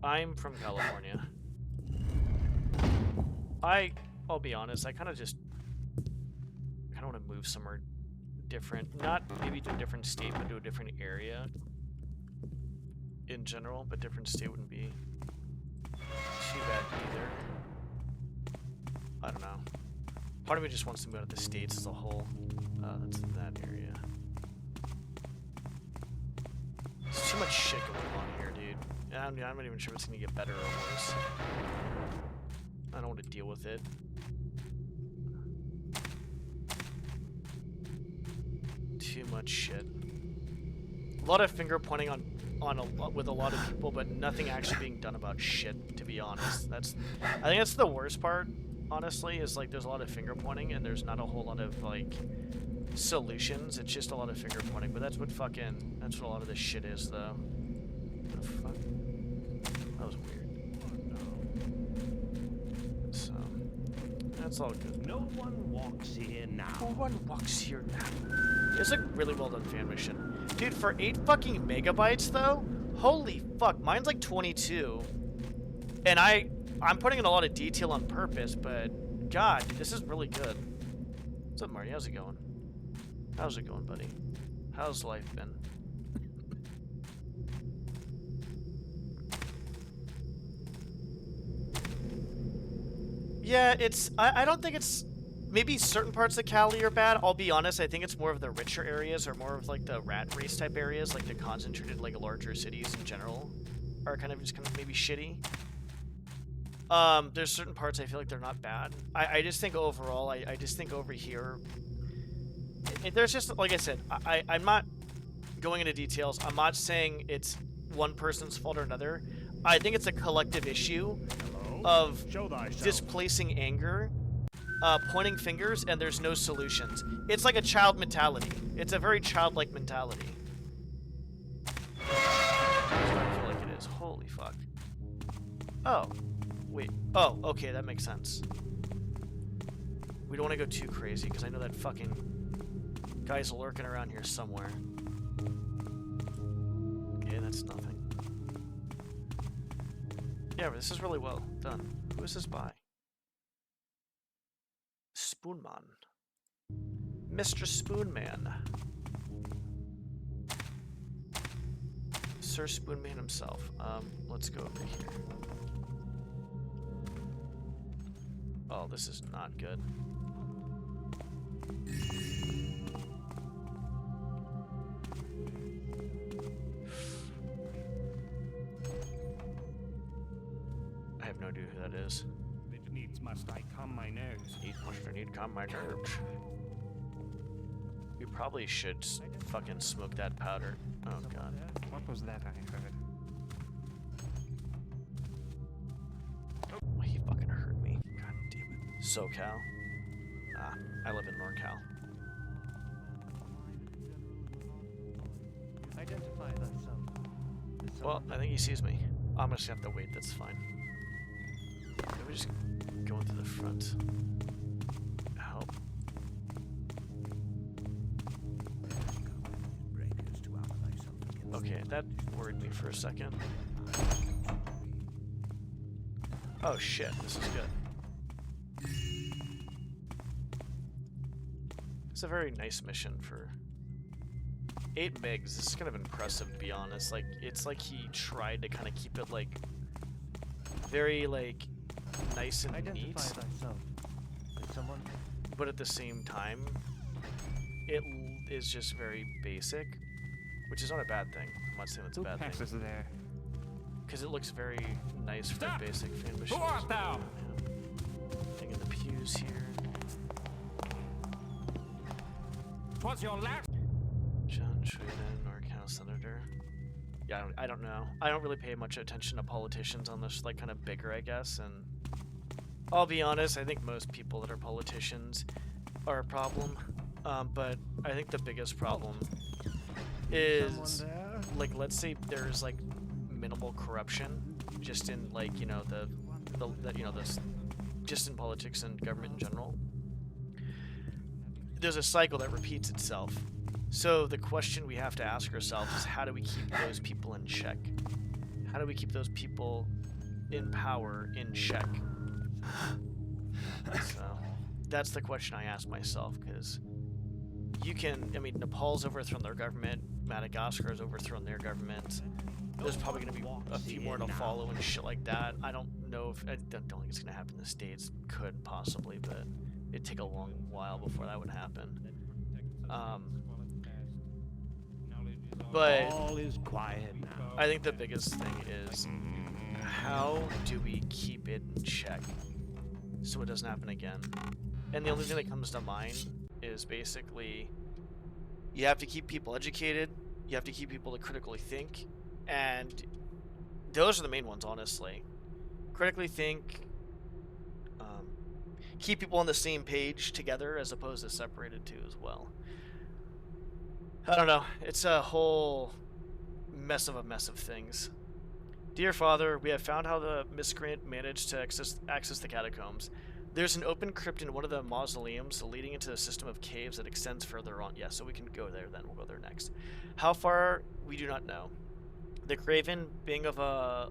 [SPEAKER 5] I'm from California. I'll be honest, I kind of just kind of want to move somewhere different. Not maybe to a different state, but to a different area in general. But different state wouldn't be too bad either. I don't know. Part of me just wants to move out of the States as a whole. That's in that area. There's too much shit going on here, dude. I'm not even sure if it's gonna get better or worse. I don't want to deal with it. Too much shit. A lot of finger pointing with a lot of people, but nothing actually being done about shit, to be honest. I think that's the worst part, honestly, is like there's a lot of finger pointing and there's not a whole lot of like solutions. It's just a lot of finger pointing, but that's what a lot of this shit is, though. What the fuck? That was weird. So that's all good.
[SPEAKER 3] No one walks here now.
[SPEAKER 5] No one walks here now. It's a really well done fan mission. Dude, for 8 fucking megabytes though? Holy fuck, mine's like 22. And I'm putting in a lot of detail on purpose, but god, dude, this is really good. What's up, Marty? How's it going? How's it going, buddy? How's life been? Yeah, I don't think it's... Maybe certain parts of Cali are bad. I'll be honest, I think it's more of the richer areas or more of like the rat race type areas, like the concentrated like larger cities in general are kind of maybe shitty. There's certain parts I feel like they're not bad. I just think overall, I just think over here, there's just, like I said, I'm not going into details. I'm not saying it's one person's fault or another. I think it's a collective issue of displacing anger, pointing fingers, and there's no solutions. It's like a child mentality. It's a very childlike mentality. That's what I feel like it is. Holy fuck. Oh. Wait. Oh, okay, that makes sense. We don't want to go too crazy, because I know that fucking guy's lurking around here somewhere. Okay, that's nothing. Yeah, but this is really well done. Who is this by? Spoonman. Mr. Spoonman. Sir Spoonman himself. Let's go over here. Oh, this is not good. I have no idea who that is.
[SPEAKER 3] It needs must I calm my nerves.
[SPEAKER 5] I need to calm my nerves. We probably should fucking smoke that powder. Oh god.
[SPEAKER 3] What was that I heard?
[SPEAKER 5] Oh, he fucking hurt me. God damn it. SoCal? Nah, I live in NorCal.
[SPEAKER 2] Identify thyself.
[SPEAKER 5] Well, I think he sees me. I'm just gonna have to wait, that's fine. Let me just go into the front. Help. Okay, that worried me for a second. Oh shit, this is good. It's a very nice mission for 8 megs. This is kind of impressive, to be honest. Like, it's like he tried to kind of keep it like very like nice and neat,
[SPEAKER 2] thyself. Is someone?
[SPEAKER 5] but at the same time, it is just very basic, which is not a bad thing. I'm not saying it's a
[SPEAKER 3] Who
[SPEAKER 5] bad
[SPEAKER 3] passes
[SPEAKER 5] thing,
[SPEAKER 3] there?
[SPEAKER 5] because it looks very nice for
[SPEAKER 3] Stop!
[SPEAKER 5] basic fan missions.
[SPEAKER 3] Who art thou?
[SPEAKER 5] Thing in the pews here.
[SPEAKER 3] What's your last?
[SPEAKER 5] John Schweden, NorCal Senator. Yeah, I don't know. I don't really pay much attention to politicians on this, like, kind of bigger, I guess, and I'll be honest, I think most people that are politicians are a problem, but I think the biggest problem is, like, let's say there's, like, minimal corruption, just in, like, you know, just in politics and government in general. There's a cycle that repeats itself. So the question we have to ask ourselves is, how do we keep those people in check? How do we keep those people in power in check? So that's the question I ask myself, because you can, I mean, Nepal's overthrown their government, Madagascar's overthrown their government. There's probably going to be a few more to follow and shit like that. I don't know if, I don't think it's going to happen in the States. Could possibly, but it'd take a long while before that would happen. But
[SPEAKER 3] All is quiet now.
[SPEAKER 5] I think the biggest thing is, how do we keep it in check so it doesn't happen again? And the only thing that comes to mind is basically, you have to keep people educated, you have to keep people to critically think, and those are the main ones, honestly. Critically think, keep people on the same page together as opposed to separated too as well. I don't know, it's a whole mess of things. Dear Father, we have found how the miscreant managed to access the catacombs. There's an open crypt in one of the mausoleums leading into a system of caves that extends further on. Yeah, so we can go there then. We'll go there next. How far, we do not know. The Craven, being of a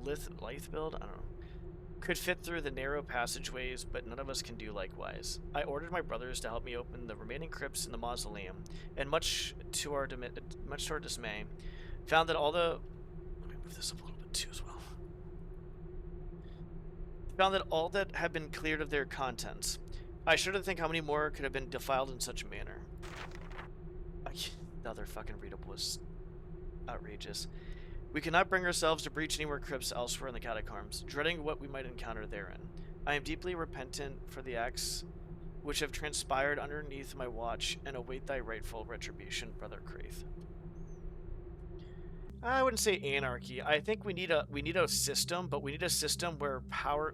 [SPEAKER 5] lithe build, I don't know, could fit through the narrow passageways, but none of us can do likewise. I ordered my brothers to help me open the remaining crypts in the mausoleum, and much to our dismay, found that all the... Let me move this up a little bit too as well. Found that all that had been cleared of their contents. I shudder to think how many more could have been defiled in such a manner. The other fucking read-up was outrageous. We cannot bring ourselves to breach any more crypts elsewhere in the catacombs, dreading what we might encounter therein. I am deeply repentant for the acts which have transpired underneath my watch, and await thy rightful retribution, Brother Kraith. I wouldn't say anarchy. I think we need a system, but we need a system where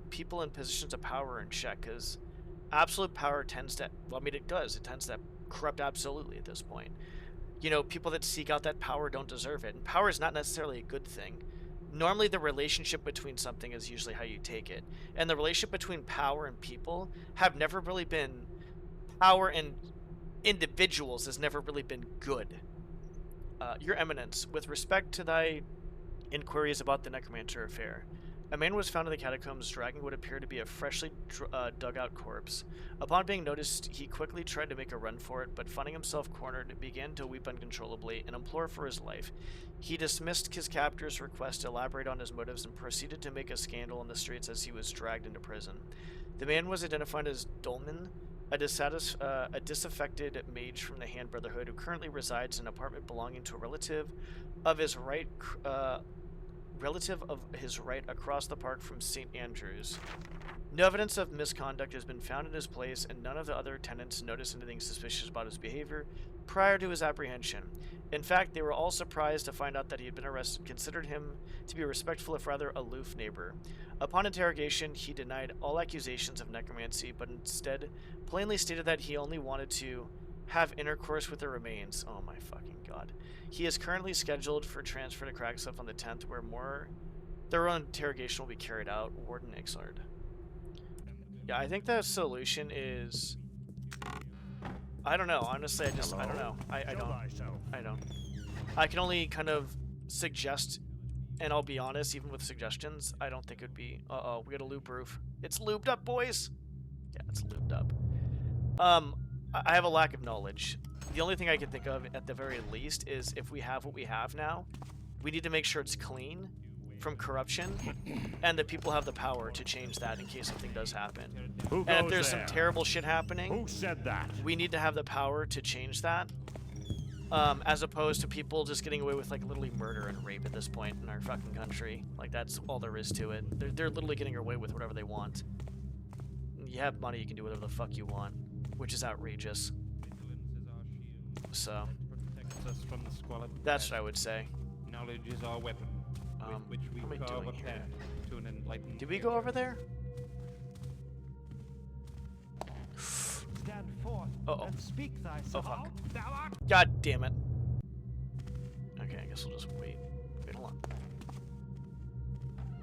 [SPEAKER 5] people in positions of power are in check, because absolute power tends to, well, I mean, it does. It tends to corrupt absolutely at this point. You know, people that seek out that power don't deserve it. And power is not necessarily a good thing. Normally, the relationship between something is usually how you take it. And the relationship between power and people have never really been... Power and individuals has never really been good. Your Eminence, with respect to thy inquiries about the necromancer affair, a man was found in the catacombs dragging what appeared to be a freshly dug out corpse. Upon being noticed, he quickly tried to make a run for it, but finding himself cornered, began to weep uncontrollably and implore for his life. He dismissed his captor's request to elaborate on his motives and proceeded to make a scandal in the streets as he was dragged into prison. The man was identified as Dolman, a disaffected mage from the Hand Brotherhood who currently resides in an apartment belonging to a relative of his right across the park from St. Andrews. No evidence of misconduct has been found in his place, and none of the other tenants noticed anything suspicious about his behavior prior to his apprehension. In fact, they were all surprised to find out that he had been arrested, considered him to be a respectful if rather aloof neighbor. Upon interrogation, he denied all accusations of necromancy, but instead plainly stated that he only wanted to have intercourse with the remains. Oh my fucking god. He is currently scheduled for transfer to Cragsliff on the 10th, where more thorough interrogation will be carried out. Warden Ixlard. Yeah, I think the solution is... I don't know. Honestly, I don't know. I don't. I can only kind of suggest, and I'll be honest, even with suggestions, I don't think it would be... Uh-oh, we got a loop roof. It's lubed up, boys! Yeah, it's lubed up. I have a lack of knowledge. The only thing I can think of, at the very least, is if we have what we have now, we need to make sure it's clean from corruption, and that people have the power to change that in case something does happen. And if there's some terrible shit happening,
[SPEAKER 3] Who said that?
[SPEAKER 5] we need to have the power to change that, as opposed to people just getting away with, like, literally murder and rape at this point in our fucking country. Like, that's all there is to it. They're literally getting away with whatever they want. You have money, you can do whatever the fuck you want, which is outrageous. So, that's what I would say.
[SPEAKER 9] Knowledge is our weapon, with which we
[SPEAKER 5] what am I
[SPEAKER 9] carve a
[SPEAKER 5] doing
[SPEAKER 9] path
[SPEAKER 5] here?
[SPEAKER 9] to an enlightened.
[SPEAKER 5] Did we go over there?
[SPEAKER 2] Stand forth and speak thyself.
[SPEAKER 5] Oh fuck. God damn it. Okay, I guess we'll just wait. Wait, hold on.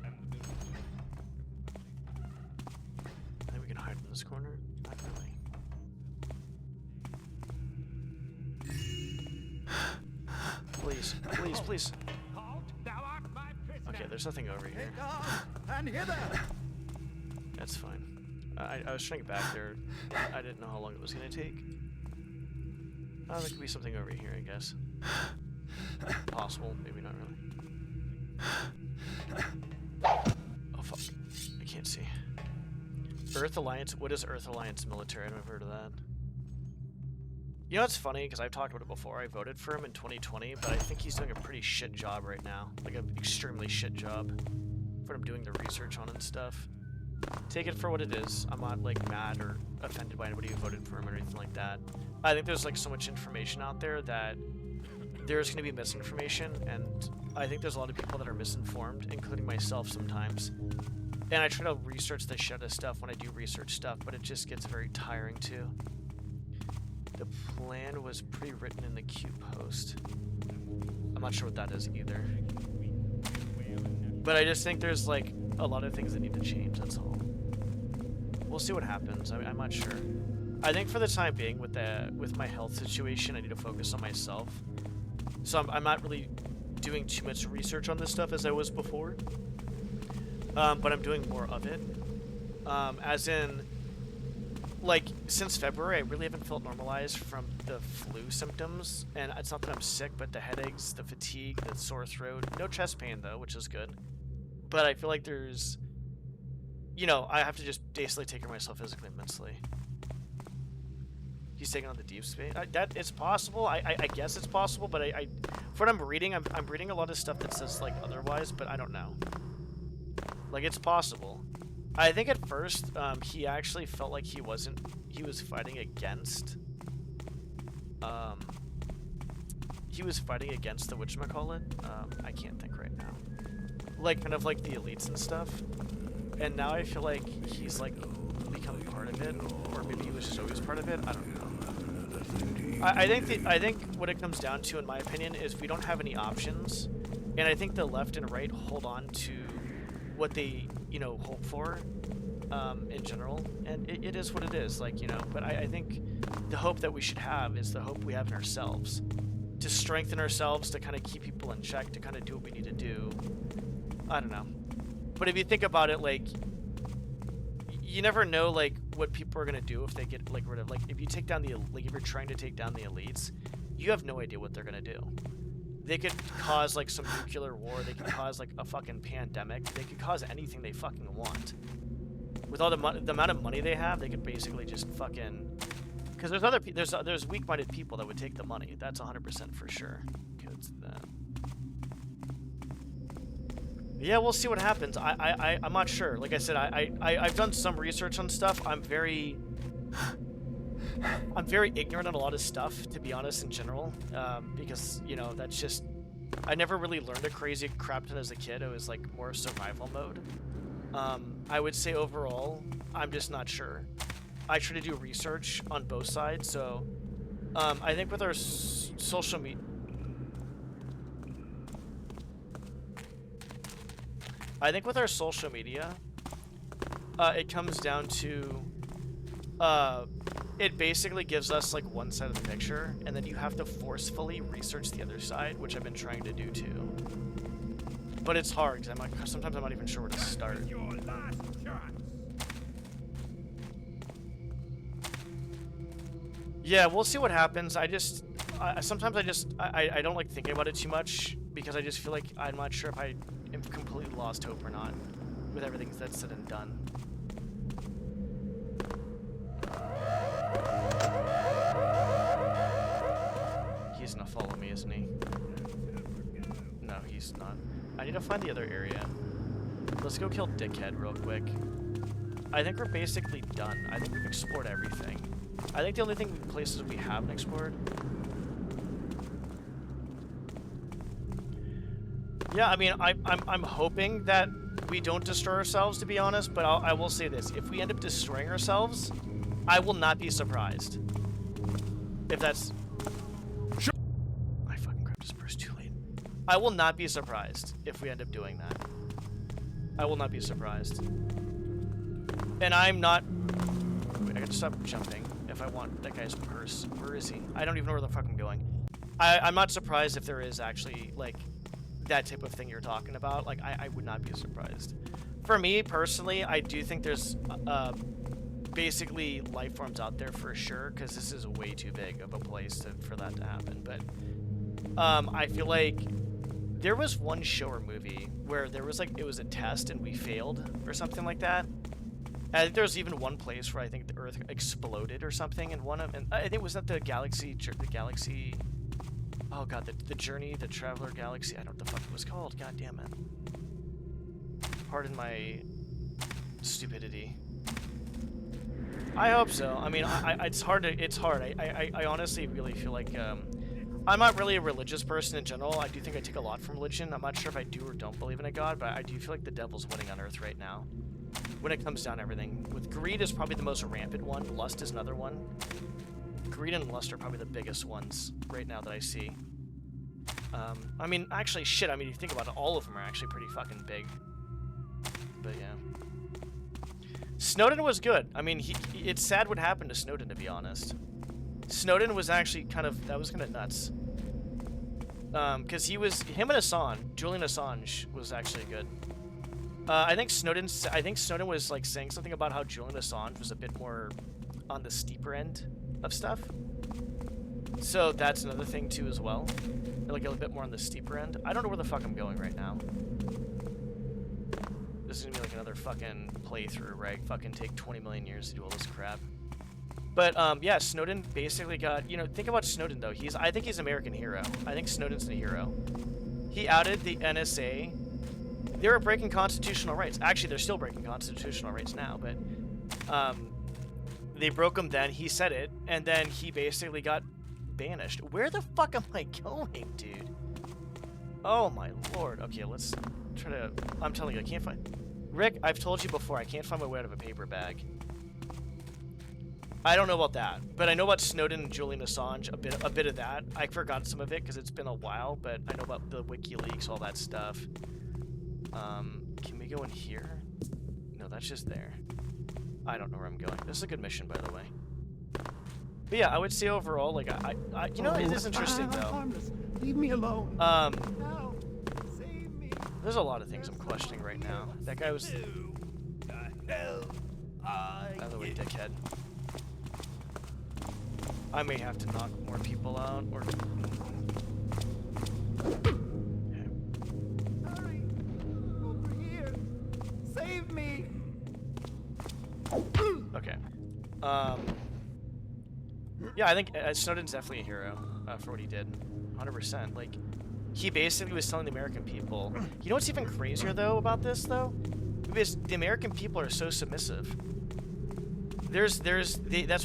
[SPEAKER 5] I think we can hide in this corner. Not really. Please, please, please. Okay, there's nothing over here.
[SPEAKER 2] And hither.
[SPEAKER 5] That's fine. I was trying to get back there. I didn't know how long it was gonna take. Oh, there could be something over here, I guess. Possible, maybe not really. Oh fuck, I can't see. Earth Alliance. What is Earth Alliance military? I've never heard of that. You know what's funny? Because I've talked about it before. I voted for him in 2020, but I think he's doing a pretty shit job right now. Like an extremely shit job. For what I'm doing the research on and stuff. Take it for what it is. I'm not like mad or offended by anybody who voted for him or anything like that. I think there's like so much information out there that there's going to be misinformation, and I think there's a lot of people that are misinformed, including myself sometimes. And I try to research the shit out of stuff when I do research stuff, but it just gets very tiring too. The plan was pre-written in the queue post. I'm not sure what that is either. But I just think there's like a lot of things that need to change, that's all. We'll see what happens. I'm not sure. I think for the time being, with my health situation, I need to focus on myself. So I'm not really doing too much research on this stuff as I was before. But I'm doing more of it. As in, like, since February, I really haven't felt normalized from the flu symptoms. And it's not that I'm sick, but the headaches, the fatigue, the sore throat. No chest pain, though, which is good. But I feel like there's... You know, I have to just basically take care of myself physically and mentally. He's taking on the deep space. It's possible. I guess it's possible, but for what I'm reading, I'm reading a lot of stuff that says, like, otherwise, but I don't know. Like, it's possible. I think at first, he actually felt like he was fighting against, he was fighting against the whatchamacallit. I can't think right now. Like, kind of like the elites and stuff. And now I feel like he's, like, become part of it, or maybe he was just always part of it. I don't know. I think what it comes down to, in my opinion, is we don't have any options, and I think the left and right hold on to what they, you know, hope for, in general, and it is what it is, like, you know, but I think the hope that we should have is the hope we have in ourselves, to strengthen ourselves, to kind of keep people in check, to kind of do what we need to do. I don't know. But if you think about it, like, you never know, like, what people are going to do if they get, like, rid of, like, if you take down if you're trying to take down the elites, you have no idea what they're going to do. They could cause, like, some nuclear war, they could cause, like, a fucking pandemic, they could cause anything they fucking want. With all the amount of money they have, they could basically just fucking... Because there's weak-minded people that would take the money, that's 100% for sure. Okay, let's do that. Yeah, we'll see what happens. I'm not sure. Like I said, I've done some research on stuff. I'm very ignorant on a lot of stuff, to be honest, in general. Because, you know, that's just... I never really learned a crazy crap ton as a kid. It was, like, more survival mode. I would say overall, I'm just not sure. I try to do research on both sides, so... I think with our social media... I think with our social media, it comes down to, it basically gives us like one side of the picture, and then you have to forcefully research the other side, which I've been trying to do too. But it's hard, because sometimes I'm not even sure where to start.
[SPEAKER 3] Your last chance.
[SPEAKER 5] Yeah, we'll see what happens. Sometimes I don't like thinking about it too much, because I just feel like I'm not sure if I am completely lost hope or not with everything that's said and done. He's gonna follow me, isn't he? No, he's not. I need to find the other area. Let's go kill Dickhead real quick. I think we're basically done. I think we've explored everything. I think the only places we haven't explored... Yeah, I mean, I'm hoping that we don't destroy ourselves, to be honest, but I will say this. If we end up destroying ourselves, I will not be surprised. If that's... I fucking grabbed his purse too late. I will not be surprised if we end up doing that. I will not be surprised. And I'm not... Wait, I gotta stop jumping if I want that guy's purse. Where is he? I don't even know where the fuck I'm going. I'm not surprised if there is actually, like... that type of thing you're talking about. Like, I would not be surprised. For me, personally, I do think there's basically life forms out there for sure, because this is way too big of a place for that to happen. But I feel like there was one show or movie where there was like, it was a test and we failed or something like that. I think there's even one place where I think the Earth exploded or something, and I think it was at the galaxy, oh god, the Journey, the Traveler Galaxy, I don't know what the fuck it was called, god damn it. Pardon my stupidity. I hope so. I mean, it's hard. I honestly really feel like, I'm not really a religious person in general. I do think I take a lot from religion. I'm not sure if I do or don't believe in a god, but I do feel like the devil's winning on Earth right now. When it comes down to everything. With greed is probably the most rampant one. Lust is another one. Greed and lust are probably the biggest ones right now that I see. I mean, actually, shit, I mean, if you think about it, all of them are actually pretty fucking big. But yeah. Snowden was good. I mean, it's sad what happened to Snowden, to be honest. Snowden was actually that was kind of nuts. Because him and Assange, Julian Assange, was actually good. I think Snowden was like saying something about how Julian Assange was a bit more on the steeper end of stuff. So that's another thing too as well. Like a little bit more on the steeper end. I don't know where the fuck I'm going right now. This is gonna be like another fucking playthrough, right? Fucking take 20 million years to do all this crap. But yeah, Snowden basically got, you know, think about Snowden though. I think he's an American hero. I think Snowden's a hero. He outed the NSA. They were breaking constitutional rights. Actually, they're still breaking constitutional rights now, but they broke them then. He said it, and then he basically got banished. Where the fuck am I going, dude? Oh my lord. Okay, let's try to... I'm telling you, I can't find... Rick, I've told you before, I can't find my way out of a paper bag. I don't know about that, but I know about Snowden and Julian Assange, a bit of that. I forgot some of it because it's been a while, but I know about the WikiLeaks, all that stuff. Can we go in here? No, that's just there. I don't know where I'm going. This is a good mission, by the way. But yeah, I would say overall, like, you know, it is interesting, though.
[SPEAKER 2] Harmless. Leave me alone.
[SPEAKER 5] Help.
[SPEAKER 2] Save me.
[SPEAKER 5] There's a lot of things I'm questioning right now. That guy was... Out of the way, dickhead. I may have to knock more people out, or...
[SPEAKER 2] Hurry. Over here. Save me.
[SPEAKER 5] Okay. Yeah, I think Snowden's definitely a hero for what he did. 100%. Like, he basically was telling the American people... You know what's even crazier, though, about this, though? Because the American people are so submissive. That's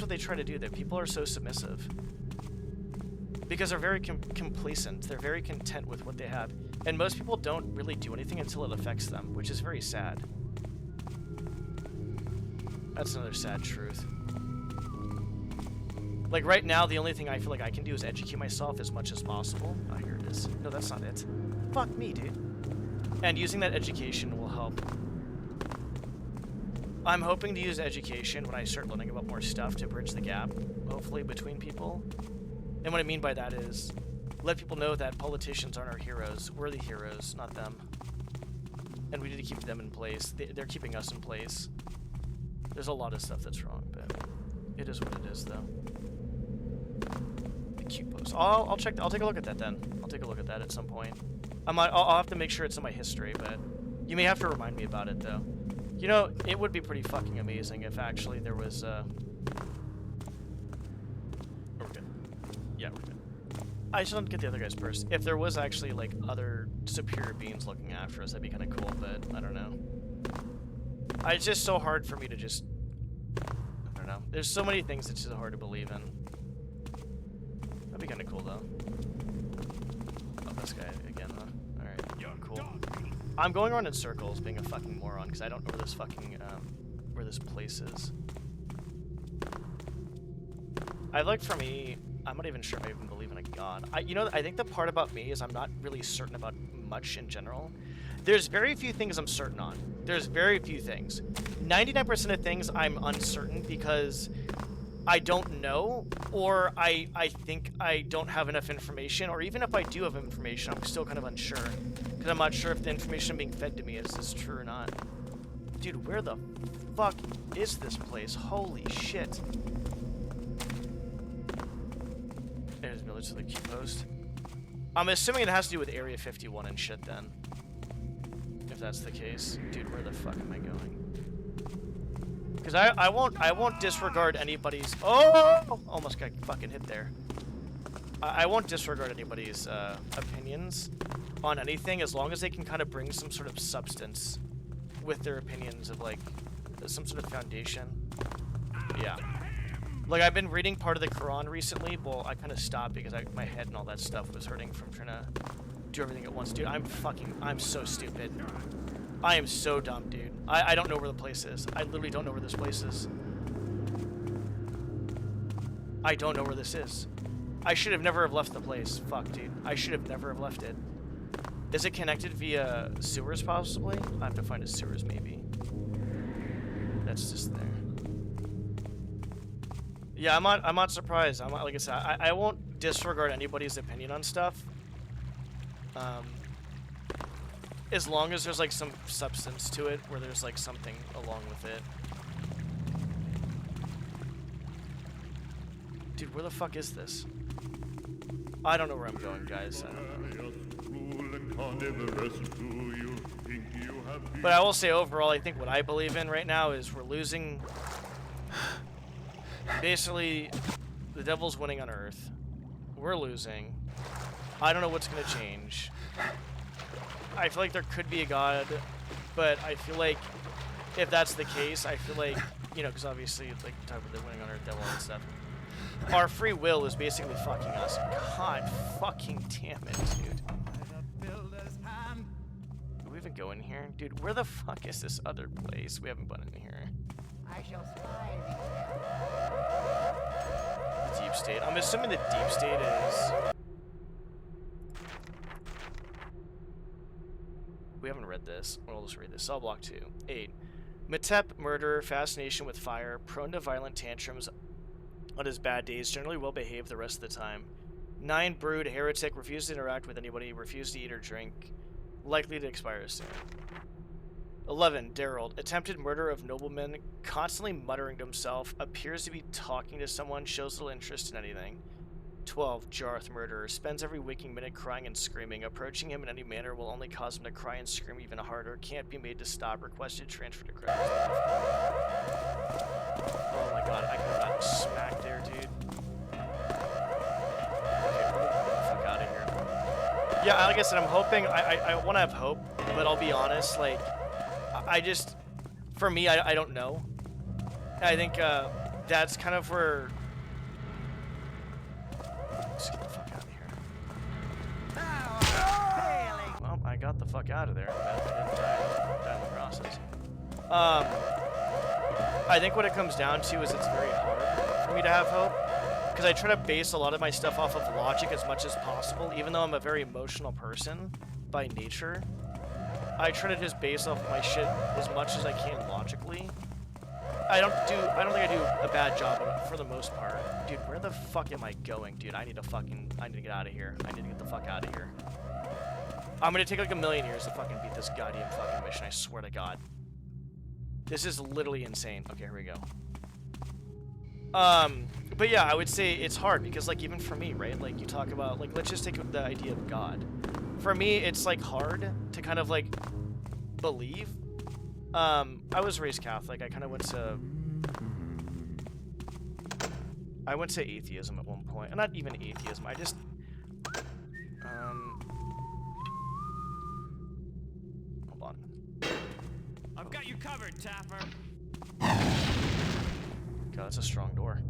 [SPEAKER 5] what they try to do. That people are so submissive because they're very complacent. They're very content with what they have, and most people don't really do anything until it affects them, which is very sad. That's another sad truth. Like right now, the only thing I feel like I can do is educate myself as much as possible. Oh, here it is. No, that's not it. Fuck me, dude. And using that education will help. I'm hoping to use education when I start learning about more stuff to bridge the gap, hopefully, between people. And what I mean by that is, let people know that politicians aren't our heroes. We're the heroes, not them. And we need to keep them in place. They're keeping us in place. There's a lot of stuff that's wrong, but it is what it is, though. The cute post. I'll check. I'll take a look at that then. I'll take a look at that at some point. I'll have to make sure it's in my history, but you may have to remind me about it, though. You know, it would be pretty fucking amazing if actually there was, We're good. Yeah, we're good. I just don't get the other guys first. If there was actually, like, other superior beings looking after us, that'd be kind of cool, but I don't know. It's just so hard for me to just... I don't know. There's so many things that's just hard to believe in. That'd be kind of cool, though. Oh, this guy again, huh? Alright, cool. I'm going around in circles being a fucking moron because I don't know where this fucking, where this place is. For me, I'm not even sure if I even believe in a god. You know, I think the part about me is I'm not really certain about much in general. There's very few things I'm certain on. There's very few things. 99% of things I'm uncertain because I don't know, or I think I don't have enough information, or even if I do have information, I'm still kind of unsure. Because I'm not sure if the information being fed to me is true or not. Dude, where the fuck is this place? Holy shit. There's military key post. I'm assuming it has to do with Area 51 and shit then. If that's the case. Dude, where the fuck am I going? Because I won't disregard anybody's... Oh! Almost got fucking hit there. I won't disregard anybody's opinions on anything as long as they can kind of bring some sort of substance with their opinions of, like, some sort of foundation. Yeah. Like, I've been reading part of the Quran recently. Well, I kind of stopped because my head and all that stuff was hurting from trying to do everything at once. Dude, I'm so stupid. I am so dumb, dude. I don't know where the place is. I literally don't know where this place is. I don't know where this is. I should have never have left the place. Fuck, dude. I should have never have left it. Is it connected via sewers, possibly? I have to find a sewers, maybe. That's just there. Yeah, I'm not surprised. Like I said, I won't disregard anybody's opinion on stuff. As long as there's like some substance to it, where there's like something along with it. Dude, where the fuck is this? I don't know where I'm going, guys. I don't know. But I will say overall, I think what I believe in right now is we're losing. Basically, the devil's winning on Earth. We're losing. I don't know what's going to change. I feel like there could be a God, but I feel like if that's the case, I feel like, you know, because obviously, like, talk about the winning on Earth, devil and stuff. Our free will is basically fucking us. God fucking damn it, dude. Do we even go in here? Dude, where the fuck is this other place? We haven't been in here.
[SPEAKER 4] I shall spy.
[SPEAKER 5] The deep state. I'm assuming the deep state is... We haven't read this. We'll just read this. Cell block 2. 8. Metep, murderer, fascination with fire, prone to violent tantrums on his bad days, generally well behaved the rest of the time. 9. Brood, heretic, refused to interact with anybody, refused to eat or drink, likely to expire soon. 11. Daryl, attempted murder of nobleman, constantly muttering to himself, appears to be talking to someone, shows little interest in anything. 12. Jarth, murderer, spends every waking minute crying and screaming. Approaching him in any manner will only cause him to cry and scream even harder. Can't be made to stop. Requested transfer to credit. Oh my god, I could have gotten smacked there, dude. Okay, we're gonna get the fuck out of here. Yeah, like I said, I'm hoping, I want to have hope, but I'll be honest, like, I just, for me, I don't know. I think that's kind of where... Let's get the fuck out of here. Well, I got the fuck out of there. I didn't die in the process. I think what it comes down to is it's very hard for me to have hope. Because I try to base a lot of my stuff off of logic as much as possible, even though I'm a very emotional person by nature. I try to just base off my shit as much as I can logically. I don't think I do a bad job of it for the most part. Dude, where the fuck am I going, dude? I need to get out of here. I need to get the fuck out of here. I'm gonna take like a million years to fucking beat this goddamn fucking mission, I swear to God. This is literally insane. Okay, here we go. But yeah, I would say it's hard because, like, even for me, right? Like, you talk about, like, let's just take the idea of God. For me, it's, like, hard to kind of, like, believe. I was raised Catholic. I kind of went to atheism at one point. Not even atheism. I just... Hold on.
[SPEAKER 3] I've got you covered, Tapper.
[SPEAKER 5] God, that's a strong door.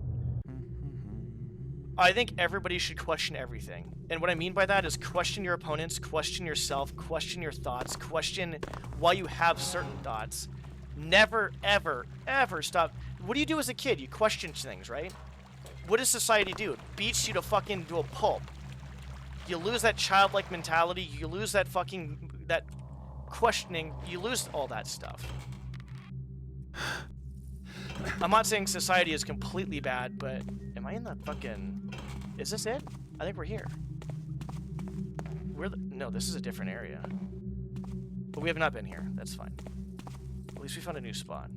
[SPEAKER 5] I think everybody should question everything. And what I mean by that is question your opponents, question yourself, question your thoughts, question why you have certain thoughts. Never, ever, ever stop. What do you do as a kid? You question things, right? What does society do? It beats you to fucking do a pulp. You lose that childlike mentality. You lose that that questioning. You lose all that stuff. I'm not saying society is completely bad, but am I in the fucking... Is this it? I think we're here. No, this is a different area. But we have not been here. That's fine.
[SPEAKER 1] At least we found a new spot.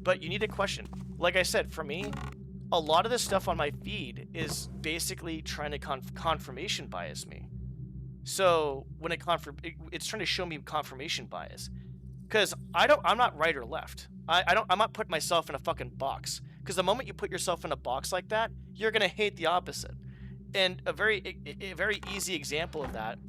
[SPEAKER 1] But you need to question. Like I said, for me, a lot of the stuff on my feed is basically trying to confirmation bias me. So when it's trying to show me confirmation bias, because I'm not right or left. I'm not putting myself in a fucking box. Because the moment you put yourself in a box like that, you're gonna hate the opposite. And a very easy example of that,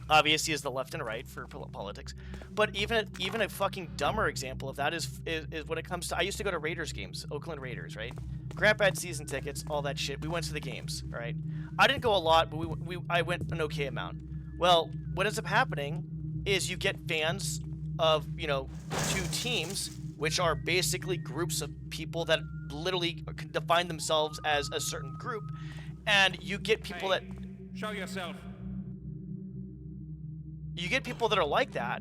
[SPEAKER 1] obviously, is the left and right for politics. But even a fucking dumber example of that is when it comes to, I used to go to Raiders games, Oakland Raiders, right? Grandpa had season tickets, all that shit. We went to the games, all right? I didn't go a lot, but I went an okay amount. Well, what ends up happening is you get fans of, you know, two teams, which are basically groups of people that literally define themselves as a certain group, and you get people that...
[SPEAKER 9] Show yourself.
[SPEAKER 1] You get people that are like that,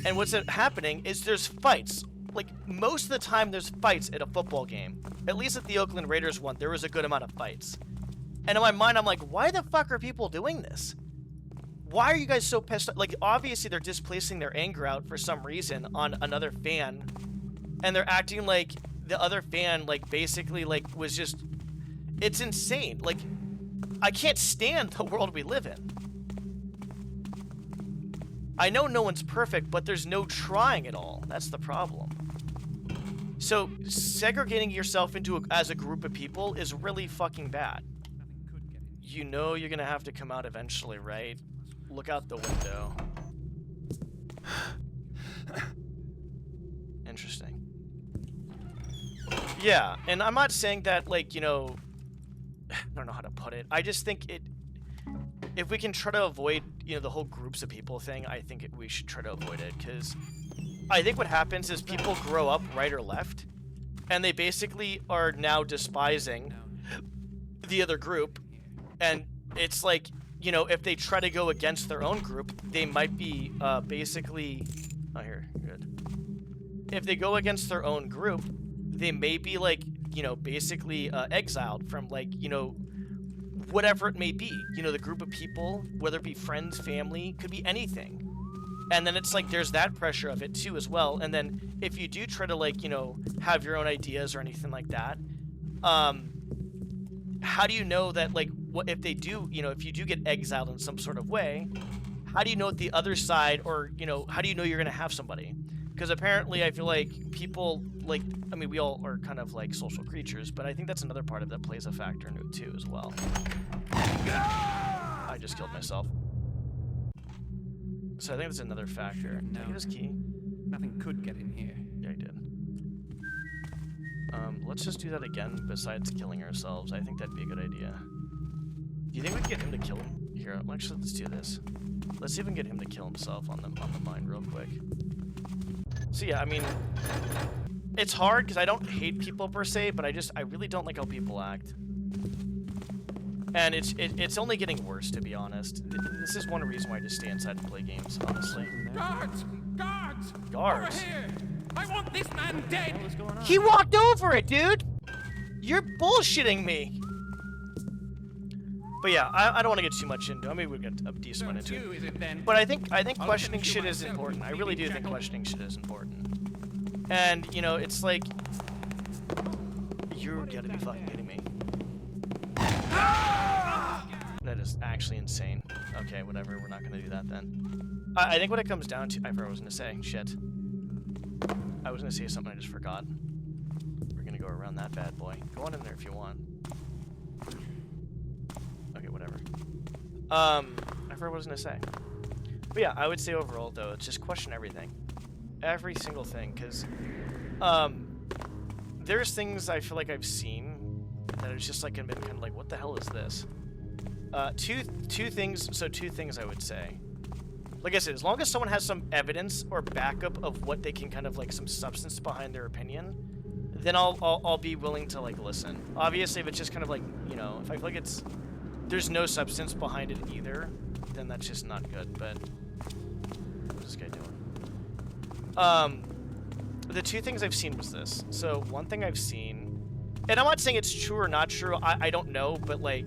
[SPEAKER 1] and what's happening is there's fights. Like, most of the time there's fights at a football game. At least at the Oakland Raiders one, there was a good amount of fights. And in my mind, I'm like, why the fuck are people doing this? Why are you guys so pissed? Like, obviously they're displacing their anger out for some reason on another fan, and they're acting like the other fan, like, basically, like, was just... It's insane. Like, I can't stand the world we live in. I know no one's perfect, but there's no trying at all. That's the problem. So, segregating yourself as a group of people is really fucking bad. You know you're gonna have to come out eventually, right? Look out the window. Interesting. Yeah, and I'm not saying that, like, you know... I don't know how to put it. I just think if we can try to avoid, you know, the whole groups of people thing, I think we should try to avoid it, because I think what happens is people grow up right or left, and they basically are now despising the other group, and it's like, you know, if they try to go against their own group, they might be basically... Oh, here, good. If they go against their own group, they may be, like, you know, basically exiled from, like, you know, whatever it may be. You know, the group of people, whether it be friends, family, could be anything. And then it's like there's that pressure of it too as well. And then if you do try to, like, you know, have your own ideas or anything like that, how do you know that, like, what if they do, you know, if you do get exiled in some sort of way, how do you know at the other side, or, you know, how do you know you're going to have somebody? Because apparently I feel like people, like, I mean, we all are kind of like social creatures, but I think that's another part of that plays a factor into it too as well. I just killed myself. So I think that's another factor. Did I get his key?
[SPEAKER 9] Nothing could get in here.
[SPEAKER 1] Yeah, I did. Let's just do that again besides killing ourselves. I think that'd be a good idea. Do you think we can get him to kill him? Here, actually, let's do this. Let's see if we can get him to kill himself on the mine real quick. So yeah, I mean, it's hard because I don't hate people per se, but I really don't like how people act. And it's only getting worse, to be honest. This is one reason why I just stay inside and play games, honestly.
[SPEAKER 3] Guards! Guards!
[SPEAKER 1] Guards?
[SPEAKER 3] Over here! I want this man dead!
[SPEAKER 9] What's going on?
[SPEAKER 1] He walked over it, dude! You're bullshitting me! But yeah, I don't want to get too much into it. Maybe we'll get a decent one into
[SPEAKER 3] You, is it then?
[SPEAKER 1] But I think questioning
[SPEAKER 3] finish
[SPEAKER 1] shit
[SPEAKER 3] you
[SPEAKER 1] is
[SPEAKER 3] myself,
[SPEAKER 1] important. I
[SPEAKER 3] you
[SPEAKER 1] really do
[SPEAKER 3] bleeding
[SPEAKER 1] think
[SPEAKER 3] jackal.
[SPEAKER 1] questioning shit is important. And, you know, it's like... You're gotta be fucking kidding me. That is actually insane. Okay, whatever. We're not gonna do that then. I think what it comes down to... I forgot what I was gonna say. Shit. I was gonna say something I just forgot. We're gonna go around that bad boy. Go on in there if you want. Okay, whatever. I forgot what I was gonna say. But yeah, I would say overall, though, it's just question everything. Every single thing, because there's things I feel like I've seen that it's just like, I've been kind of like, what the hell is this? Two things I would say. Like I said, as long as someone has some evidence or backup of what they can kind of, like, some substance behind their opinion, then I'll be willing to, like, listen. Obviously, if it's just kind of like, you know, if I feel like there's no substance behind it either, then that's just not good. But what's this guy doing? The two things I've seen was this. So one thing I've seen, and I'm not saying it's true or not true, I don't know, but, like,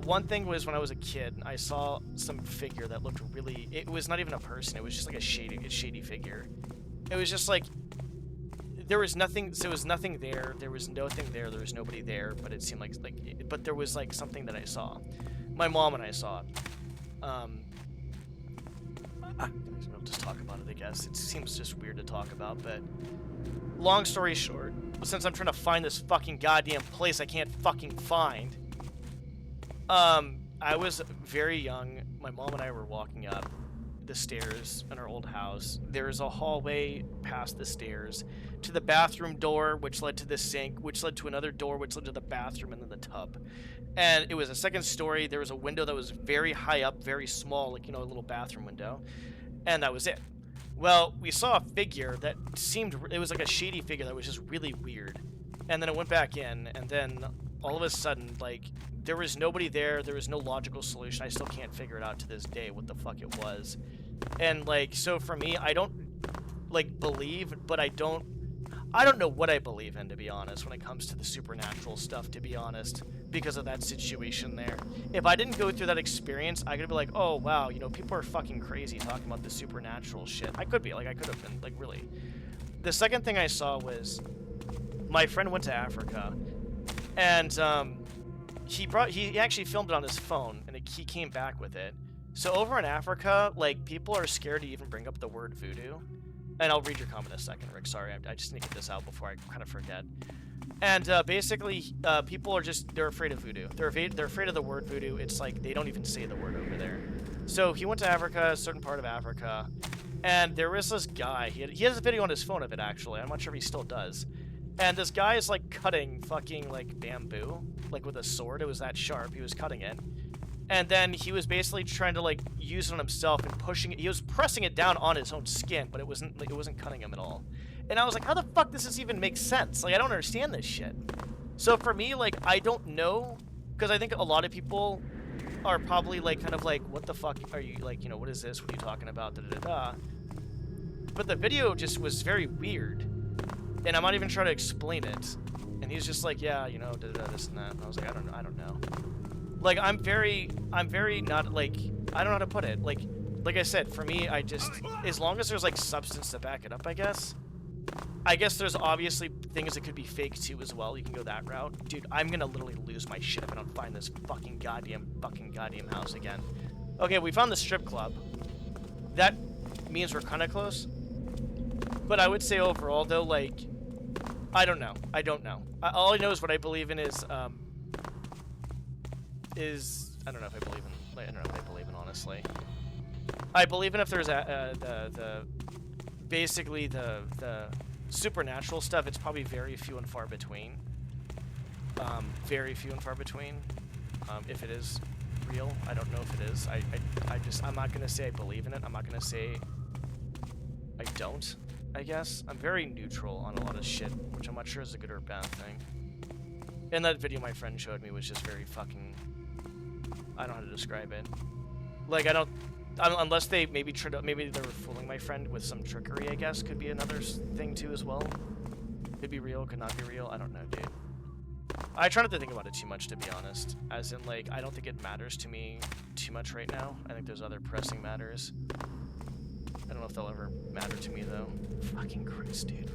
[SPEAKER 1] one thing was when I was a kid, I saw some figure that looked really, it was not even a person, it was just like a shady figure. It was just like there was nothing. There was nothing there. There was nothing there. There was nobody there. But it seemed but there was like something that I saw. My mom and I saw it. I'll just talk about it. I guess it seems just weird to talk about, but long story short, since I'm trying to find this fucking goddamn place I can't fucking find, I was very young. My mom and I were walking up the stairs in our old house. There's a hallway past the stairs to the bathroom door, which led to the sink, which led to another door, which led to the bathroom and then the tub. And it was a second story. There was a window that was very high up, very small, like, you know, a little bathroom window. And that was it. Well, we saw a figure that seemed, it was like a shady figure that was just really weird. And then it went back in, and then all of a sudden, like, there was nobody there. There was no logical solution. I still can't figure it out to this day what the fuck it was. And, like, so for me, I don't, like, believe, but I don't know what I believe in, to be honest, when it comes to the supernatural stuff, to be honest, because of that situation there. If I didn't go through that experience, I could be like, oh, wow, you know, people are fucking crazy talking about the supernatural shit. I could be, like, I could have been, like, really. The second thing I saw was my friend went to Africa, and he actually filmed it on his phone, and he came back with it. So over in Africa, like, people are scared to even bring up the word voodoo. And I'll read your comment in a second, Rick. Sorry, I just need to get this out before I kind of forget. And basically, people are they're afraid of voodoo. They're afraid of the word voodoo. It's like they don't even say the word over there. So he went to Africa, a certain part of Africa, and there was this guy. He has a video on his phone of it, actually. I'm not sure if he still does. And this guy is, like, cutting fucking, like, bamboo, like, with a sword. It was that sharp. He was cutting it. And then he was basically trying to, like, use it on himself and pushing it. He was pressing it down on his own skin, but it wasn't cutting him at all. And I was like, how the fuck does this even make sense? Like, I don't understand this shit. So for me, like, I don't know, because I think a lot of people are probably, like, kind of like, what the fuck are you, like, you know, what is this? What are you talking about? Da-da-da-da. But the video just was very weird. And I'm not even trying to explain it. And he's just like, yeah, you know, da-da-da, this and that. And I was like, I don't know. Like, I'm very not, like, I don't know how to put it. Like I said, for me, I just, as long as there's, like, substance to back it up, I guess. I guess there's obviously things that could be fake, too, as well. You can go that route. Dude, I'm gonna literally lose my shit if I don't find this fucking goddamn house again. Okay, we found the strip club. That means we're kind of close. But I would say overall, though, like, I don't know. All I know is what I believe in is I don't know if I believe in, like, I don't know what I believe in, honestly. I believe in if there's basically the supernatural stuff, it's probably very few and far between. Very few and far between. If it is real, I don't know if it is. I'm not gonna say I believe in it. I'm not gonna say I don't, I guess. I'm very neutral on a lot of shit, which I'm not sure is a good or a bad thing. And that video my friend showed me was just very fucking, I don't know how to describe it. Like, unless they maybe maybe they were fooling my friend with some trickery, I guess, could be another thing too as well. Could be real, could not be real, I don't know, dude. I try not to think about it too much, to be honest. As in, like, I don't think it matters to me too much right now. I think there's other pressing matters. I don't know if they'll ever matter to me, though. Fucking Christ, dude.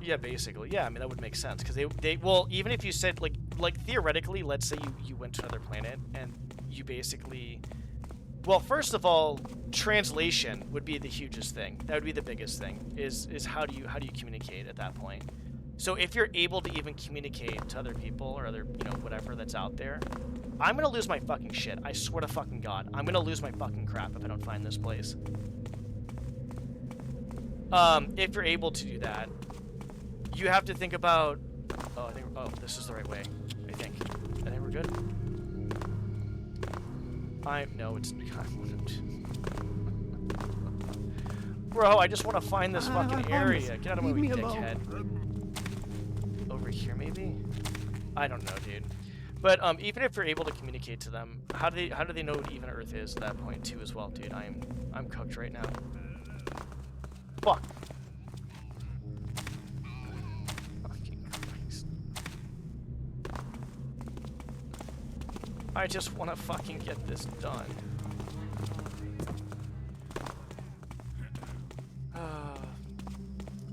[SPEAKER 1] Yeah, basically. Yeah, I mean, that would make sense. Because well, even if you said, like theoretically, let's say you went to another planet, and you basically... Well, first of all, translation would be the hugest thing. That would be the biggest thing, is how do you communicate at that point? So if you're able to even communicate to other people, or other, you know, whatever that's out there, I'm gonna lose my fucking shit. I swear to fucking God. I'm gonna lose my fucking crap if I don't find this place. If you're able to do that, you have to think about... Oh, this is the right way. I think we're good. No, it's... Bro, I just want to find this fucking area. Get out of my way, dickhead. Over here, maybe? I don't know, dude. But even if you're able to communicate to them, how do they know what even Earth is at that point too as well, dude? I'm cooked right now. Fuck. Fucking Christ. I just want to fucking get this done.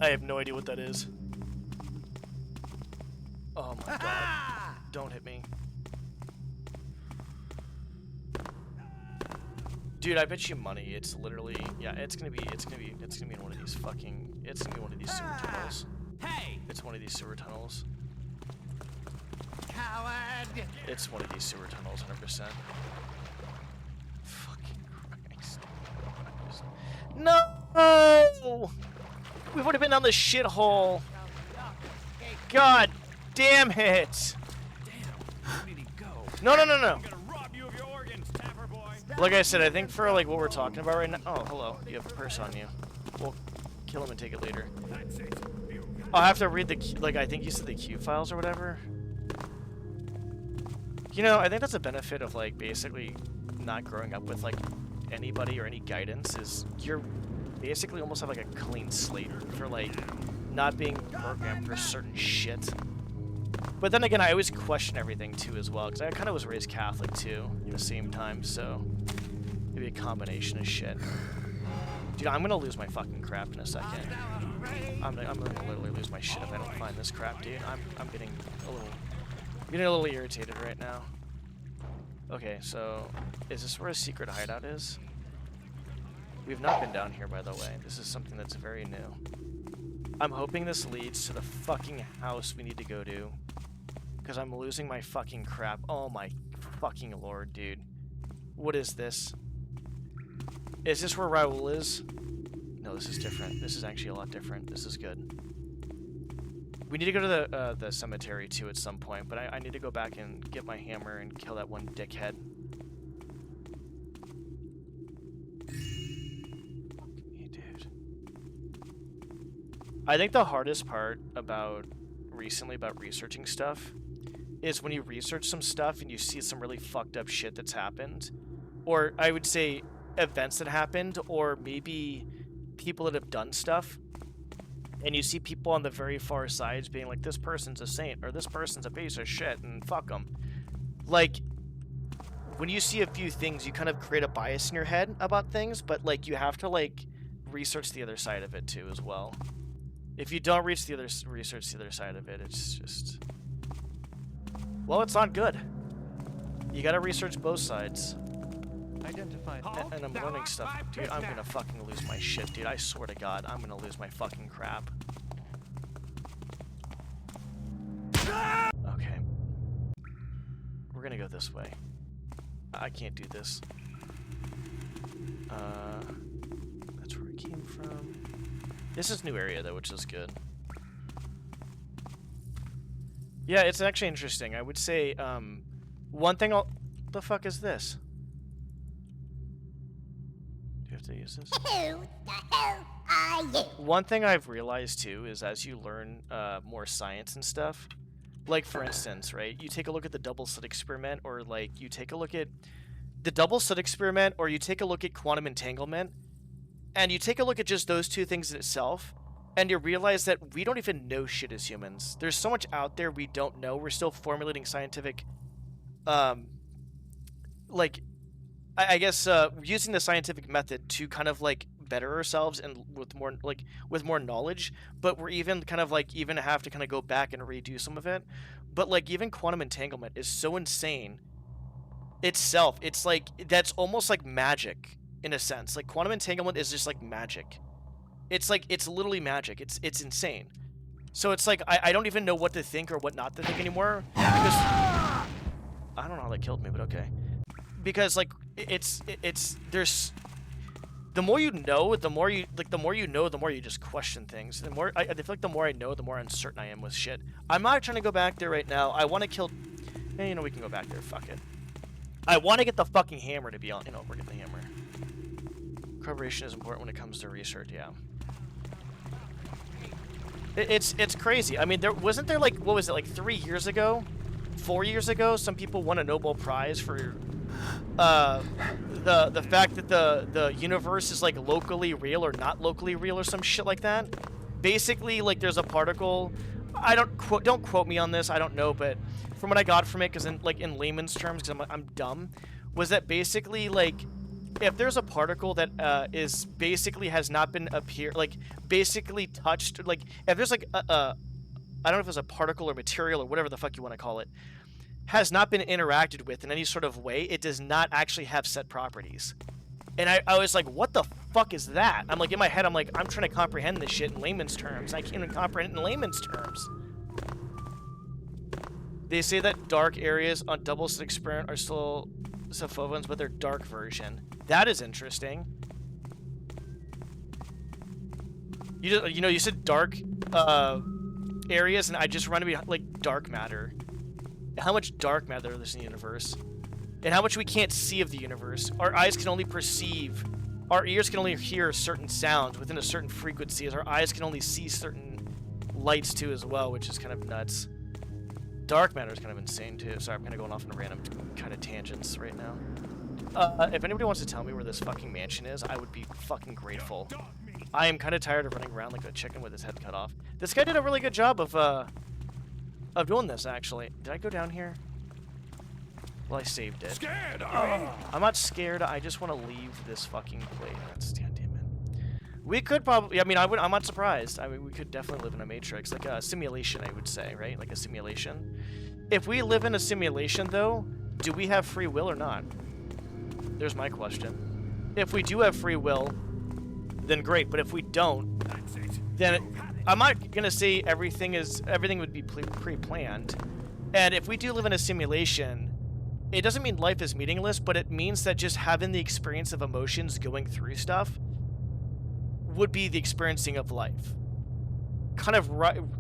[SPEAKER 1] I have no idea what that is. Oh my god. Don't hit me. Dude, I bet you money. It's literally, yeah. It's gonna be in one of these fucking. It's gonna be one of these sewer tunnels.
[SPEAKER 3] Hey!
[SPEAKER 1] It's one of these sewer tunnels.
[SPEAKER 3] Coward!
[SPEAKER 1] It's one of these sewer tunnels, 100%. Fucking Christ. No! We would have been on the shithole. God damn it!
[SPEAKER 3] Where did he go?
[SPEAKER 1] No.
[SPEAKER 3] I'm gonna rob you of your organs, Tapper boy!
[SPEAKER 1] Like I said, I think for like what we're talking about right now. Oh, hello. You have a purse on you. We'll kill him and take it later.
[SPEAKER 3] That's it.
[SPEAKER 1] I'll have to read the like. I think you said the Q files or whatever. You know, I think that's a benefit of like basically not growing up with like anybody or any guidance. Is you're basically almost have like a clean slate for like not being programmed for certain shit. But then again, I always question everything too as well, because I kind of was raised Catholic too at the same time, so maybe a combination of shit. Dude, I'm gonna lose my fucking crap in a second. I'm gonna literally lose my shit if I don't find this crap, dude. I'm getting a little irritated right now. Okay, so is this where a secret hideout is? We've not been down here, by the way. This is something that's very new. I'm hoping this leads to the fucking house we need to go to, because I'm losing my fucking crap. Oh my fucking lord, dude. What is this? Is this where Raoul is? No, this is different. This is actually a lot different. This is good. We need to go to the cemetery too at some point, but I need to go back and get my hammer and kill that one dickhead. Hey, dude. I think the hardest part about researching stuff is when you research some stuff and you see some really fucked up shit that's happened, or I would say events that happened, or maybe people that have done stuff, and you see people on the very far sides being like, this person's a saint, or this person's a piece of shit, and fuck them. Like, when you see a few things, you kind of create a bias in your head about things, but like you have to like research the other side of it too as well. If you don't research the other side of it, it's just, well, it's not good. You gotta research both sides.
[SPEAKER 2] Identified.
[SPEAKER 1] And I'm learning stuff. Dude, I'm gonna fucking lose my shit, dude. I swear to God, I'm gonna lose my fucking crap. Okay. We're gonna go this way. I can't do this. That's where we came from. This is new area, though, which is good. Yeah, it's actually interesting. I would say, one thing I'll... The fuck is this? Do you have to use this?
[SPEAKER 7] Who the hell are you?
[SPEAKER 1] One thing I've realized, too, is as you learn more science and stuff, like, for instance, right, you take a look at the double slit experiment, or, like, you take a look at the double slit experiment, or you take a look at quantum entanglement, and you take a look at just those two things in itself, and you realize that we don't even know shit as humans. There's so much out there we don't know. We're still formulating scientific, like, I guess, using the scientific method to kind of, like, better ourselves and with more knowledge, but we're even kind of, like, even have to kind of go back and redo some of it. But, like, even quantum entanglement is so insane itself. It's, like, that's almost like magic, in a sense. Like, quantum entanglement is just, like, magic. It's, like, it's literally magic. It's insane. So it's, like, I don't even know what to think or what not to think anymore, because... I don't know how that killed me, but okay. Because, like, there's... The more you know, the more you know, the more you just question things. The more, I feel like the more I know, the more uncertain I am with shit. I'm not trying to go back there right now. I want to kill... Yeah, you know, we can go back there. Fuck it. I want to get the fucking hammer, to be honest. You know, we're getting the hammer. Preparation is important when it comes to research, yeah. It's crazy. I mean, wasn't there, like, what was it, like 3 years ago? 4 years ago, some people won a Nobel Prize for... the fact that the universe is like locally real or not locally real or some shit like that. Basically, like, there's a particle. Don't quote me on this. I don't know, but from what I got from it, because in layman's terms, because I'm dumb, was that basically like if there's a particle that is basically has not been basically touched, like if there's like I don't know if it's a particle or material or whatever the fuck you want to call it, has not been interacted with in any sort of way, it does not actually have set properties. And I was like, what the fuck is that? I'm like, in my head, I'm like, I'm trying to comprehend this shit in layman's terms. I can't even comprehend it in layman's terms. They say that dark areas on Double Slit Experiment are still Sophovans, but they're dark version. That is interesting. You know, you said dark areas, and I just reminded me like dark matter. How much dark matter there is in the universe, and how much we can't see of the universe. Our eyes can only perceive, our ears can only hear certain sounds within a certain frequency, as our eyes can only see certain lights too as well, which is kind of nuts. Dark matter is kind of insane too. Sorry, I'm kind of going off on random kind of tangents right now. If anybody wants to tell me where this fucking mansion is, I would be fucking grateful. I am kind of tired of running around like a chicken with his head cut off. This guy did a really good job of doing this, actually. Did I go down here? Well, I saved it.
[SPEAKER 3] Scared,
[SPEAKER 1] I'm not scared. I just want to leave this fucking place. That's damn it. We could probably. I mean, I'm not surprised. I mean, we could definitely live in a matrix, like a simulation, I would say, right? Like a simulation. If we live in a simulation, though, do we have free will or not? There's my question. If we do have free will, then great. But if we don't, then I'm not gonna say everything would be pre-planned. And if we do live in a simulation, it doesn't mean life is meaningless, but it means that just having the experience of emotions going through stuff would be the experiencing of life. Kind of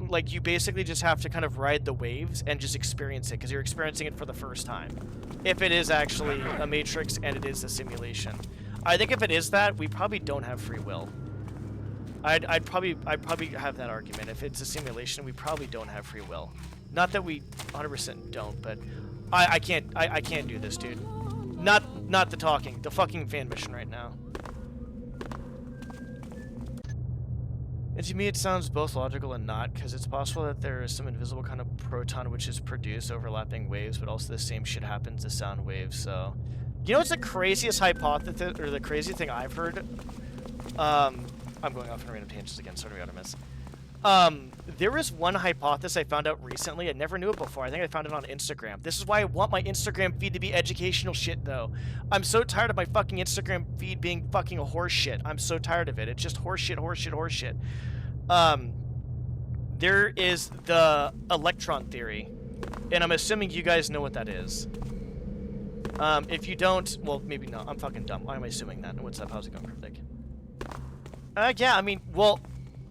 [SPEAKER 1] like you basically just have to kind of ride the waves and just experience it, because you're experiencing it for the first time. If it is actually a matrix and it is a simulation. I think if it is that, we probably don't have free will. I'd probably have that argument. If it's a simulation, we probably don't have free will. Not that we 100% don't, but I can't do this, dude. Not the talking, the fucking fan mission right now. And to me, it sounds both logical and not, because it's possible that there is some invisible kind of proton which is produced overlapping waves, but also the same shit happens to sound waves. So, you know what's the craziest hypothesis, or the craziest thing I've heard? I'm going off on random tangents again, sorry to be miss. There is one hypothesis I found out recently. I never knew it before. I think I found it on Instagram. This is why I want my Instagram feed to be educational shit, though. I'm so tired of my fucking Instagram feed being fucking a horse shit. I'm so tired of it. It's just horse shit, horse shit, horse shit. There is the electron theory, and I'm assuming you guys know what that is. If you don't, well, maybe not. I'm fucking dumb. Why am I assuming that? What's up? How's it going, Cryptic? Yeah, I mean, well,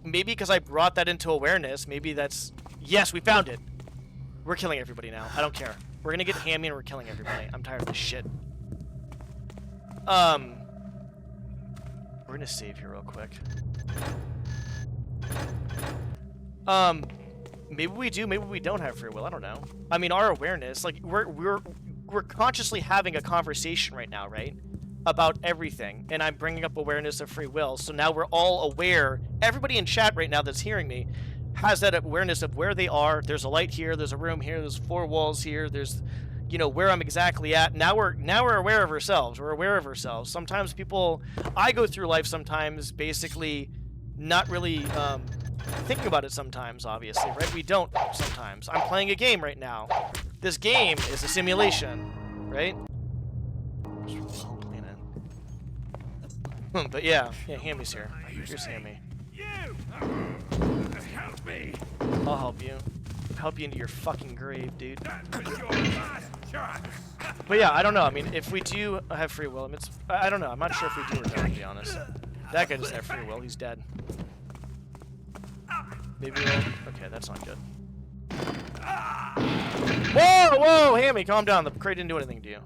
[SPEAKER 1] maybe because I brought that into awareness, maybe that's... Yes, we found it! We're killing everybody now. I don't care. We're gonna get hammy and we're killing everybody. I'm tired of this shit. We're gonna save here real quick. Maybe we do, maybe we don't have free will. I don't know. I mean, our awareness, like, we're consciously having a conversation right now, right? About everything, and I'm bringing up awareness of free will, so now we're all aware. Everybody in chat right now that's hearing me has that awareness of where they are. There's a light here, there's a room here, there's 4 walls here, there's, you know, where I'm exactly at. Now we're aware of ourselves. We're aware of ourselves. Sometimes I go through life sometimes basically not really thinking about it sometimes, obviously, right? We don't sometimes. I'm playing a game right now. This game is a simulation, right? But yeah, Hammy's here. Here's Hammy.
[SPEAKER 3] You! Help me!
[SPEAKER 1] I'll help you. Help you into your fucking grave, dude.
[SPEAKER 3] That was your last chance!
[SPEAKER 1] But yeah, I don't know. I mean, if we do have free will, I don't know. I'm not sure if we do or don't, to be honest. That guy doesn't have free will. He's dead. Maybe we'll... Okay, that's not good. Whoa, Hammy, calm down. The crate didn't do anything to you.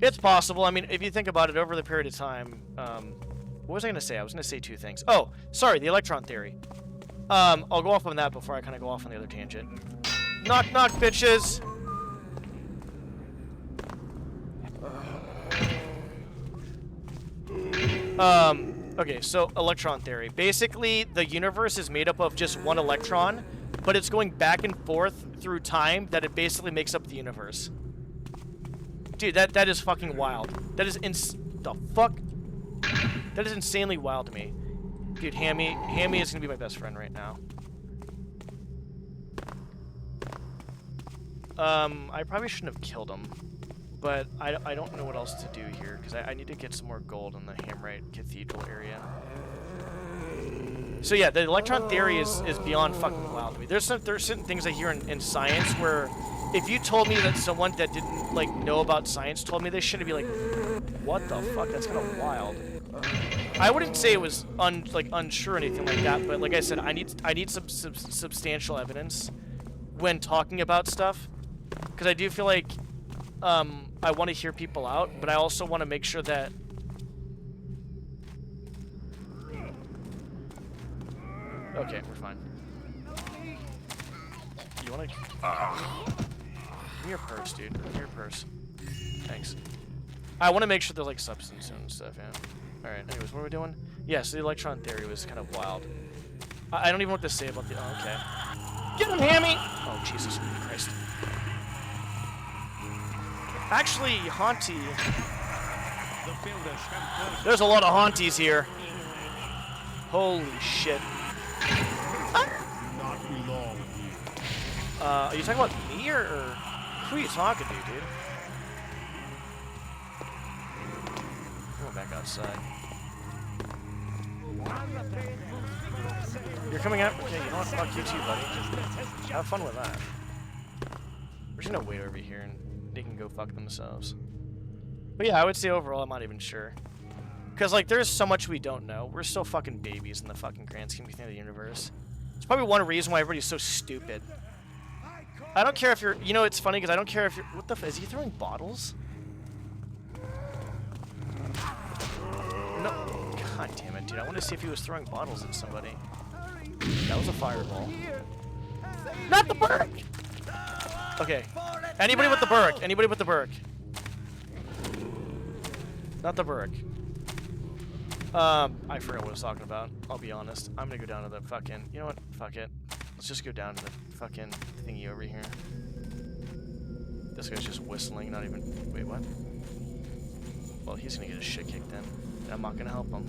[SPEAKER 1] It's possible. I mean, if you think about it over the period of time, what was I going to say? I was going to say 2 things. Oh, sorry, the electron theory. I'll go off on that before I kind of go off on the other tangent. Knock, knock, bitches! Okay, so electron theory. Basically, the universe is made up of just one electron, but it's going back and forth through time that it basically makes up the universe. Dude, that is fucking wild. That is the fuck? That is insanely wild to me. Dude, Hammy is gonna be my best friend right now. I probably shouldn't have killed him, but I don't know what else to do here, because I need to get some more gold in the Hammerite Cathedral area. So yeah, the electron theory is beyond fucking wild to me. There's certain things I hear in science where if you told me that someone that didn't like know about science told me this shit, I'd be like, what the fuck? That's kind of wild. I wouldn't say it was unsure or anything like that, but like I said, I need some substantial evidence when talking about stuff, because I do feel like I want to hear people out, but I also want to make sure that okay, we're fine. You wanna give me your purse, dude. Give me your purse. Thanks. I want to make sure there's like substance and stuff, yeah. Alright, anyways, what are we doing? Yeah, so the electron theory was kind of wild. I don't even know what to say about the... Oh, okay. Get him, Hammy! Oh, Jesus Christ. Actually, Haunty... There's a lot of Haunties here. Holy shit. Are you talking about me, or who are you talking to, dude? Going back outside. You're coming out? Okay, you know what? Fuck you too, buddy. Have fun with that. We're just gonna wait over here and they can go fuck themselves. But yeah, I would say overall, I'm not even sure. Because, like, there's so much we don't know. We're still fucking babies in the fucking grand scheme of the universe. It's probably one reason why everybody's so stupid. I don't care if you're... You know, it's funny because I don't care if you're... What the f... Is he throwing bottles? No. God damn it, dude. I want to see if he was throwing bottles at somebody. That was a fireball. Not the Burke! Okay. Anybody with the Burke. Anybody with the Burke. Not the Burke. I forgot what I was talking about. I'll be honest. I'm gonna go down to the fucking... You know what? Fuck it. Let's just go down to the fucking thingy over here. This guy's just whistling, not even... Wait, what? Well, he's gonna get his shit kicked in. I'm not gonna help him.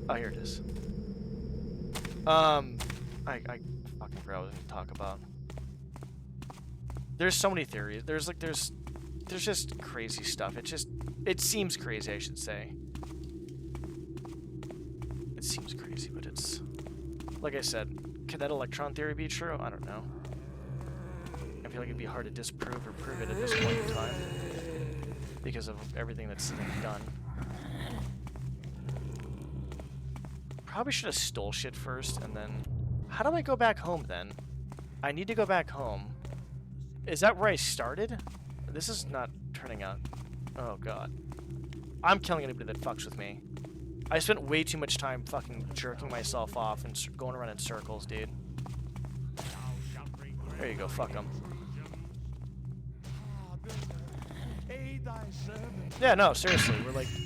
[SPEAKER 1] Oh, here it is. I fucking forgot what I was gonna talk about. There's so many theories. There's just crazy stuff. It seems crazy, I should say. It seems crazy, but it's... Like I said, could that electron theory be true? I don't know. I feel like it'd be hard to disprove or prove it at this point in time. Because of everything that's been done. Probably should have stole shit first, and then... How do I go back home, then? I need to go back home. Is that where I started? This is not turning out... Oh, God. I'm killing anybody that fucks with me. I spent way too much time fucking jerking myself off and going around in circles, dude. There you go, fuck him. Yeah, no, seriously,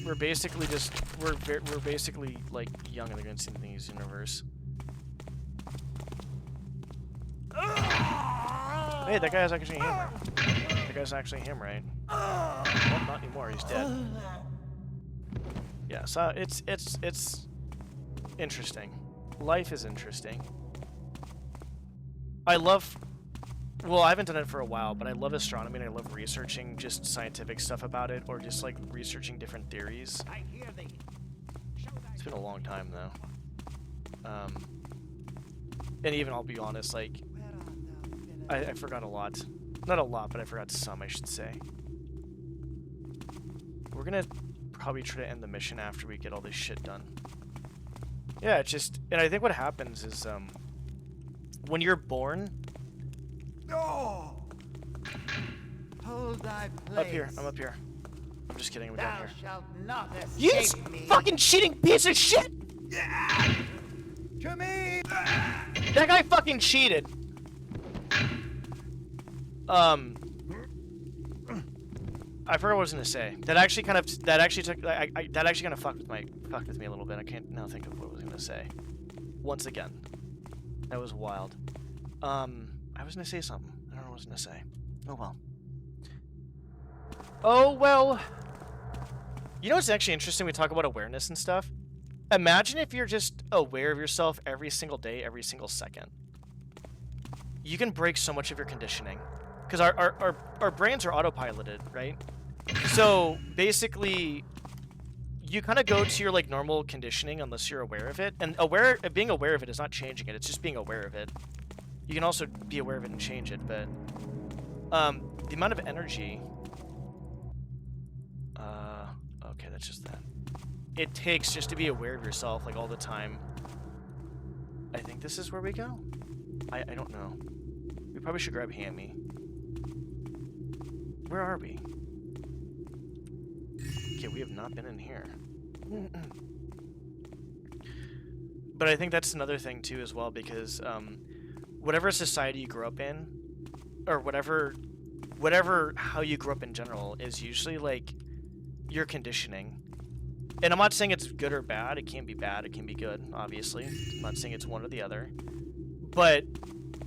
[SPEAKER 1] we're basically just, we're basically, like, young in the grand scheme of the universe. Hey, that guy's actually him, right? That guy's actually him, right? Well, not anymore, he's dead. Yeah, so it's interesting. Life is interesting. I love... Well, I haven't done it for a while, but I love astronomy and I love researching just scientific stuff about it, or just like researching different theories. It's been a long time though. And even, I'll be honest, like, I forgot a lot. Not a lot, but I forgot some, I should say. We're gonna probably try to end the mission after we get all this shit done. Yeah, it's just... And I think what happens is, when you're born...
[SPEAKER 4] No! Hold thy place.
[SPEAKER 1] Up here, I'm up here. I'm just kidding, we're down here.
[SPEAKER 4] Shalt not
[SPEAKER 1] You
[SPEAKER 4] escape me.
[SPEAKER 1] fucking cheating piece of shit!
[SPEAKER 4] To me!
[SPEAKER 1] That guy fucking cheated. I forgot what I was gonna say. That actually kind of fucked with me a little bit. I can't now think of what I was gonna say. Once again, that was wild. I was gonna say something. I don't know what I was gonna say. Oh well.
[SPEAKER 5] Oh, well. You know what's actually interesting? We talk about awareness and stuff. Imagine if you're just aware of yourself every single day, every single second. You can break so much of your conditioning. Because our brains are autopiloted, right? So, basically, you kind of go to your, like, normal conditioning unless you're aware of it. And being aware of it is not changing it. It's just being aware of it. You can also be aware of it and change it, but... the amount of energy... okay, that's just that. It takes just to be aware of yourself, like, all the time. I think this is where we go. I don't know. We probably should grab Hammy. Where are we? Okay, we have not been in here. But I think that's another thing, too, as well, because, whatever society you grew up in, or whatever how you grew up in general, is usually, like, your conditioning. And I'm not saying it's good or bad. It can be bad. It can be good, obviously. I'm not saying it's one or the other. But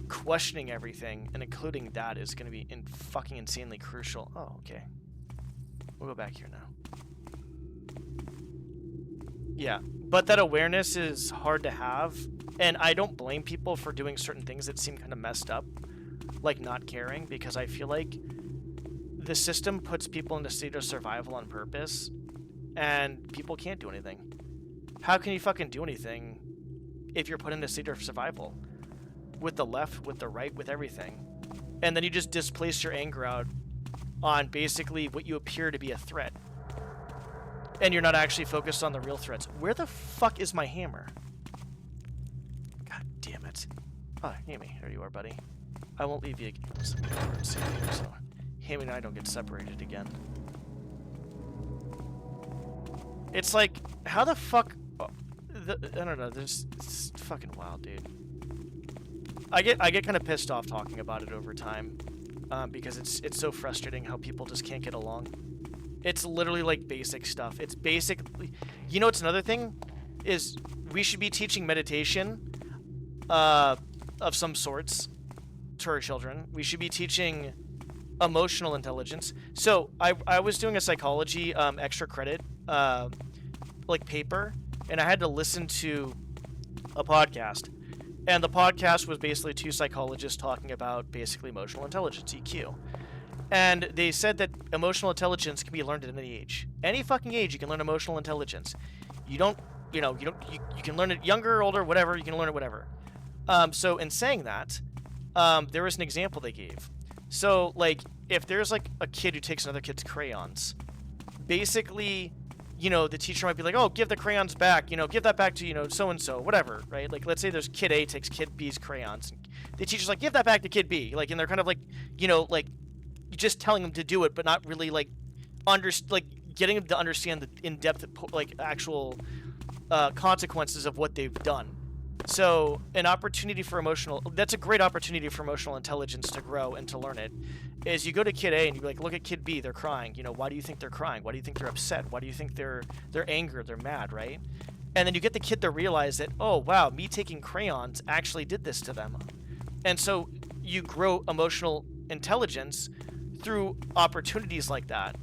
[SPEAKER 5] questioning everything, and including that, is going to be fucking insanely crucial. Oh, okay. We'll go back here now. Yeah, but that awareness is hard to have. And I don't blame people for doing certain things that seem kind of messed up. Like not caring, because I feel like the system puts people in a state of survival on purpose. And people can't do anything. How can you fucking do anything if you're put in a state of survival? With the left, with the right, with everything. And then you just displace your anger out on basically what you appear to be a threat. And you're not actually focused on the real threats. Where the fuck is my hammer? God damn it. Oh, Hammy, there you are, buddy. I won't leave you again. So Hammy and I don't get separated again. It's like, how the fuck... I don't know, it's fucking wild, dude. I get kind of pissed off talking about it over time, because it's so frustrating how people just can't get along. It's literally like basic stuff. It's basically... You know what's another thing? Is we should be teaching meditation of some sorts to our children. We should be teaching emotional intelligence. So I was doing a psychology extra credit like paper, and I had to listen to a podcast, and the podcast was basically two psychologists talking about basically emotional intelligence, EQ. And they said that emotional intelligence can be learned at any age. Any fucking age you can learn emotional intelligence. You can learn it younger or older, whatever, you can learn it whatever. So in saying that, there was an example they gave. So, like, if there's, like, a kid who takes another kid's crayons, basically, you know, the teacher might be like, oh, give the crayons back, you know, give that back to, you know, so-and-so, whatever, right? Like, let's say there's kid A takes kid B's crayons. And the teacher's like, give that back to kid B. Like, and they're kind of like, you know, like, just telling them to do it, but not really, like, getting them to understand the in-depth, like, actual consequences of what they've done. So, an opportunity for that's a great opportunity for emotional intelligence to grow and to learn it, is you go to kid A and you like, look at kid B, they're crying, you know, why do you think they're crying? Why do you think they're upset? Why do you think they're angry, they're mad, right? And then you get the kid to realize that, oh, wow, me taking crayons actually did this to them. And so, you grow emotional intelligence through opportunities like that.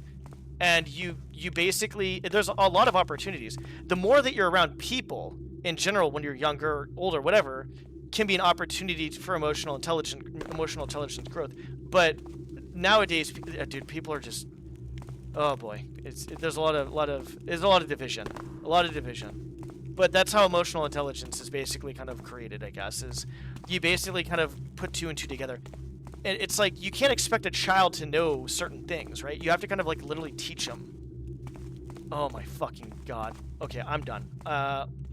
[SPEAKER 5] And you basically, there's a lot of opportunities. The more that you're around people, in general, when you're younger, older, whatever, can be an opportunity for emotional intelligence growth. But nowadays, dude, people are just, oh boy, there's a lot of division, But that's how emotional intelligence is basically kind of created, I guess, is you basically kind of put two and two together. And it's like, you can't expect a child to know certain things, right? You have to kind of like literally teach them. Oh my fucking god. Okay, I'm done.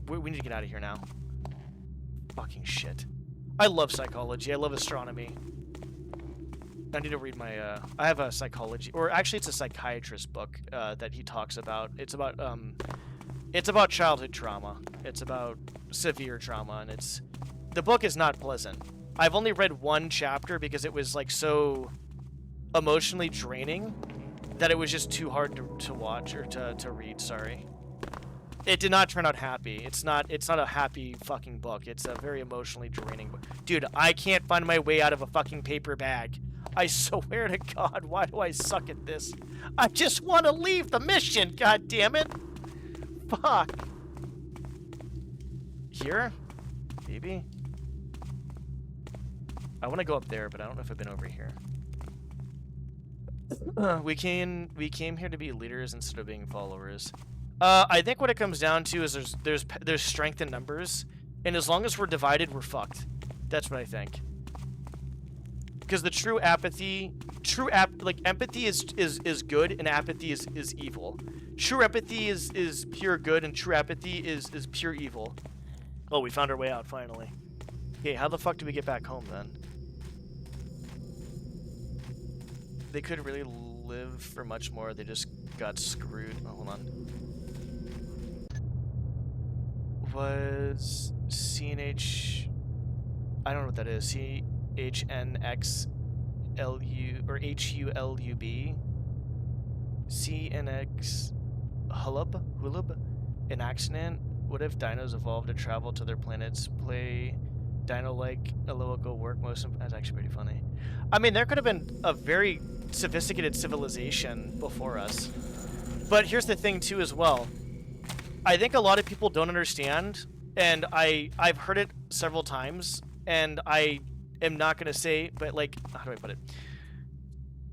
[SPEAKER 5] We need to get out of here now. Fucking shit. I love psychology. I love astronomy. I need to read my, I have a psychology, or actually it's a psychiatrist book, that he talks about. It's about childhood trauma. It's about severe trauma, and the book is not pleasant. I've only read one chapter because it was, like, so emotionally draining that it was just too hard to watch, or to read, sorry. It did not turn out happy. It's not a happy fucking book. It's a very emotionally draining book. Dude, I can't find my way out of a fucking paper bag.
[SPEAKER 1] I swear to God, why do I suck at this? I just want to leave the mission, god damn it! Fuck. Here? Maybe? I want to go up there, but I don't know if I've been over here. We came here to be leaders instead of being followers. I think what it comes down to is there's strength in numbers, and as long as we're divided, we're fucked. That's what I think. Because the true apathy, empathy is good, and apathy is evil. True empathy is pure good, and true apathy is pure evil. Oh, we found our way out finally. Okay, how the fuck do we get back home then? They could really live for much more. They just got screwed. Oh, hold on. Was CNH? I don't know what that is. CHNXLU or HULUB? CNX Hulub? An accident? What if dinos evolved to travel to their planets, play dino-like a local work most of... That's actually pretty funny. I mean, there could have been a very sophisticated civilization before us. But here's the thing, too, as well. I think a lot of people don't understand, and I've heard it several times, and I am not going to say, but, like, how do I put it?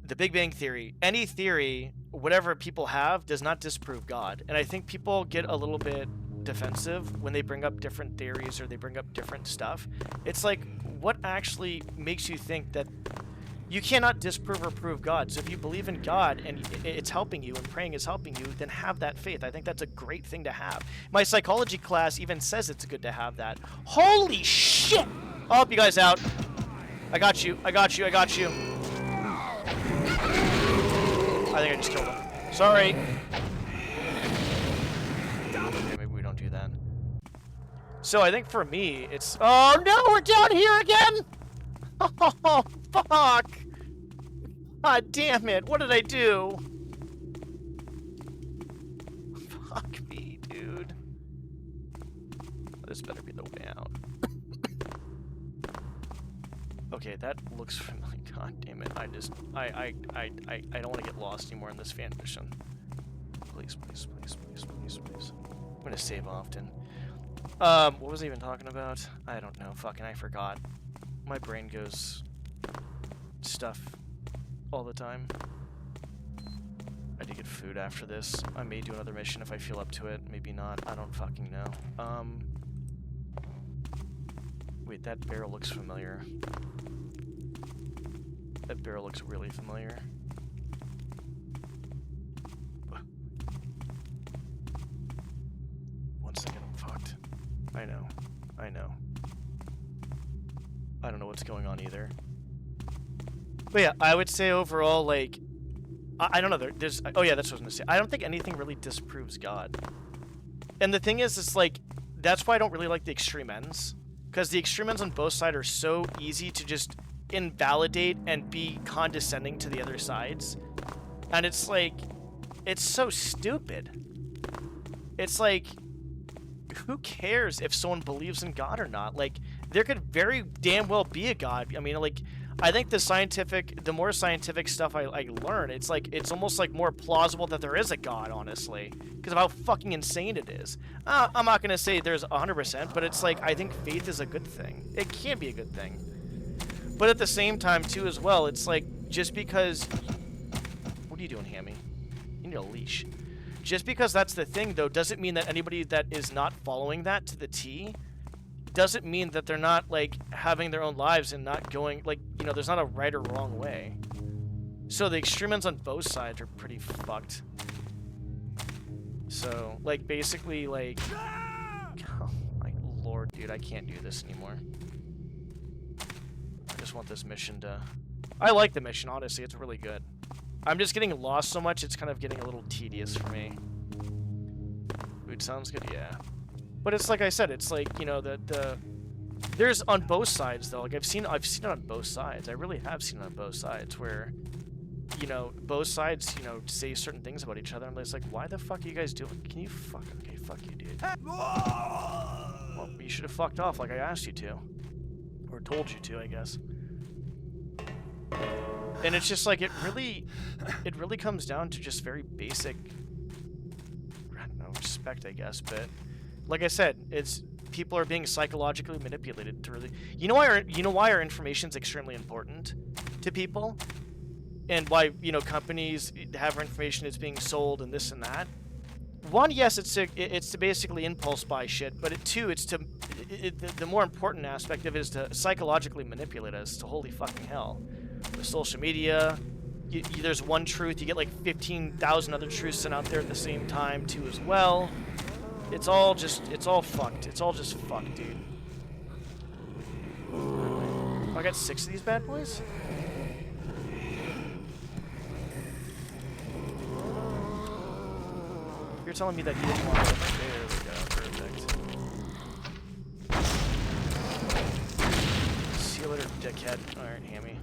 [SPEAKER 1] The Big Bang Theory. Any theory, whatever people have, does not disprove God. And I think people get a little bit defensive when they bring up different theories or they bring up different stuff. It's like, what actually makes you think that you cannot disprove or prove God? So if you believe in God and it's helping you and praying is helping you, then have that faith. I think that's a great thing to have. My psychology class even says it's good to have that. Holy shit! I'll help you guys out. I got you. I got you. I got you. I think I just killed him. Sorry. Okay, maybe we don't do that. So I think for me, it's... Oh no, we're down here again! Oh, fuck! God damn it, what did I do? Fuck me, dude. This better be the way out. Okay, that looks familiar. God damn it, I don't want to get lost anymore in this fan mission. Please, please, please, please, please, please. I'm gonna save often. What was I even talking about? I don't know, fucking I forgot. My brain goes stuff all the time. I need to get food after this. I may do another mission if I feel up to it. Maybe not. I don't fucking know. Wait, that barrel looks familiar. That barrel looks really familiar. One second, I'm fucked. I know. I know. I don't know what's going on either. But yeah, I would say overall, like, I don't know, there's, oh yeah, that's what I was gonna say. I don't think anything really disproves God. And the thing is, it's like, that's why I don't really like the extreme ends. Because the extreme ends on both sides are so easy to just invalidate and be condescending to the other sides. And it's like, it's so stupid. It's like, who cares if someone believes in God or not? Like, there could very damn well be a God. I mean, like, I think the more scientific stuff I learn, it's like, it's almost like more plausible that there is a God, honestly, because of how fucking insane it is. I'm not gonna say there's 100%, but it's like, I think faith is a good thing. It can be a good thing. But at the same time, too, as well, it's like, just because... What are you doing, Hammy? You need a leash. Just because that's the thing, though, doesn't mean that anybody that is not following that to the T doesn't mean that they're not, like, having their own lives and not going, like, you know, there's not a right or wrong way. So the extreme ends on both sides are pretty fucked. So, like, basically, like... Oh, my lord, dude, I can't do this anymore. I just want this mission to... I like the mission, honestly, it's really good. I'm just getting lost so much, it's kind of getting a little tedious for me. Food sounds good, yeah. But it's like I said, it's like, you know, there's on both sides though. Like I've seen it on both sides. I really have seen it on both sides where, you know, both sides, you know, say certain things about each other. And it's like, why the fuck are you guys doing? Can you fuck? Okay, fuck you, dude. Well, you should have fucked off like I asked you to, or told you to, I guess.
[SPEAKER 5] And it's just like it really comes down to just very basic, I don't know, respect, I guess. But like I said, it's people are being psychologically manipulated through the. You know why our information is extremely important to people, and why companies have our information is being sold and this and that. One, yes, it's to basically impulse buy shit, but two, it's to the more important aspect of it is to psychologically manipulate us to holy fucking hell. With social media, there's one truth, you get like 15,000 other truths sent out there at the same time too as well. It's all fucked. It's all just fucked, dude. Oh, I got 6 of these bad boys? You're telling me that you didn't want to. There we go. Perfect. See you later, dickhead. Alright, Hammy.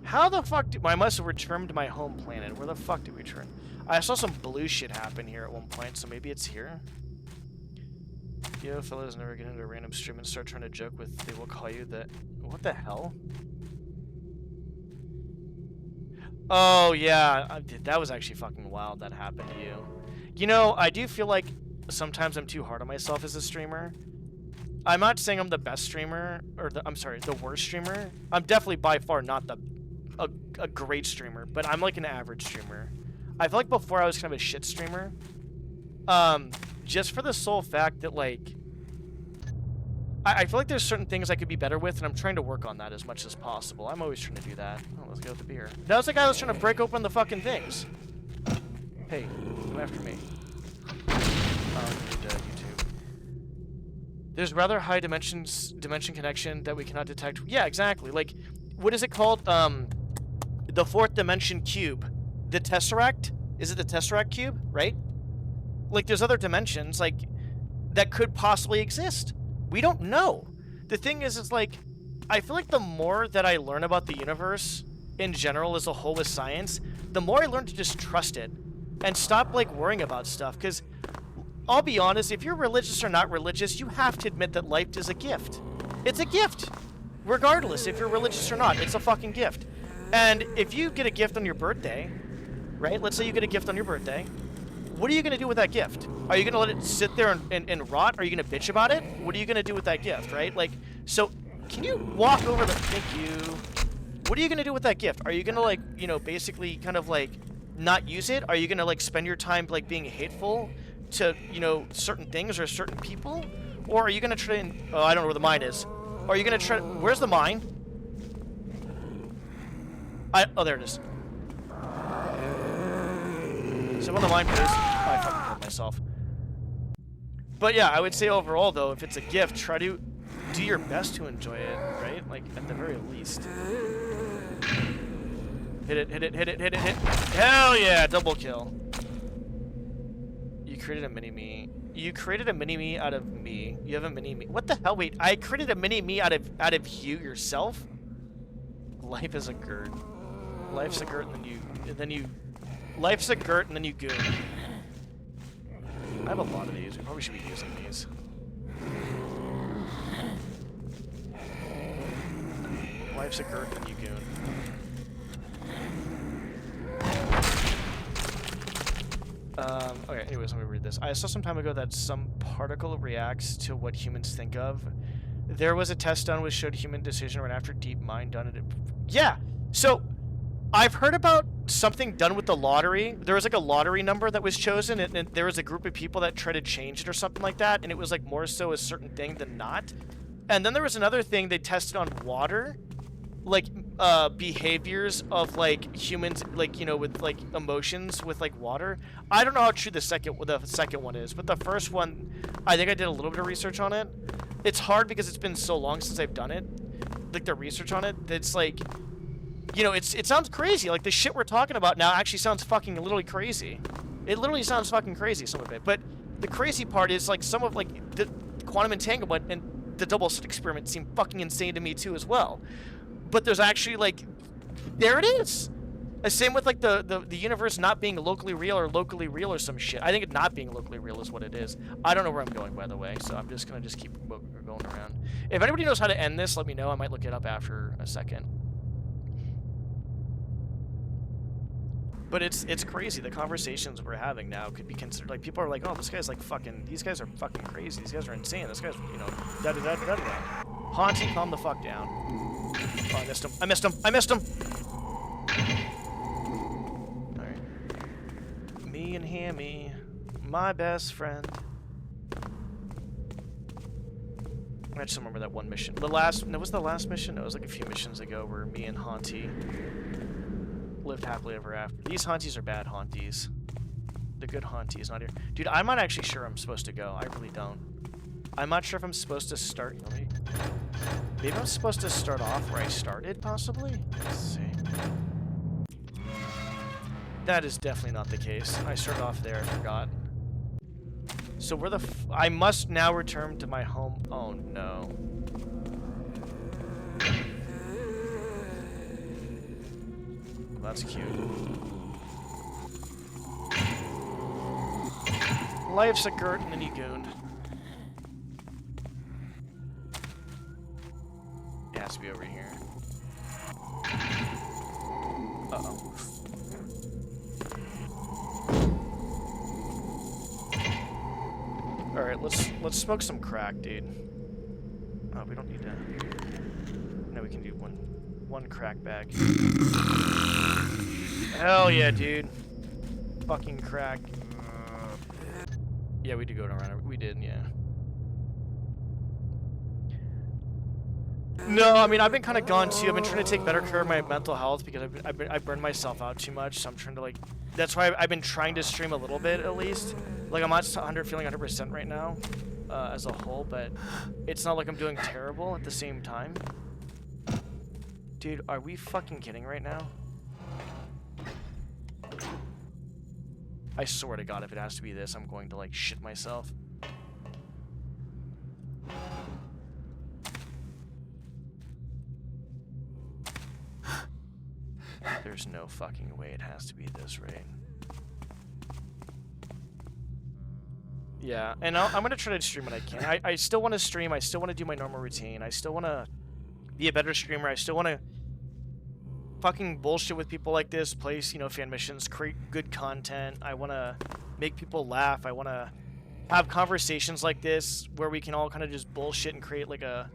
[SPEAKER 5] How the fuck I must have returned to my home planet. Where the fuck did we return? I saw some blue shit happen here at one point, so maybe it's here? Yo, fellas, never get into a random stream and start trying to joke with they will call you that. What the hell? Oh, yeah. That was actually fucking wild that happened to you. You know, I do feel like sometimes I'm too hard on myself as a streamer. I'm not saying I'm the best streamer, or I'm sorry, the worst streamer. I'm definitely by far not a great streamer, but I'm like an average streamer. I feel like before I was kind of a shit streamer. Just for the sole fact that, like, I feel like there's certain things I could be better with, and I'm trying to work on that as much as possible. I'm always trying to do that. Oh, let's go with the beer. That was the guy that was trying to break open the fucking things. Hey, come after me. Oh, you're dead, YouTube. There's rather high dimension connection that we cannot detect. Yeah, exactly. Like, what is it called? The fourth dimension cube. The Tesseract? Is it the Tesseract cube? Right? Like, there's other dimensions, like, that could possibly exist. We don't know. The thing is, it's like, I feel like the more that I learn about the universe in general as a whole with science, the more I learn to just trust it and stop, like, worrying about stuff. Because, I'll be honest, if you're religious or not religious, you have to admit that life is a gift. It's a gift. Regardless, if you're religious or not, it's a fucking gift. And if you get a gift on your birthday, right? Let's say you get a gift on your birthday. What are you going to do with that gift? Are you going to let it sit there and rot? Are you going to bitch about it? What are you going to do with that gift, right? Like, so, can you walk over the... Thank you. What are you going to do with that gift? Are you going to, like, basically kind of, like, not use it? Are you going to, like, spend your time, like, being hateful to, certain things or certain people? Or are you going to try and... Oh, I don't know where the mine is. Or are you going to try... Where's the mine? Oh, there it is. So on the mine, please. Oh, I fucking hurt myself. But yeah, I would say overall, though, if it's a gift, try to do your best to enjoy it, right? Like, at the very least. Hit it, hit it, hit it, hit it, hit it. Hell yeah, double kill. You created a mini-me. You created a mini-me out of me. You have a mini-me. What the hell? Wait, I created a mini-me out of you yourself? Life is a girt. Life's a girt, and then you... Life's a girt, and then you goon. I have a lot of these. We probably should be using these. Life's a girt, and you goon. Okay, anyways, let me read this. I saw some time ago that some particle reacts to what humans think of. There was a test done which showed human decision right after deep mind done it. Yeah! So... I've heard about something done with the lottery. There was like a lottery number that was chosen, and there was a group of people that tried to change it or something like that, and it was like more so a certain thing than not. And then there was another thing they tested on water, like behaviors of like humans, like with like emotions with like water. I don't know how true the second one is, but the first one, I think I did a little bit of research on it. It's hard because it's been so long since I've done it, like the research on it. That's like. It sounds crazy. Like, the shit we're talking about now actually sounds fucking literally crazy. It literally sounds fucking crazy, some of it. But the crazy part is, like, some of, like, the quantum entanglement and the double slit experiment seem fucking insane to me, too, as well. But there's actually, like, there it is! Same with, like, the universe not being locally real or some shit. I think it not being locally real is what it is. I don't know where I'm going, by the way, so I'm just gonna keep going around. If anybody knows how to end this, let me know. I might look it up after a second. But it's crazy. The conversations we're having now could be considered like people are like, oh, this guy's like fucking. These guys are fucking crazy. These guys are insane. This guy's da da da da da. Haunty, calm the fuck down. Oh, I missed him. I missed him. I missed him. All right. Me and Hammy, my best friend. I just remember that one mission. The last, no, was the last mission? No, it was like a few missions ago where me and Haunty lived happily ever after. These Haunties are bad Haunties. The good Haunties, not here. Dude, I'm not actually sure I'm supposed to go. I really don't. I'm not sure if I'm supposed to start. Maybe I'm supposed to start off where I started, possibly? Let's see. That is definitely not the case. I started off there, I forgot. So where the I must now return to my home. Oh no. That's cute. Life's a girt and then you gooned. It has to be over here. Uh-oh. Alright, let's smoke some crack, dude. Oh, we don't need to. No, we can do one crack bag. Hell yeah, dude. Fucking crack. Yeah, we did go around. We did, yeah. No, I mean, I've been kind of gone too. I've been trying to take better care of my mental health because I burned myself out too much. So I'm trying to like, that's why I've been trying to stream a little bit at least. Like I'm not feeling 100% right now as a whole, but it's not like I'm doing terrible at the same time. Dude, are we fucking kidding right now? I swear to God, if it has to be this, I'm going to like shit myself. There's no fucking way it has to be this, right? Yeah, and I'm gonna try to stream when I can. I still want to stream. I still want to do my normal routine. I still want to be a better streamer. I still want to fucking bullshit with people like this, place, you know, fan missions, create good content. I want to make people laugh. I want to have conversations like this where we can all kind of just bullshit and create like a...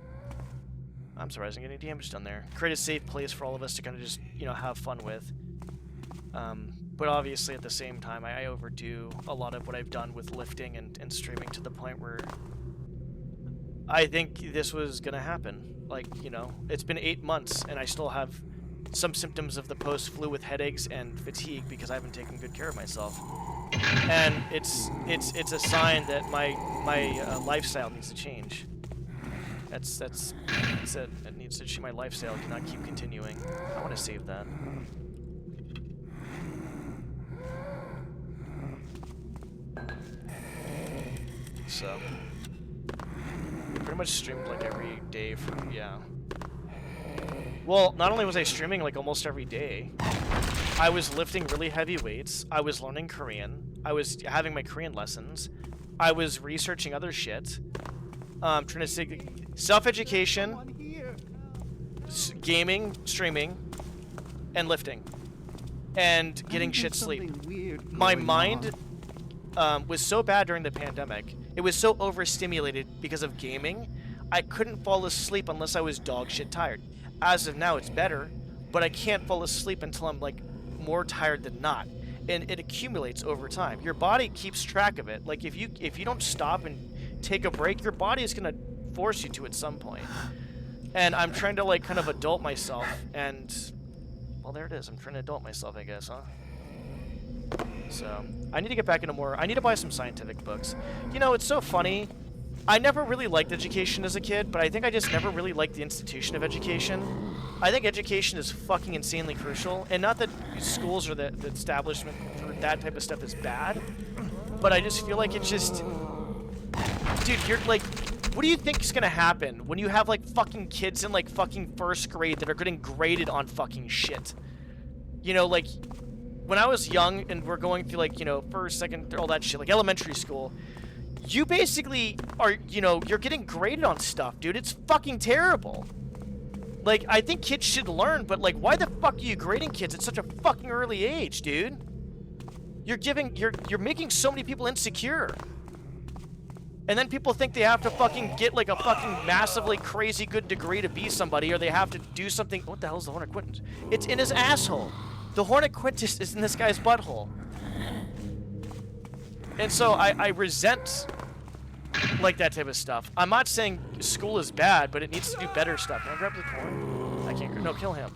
[SPEAKER 5] I'm surprised I'm getting damage done there. Create a safe place for all of us to kind of just, you know, have fun with. But obviously at the same time, I overdo a lot of what I've done with lifting and streaming to the point where I think this was going to happen. Like, you know, it's been 8 months and I still have some symptoms of the post-flu with headaches and fatigue because I haven't taken good care of myself. And it's a sign that my lifestyle needs to change. That's it. It needs to change. My lifestyle cannot keep continuing. I want to save that. So, pretty much streamed like every day for, yeah. Well, not only was I streaming like almost every day, I was lifting really heavy weights, I was learning Korean, I was having my Korean lessons, I was researching other shit, trying to say self-education, gaming, streaming, and lifting, and getting shit sleep. My mind was so bad during the pandemic. It was so overstimulated because of gaming, I couldn't fall asleep unless I was dog shit tired. As of now, it's better, but I can't fall asleep until I'm like more tired than not, and it accumulates over time. Your body keeps track of it. Like if you don't stop and take a break, your body is gonna force you to at some point. And I'm trying to like kind of adult myself, and well, there it is. I'm trying to adult myself, I guess, huh? So I need to get back into more. I need to buy some scientific books. You know, it's so funny. I never really liked education as a kid, but I think I just never really liked the institution of education. I think education is fucking insanely crucial, and not that schools or the establishment for that type of stuff is bad, but I just feel like it's just... Dude, you're like... What do you think is gonna happen when you have like fucking kids in like fucking first grade that are getting graded on fucking shit? You know, like... When I was young and we're going through like, you know, first, second, all that shit, like elementary school, you basically are, you know, you're getting graded on stuff, dude. It's fucking terrible. Like, I think kids should learn, but like, why the fuck are you grading kids at such a fucking early age, dude?
[SPEAKER 1] you're making so many people insecure. And then people think they have to fucking get like a fucking massively crazy good degree to be somebody, or they have to do something. What the hell is the Hornet Quintus? It's in his asshole. The Hornet Quintus is in this guy's butthole. And so I resent like that type of stuff. I'm not saying school is bad, but it needs to do better stuff. Can I grab the coin? I can't. No, kill him.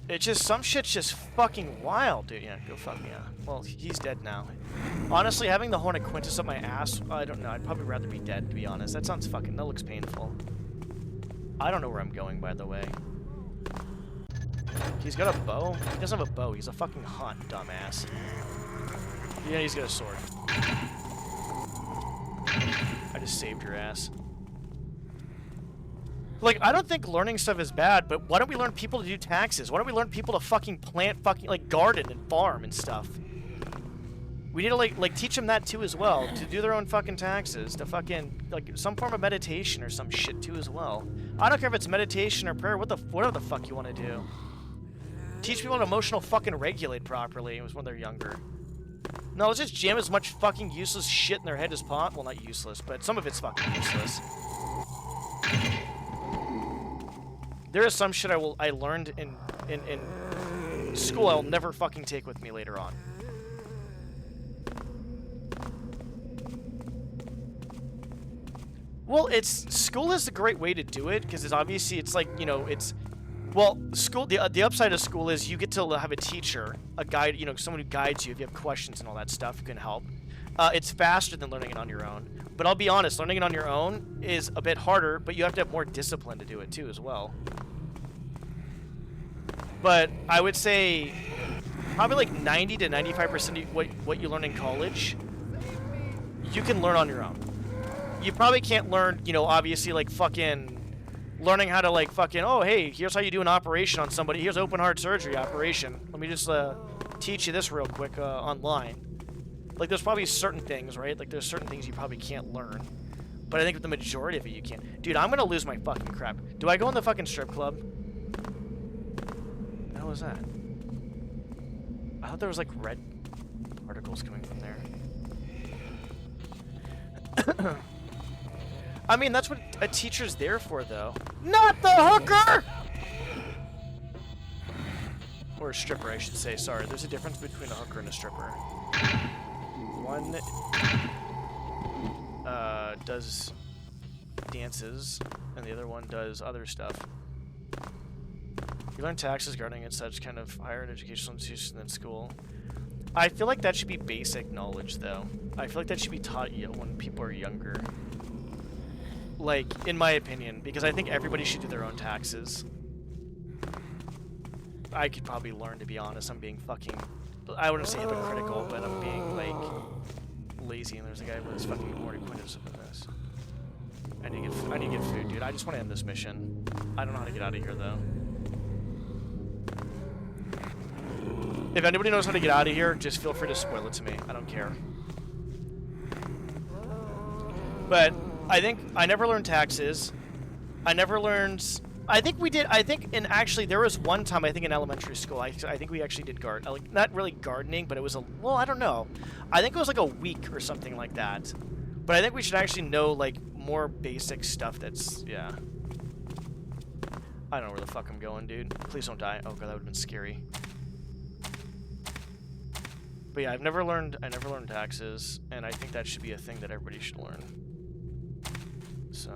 [SPEAKER 1] It's just, some shit's just fucking wild, dude. Yeah, go fuck me. Yeah. Well, he's dead now. Honestly, having the Hornet Quintus up my ass, I don't know. I'd probably rather be dead, to be honest. That sounds fucking, that looks painful. I don't know where I'm going, by the way. He's got a bow? He doesn't have a bow. He's a fucking hunt, dumbass. Yeah, he's got a sword. I just saved your ass. Like, I don't think learning stuff is bad, but why don't we learn people to do taxes? Why don't we learn people to fucking plant fucking, like, garden and farm and stuff? We need to, like teach them that, too, as well. To do their own fucking taxes. To fucking, like, some form of meditation or some shit, too, as well. I don't care if it's meditation or prayer. Whatever the fuck you want to do. Teach people how to emotional fucking regulate properly when they're younger. No, let's just jam as much fucking useless shit in their head as possible. Well, not useless, but some of it's fucking useless. There is some shit I learned in school I'll never fucking take with me later on. Well, school is a great way to do it, because it's like, you know, well, school, the upside of school is you get to have a teacher, a guide, you know, someone who guides you if you have questions and all that stuff, who can help. It's faster than learning it on your own. But I'll be honest, learning it on your own is a bit harder, but you have to have more discipline to do it too as well. But I would say probably like 90 to 95% of what you learn in college, you can learn on your own. You probably can't learn, you know, obviously, like fucking learning how to, like, fucking, oh, hey, here's how you do an operation on somebody. Here's open heart surgery operation. Let me just teach you this real quick online. Like, there's probably certain things, right? Like, there's certain things you probably can't learn. But I think with the majority of it, you can. Dude, I'm gonna lose my fucking crap. Do I go in the fucking strip club? What the hell was that? I thought there was, like, red particles coming from there. I mean, that's what a teacher's there for, though. Not the hooker! Or a stripper, I should say. Sorry, there's a difference between a hooker and a stripper. One does dances, and the other one does other stuff. You learn taxes, gardening, and such kind of higher educational institutions than school. I feel like that should be basic knowledge, though. I feel like that should be taught when people are younger. Like, in my opinion, because I think everybody should do their own taxes. I could probably learn, to be honest. I'm being fucking... I wouldn't say hypocritical, but I'm being, like, lazy. And there's a guy with his fucking Hornet Quintus with this. I need to get food, dude. I just want to end this mission. I don't know how to get out of here, though. If anybody knows how to get out of here, just feel free to spoil it to me. I don't care. But I think I never learned taxes. I never learned... I think we did... I think, and actually, there was one time, I think, in elementary school, I think we actually did like, not really gardening, but it was a... Well, I don't know. I think it was like a week or something like that. But I think we should actually know, like, more basic stuff that's... Yeah. I don't know where the fuck I'm going, dude. Please don't die. Oh, God, that would have been scary. But yeah, I never learned taxes, and I think that should be a thing that everybody should learn. So,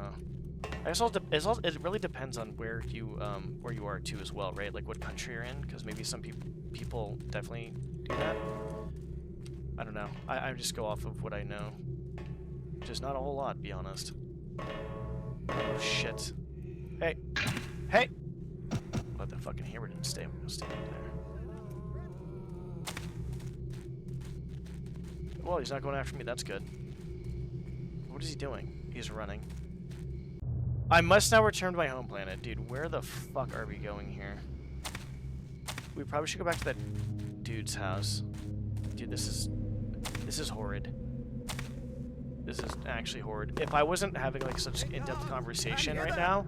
[SPEAKER 1] I guess it really depends on where you are too as well, right? Like what country you're in, because maybe some people definitely do that. I don't know. I just go off of what I know. Just not a whole lot, to be honest. Oh shit! Hey, hey! Let the fucking hammer didn't stay. I'm gonna stay up there. Well, he's not going after me. That's good. What is he doing? He's running. I must now return to my home planet. Dude, where the fuck are we going here? We probably should go back to that dude's house. Dude, this is horrid. This is actually horrid. If I wasn't having like such in-depth conversation right now,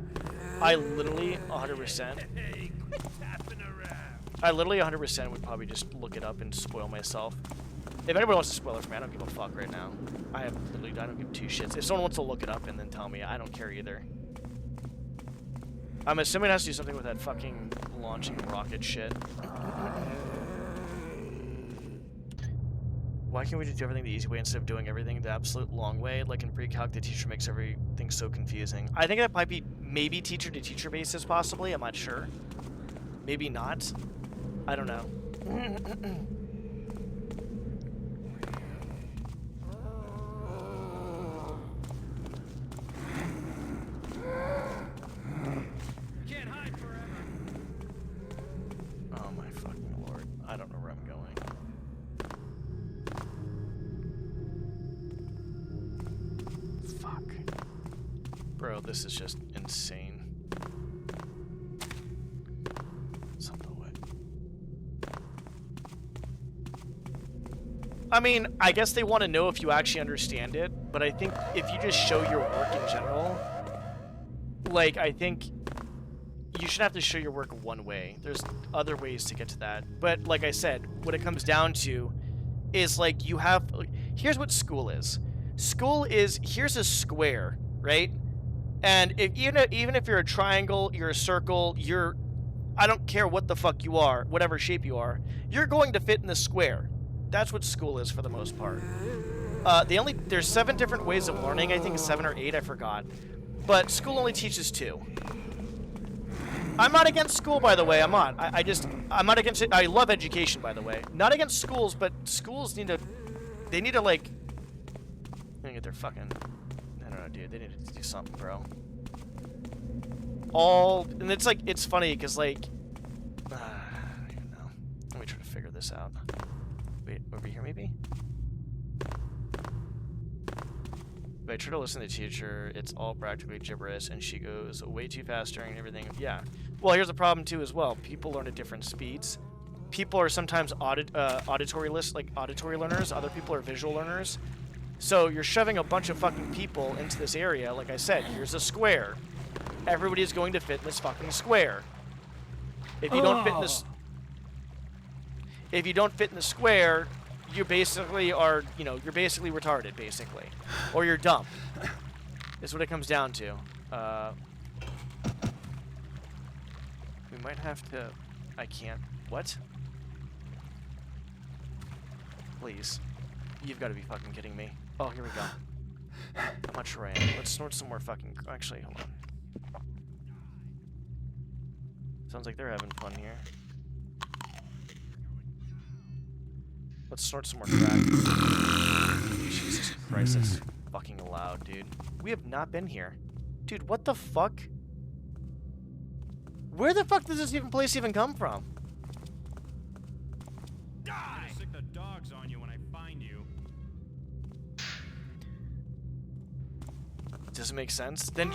[SPEAKER 1] I literally 100%.
[SPEAKER 5] I literally 100% would probably just look it up and spoil myself. If anybody wants to spoil it for me, I don't give a fuck right now. I don't give two shits. If someone wants to look it up and then tell me, I don't care either. I'm assuming it has to do something with that fucking launching rocket shit. Why can't we just do everything the easy way instead of doing everything the absolute long way? Like in pre-calc, the teacher makes everything so confusing. I think that might be maybe teacher-to-teacher basis, possibly. I'm not sure. Maybe not. I don't know.
[SPEAKER 3] Can't hide forever.
[SPEAKER 5] Oh my fucking lord. I don't know where I'm going. Fuck. Bro, this is just insane. Something way. I mean, I guess they want to know if you actually understand it, but I think if you just show your work in general, like, I think you should have to show your work one way. There's other ways to get to that. But like I said, what it comes down to is, like, you have... Here's what school is. School is, here's a square, right? And if, even if you're a triangle, you're a circle, you're... I don't care what the fuck you are, whatever shape you are, you're going to fit in the square. That's what school is for the most part. There's 7 different ways of learning, I think 7 or 8, I forgot. But school only teaches 2. I'm not against school, by the way, I'm not. I'm not against it. I love education, by the way. Not against schools, but schools need to, like, they need their fucking, I don't know, dude, they need to do something, bro. And it's like, it's funny, because, like, I don't even know. Let me try to figure this out. Wait, over here, maybe? If I try to listen to the teacher, it's all practically gibberish, and she goes way too fast during everything. Yeah. Well, here's the problem, too, as well. People learn at different speeds. People are sometimes auditory learners. Other people are visual learners. So you're shoving a bunch of fucking people into this area. Like I said, here's a square. Everybody is going to fit in this fucking square. If you don't fit in this... If you don't fit in the square, you basically are, you're basically retarded, basically. Or you're dumb. Is what it comes down to. We might have to... I can't... What? Please. You've got to be fucking kidding me. Oh, here we go. I'm not sure I am. Let's snort some more fucking... Actually, hold on. Sounds like they're having fun here. Let's snort some more crack. Jesus Christ, that's fucking loud, dude. We have not been here. Dude, what the fuck? Where the fuck does this place even come from?
[SPEAKER 3] Die! I'll stick the dogs on you when I find you.
[SPEAKER 5] Doesn't make sense. Then,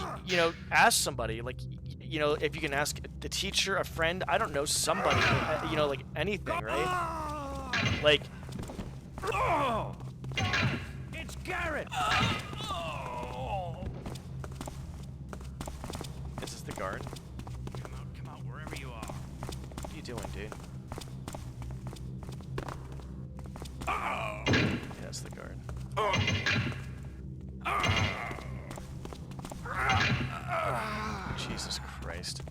[SPEAKER 5] ask somebody. Like, if you can ask the teacher, a friend, I don't know, somebody, like anything, right? Like...
[SPEAKER 3] Oh! It's Garrett!
[SPEAKER 5] Is this the guard?
[SPEAKER 3] Come out, wherever you are.
[SPEAKER 5] What are you doing, dude?
[SPEAKER 3] Oh!
[SPEAKER 5] Yeah, that's the guard. Jesus Christ.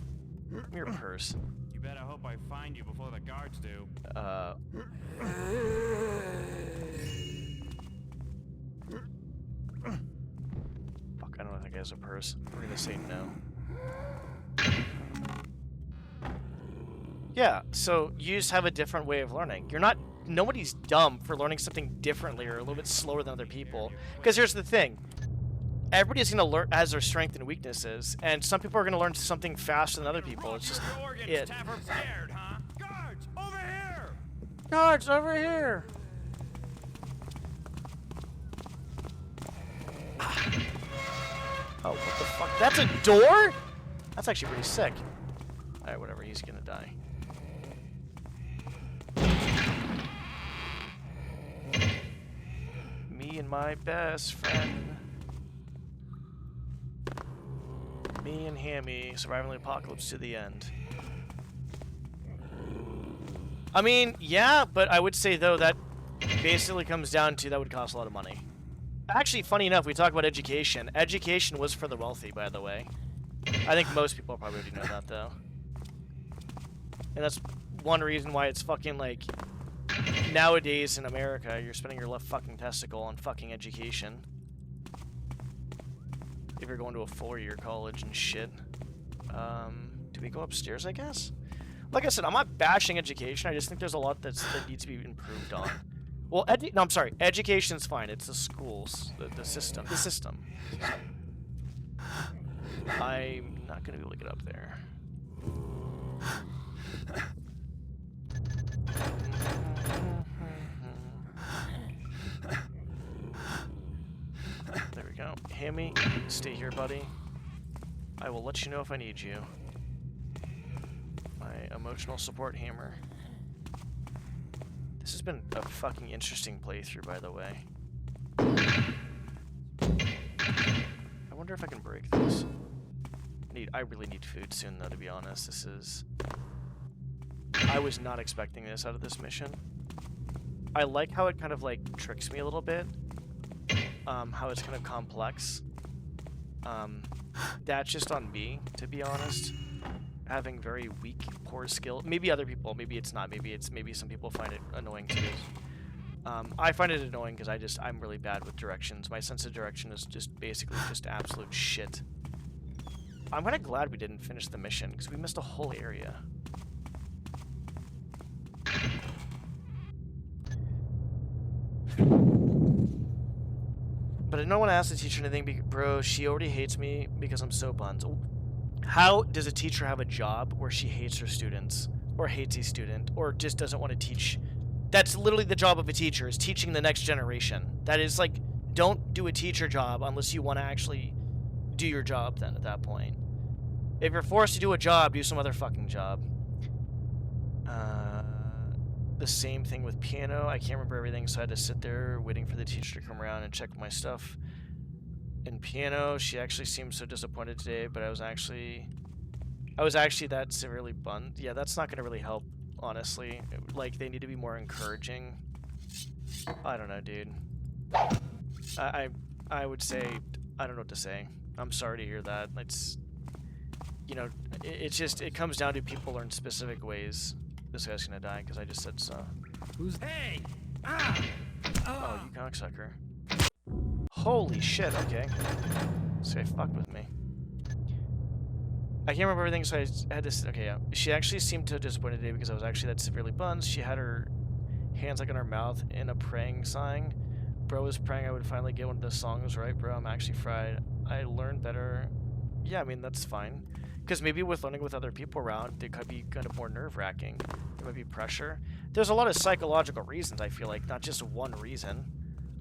[SPEAKER 5] Give me your purse.
[SPEAKER 3] You better hope I find you before the guards do.
[SPEAKER 5] Fuck, I don't think he has a purse. We're gonna say no. Yeah, so you just have a different way of learning. Nobody's dumb for learning something differently or a little bit slower than other people. Because here's the thing. Everybody's gonna learn as their strengths and weaknesses, and some people are gonna learn something faster than other people. It's just it.
[SPEAKER 3] Scared, huh? Guards, over here!
[SPEAKER 5] Guards, over here! Oh, what the fuck? That's a door? That's actually pretty sick. Alright, whatever, he's gonna die. Me and my best friend. Me and Hammy, surviving the apocalypse to the end.
[SPEAKER 1] I mean, yeah, but I would say, though, that basically comes down to that would cost a lot of money. Actually, funny enough, we talk about education. Education was for the wealthy, by the way. I think most people probably already know that, though. And that's one reason why it's fucking, like, nowadays in America, you're spending your left fucking testicle on fucking education. If you're going to a 4-year college and shit. Do we go upstairs, I guess? Like I said, I'm not bashing education. I just think there's a lot that needs to be improved on. Well, no, I'm sorry. Education's fine. It's the schools, the system. The system. I'm not going to be able to get up there. There we go. Hammy, stay here, buddy. I will let you know if I need you. My emotional support hammer. This has been a fucking interesting playthrough, by the way. I wonder if I can break this. I really need food soon, though, to be honest. This is... I was not expecting this out of this mission. I like how it kind of, like, tricks me a little bit. How it's kind of complex. That's just on me, to be honest. Having very weak, poor skill. Maybe other people, maybe it's not. Maybe some people find it annoying too. I find it annoying because I'm really bad with directions. My sense of direction is basically absolute shit. I'm kind of glad we didn't finish the mission because we missed a whole area. But I don't want to ask the teacher anything, bro. She already hates me because I'm so buns. How does a teacher have a job where she hates her students, or hates a student, or just doesn't want to teach? That's literally the job of a teacher, is teaching the next generation. That is like, don't do a teacher job unless you want to actually do your job then at that point. If you're forced to do a job, do some other fucking job. The same thing with piano. I can't remember everything, so I had to sit there waiting for the teacher to come around and check my stuff. In piano, she actually seemed so disappointed today, but I was actually that severely bunned. Yeah, that's not gonna really help, honestly. Like, they need to be more encouraging. I don't know, dude. I would say, I don't know what to say. I'm sorry to hear that. It's, you know, it comes down to people learn specific ways. This guy's gonna die because I just said so.
[SPEAKER 3] Who's... Hey!
[SPEAKER 1] Oh, you cocksucker. Holy shit, okay. This guy fucked with me. I can't remember everything, so I had to... Okay, yeah. She actually seemed disappointed today because I was actually that severely buns. She had her hands like in her mouth in a praying sign. Bro was praying I would finally get one of the songs right, bro. I'm actually fried. I learned better. Yeah, I mean, that's fine. Because maybe with learning with other people around, it could be kind of more nerve-wracking. There might be pressure. There's a lot of psychological reasons, I feel like, not just one reason.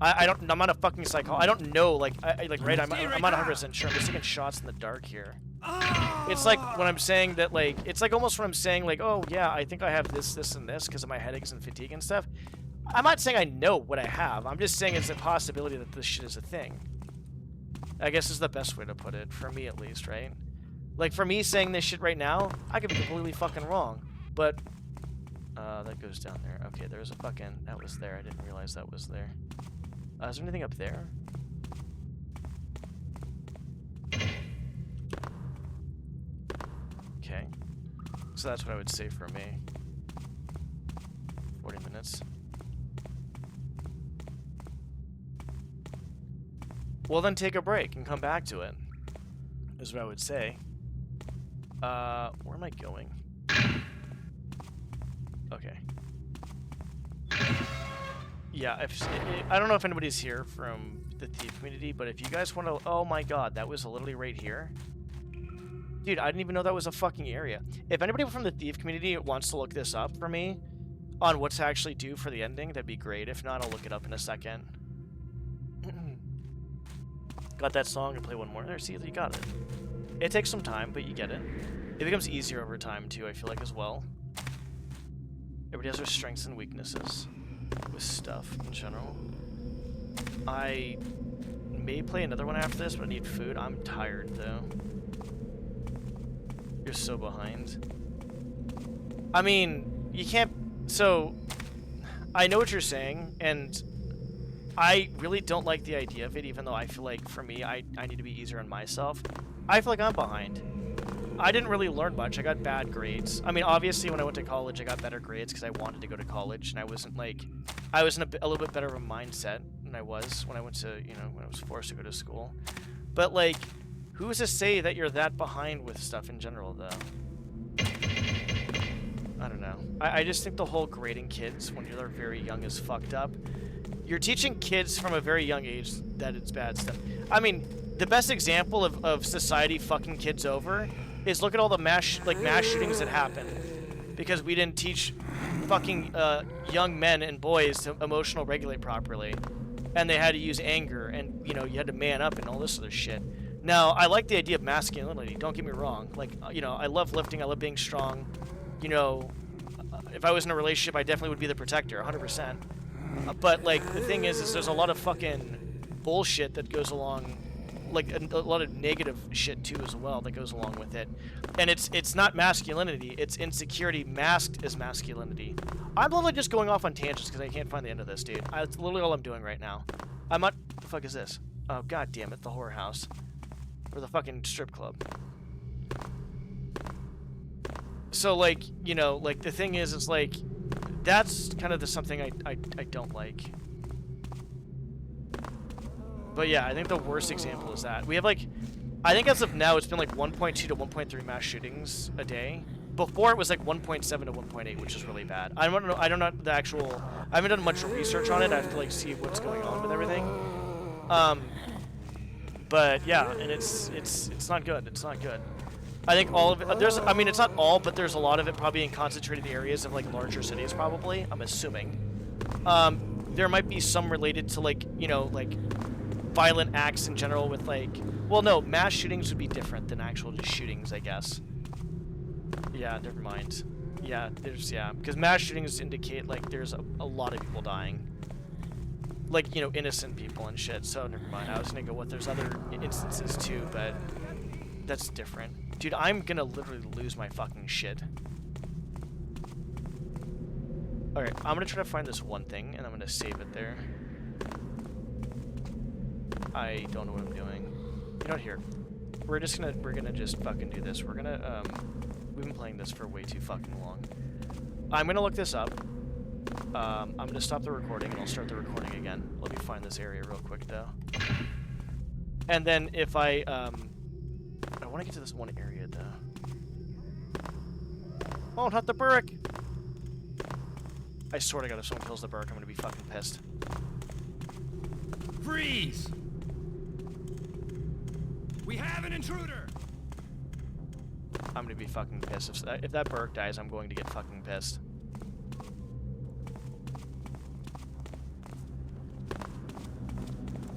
[SPEAKER 1] I'm not a fucking psychologist. I don't know, like, I'm not 100% sure. I'm just taking shots in the dark here. It's like when I'm saying that, like, it's like almost when I'm saying, like, oh, yeah, I think I have this, this, and this because of my headaches and fatigue and stuff. I'm not saying I know what I have. I'm just saying it's a possibility that this shit is a thing. I guess is the best way to put it, for me at least, right? Like, for me saying this shit right now, I could be completely fucking wrong. But, that goes down there. Okay, there's a fucking... That was there. I didn't realize that was there. Is there anything up there? Okay. So that's what I would say for me. 40 minutes. Well, then take a break and come back to it. Is what I would say. Where am I going? Okay. Yeah, I don't know if anybody's here from the Thief community, but if you guys want to... Oh my god, that was literally right here. Dude, I didn't even know that was a fucking area. If anybody from the Thief community wants to look this up for me on what to actually do for the ending, that'd be great. If not, I'll look it up in a second. Got that song and play one more. There, see, you got it. It takes some time, but you get it. It becomes easier over time, too, I feel like, as well. Everybody has their strengths and weaknesses with stuff in general. I may play another one after this, but I need food. I'm tired, though. You're so behind. I mean, you can't So, I know what you're saying, and I really don't like the idea of it, even though I feel like, for me, I need to be easier on myself. I feel like I'm behind. I didn't really learn much. I got bad grades. I mean, obviously, when I went to college, I got better grades because I wanted to go to college, and I wasn't, like... I was in a little bit better of a mindset than I was when I went to, you know, when I was forced to go to school. But, like, who's to say that you're that behind with stuff in general, though? I don't know. I just think the whole grading kids when you're very young is fucked up. You're teaching kids from a very young age that it's bad stuff. I mean, the best example of society fucking kids over is look at all the mass shootings that happen because we didn't teach fucking young men and boys to emotional regulate properly, and they had to use anger, and you know, you had to man up and all this other shit. Now, I like the idea of masculinity. Don't get me wrong. Like, you know, I love lifting. I love being strong. You know, if I was in a relationship, I definitely would be the protector, 100%. But like, the thing is there's a lot of fucking bullshit that goes along, like a lot of negative shit too as well that goes along with it. And it's not masculinity, it's insecurity masked as masculinity. I'm literally just going off on tangents because I can't find the end of this, dude. That's literally all I'm doing right now. I'm not... What the fuck is this? Oh, god damn it, the whorehouse. Or the fucking strip club. So, like, you know, like, the thing is, it's like, that's kind of something I don't like. But yeah, I think the worst example is that. We have, like, I think as of now, it's been, like, 1.2 to 1.3 mass shootings a day. Before, it was, like, 1.7 to 1.8, which is really bad. I don't know the actual... I haven't done much research on it. I have to, like, see what's going on with everything. But, yeah, and it's not good. It's not good. I think all of it, I mean, it's not all, but there's a lot of it probably in concentrated areas of, like, larger cities, probably, I'm assuming. There might be some related to, like, you know, like, violent acts in general with, like, well, no, mass shootings would be different than actual just shootings, I guess. Yeah, never mind. Yeah, because mass shootings indicate, like, there's a lot of people dying. Like, you know, innocent people and shit, so never mind. I was gonna go with there's other instances, too, but that's different. Dude, I'm gonna literally lose my fucking shit. Alright, I'm gonna try to find this one thing, and I'm gonna save it there. I don't know what I'm doing. You know what, here. We're gonna just fucking do this. We're gonna, we've been playing this for way too fucking long. I'm gonna look this up. I'm gonna stop the recording, and I'll start the recording again. Let me find this area real quick, though. And then if I want to get to this one area, though. Oh, not the Burrick! I swear to God, if someone kills the Burrick, I'm gonna be fucking pissed.
[SPEAKER 3] Freeze! We have an intruder!
[SPEAKER 1] I'm gonna be fucking pissed. If that Burrick dies, I'm going to get fucking pissed.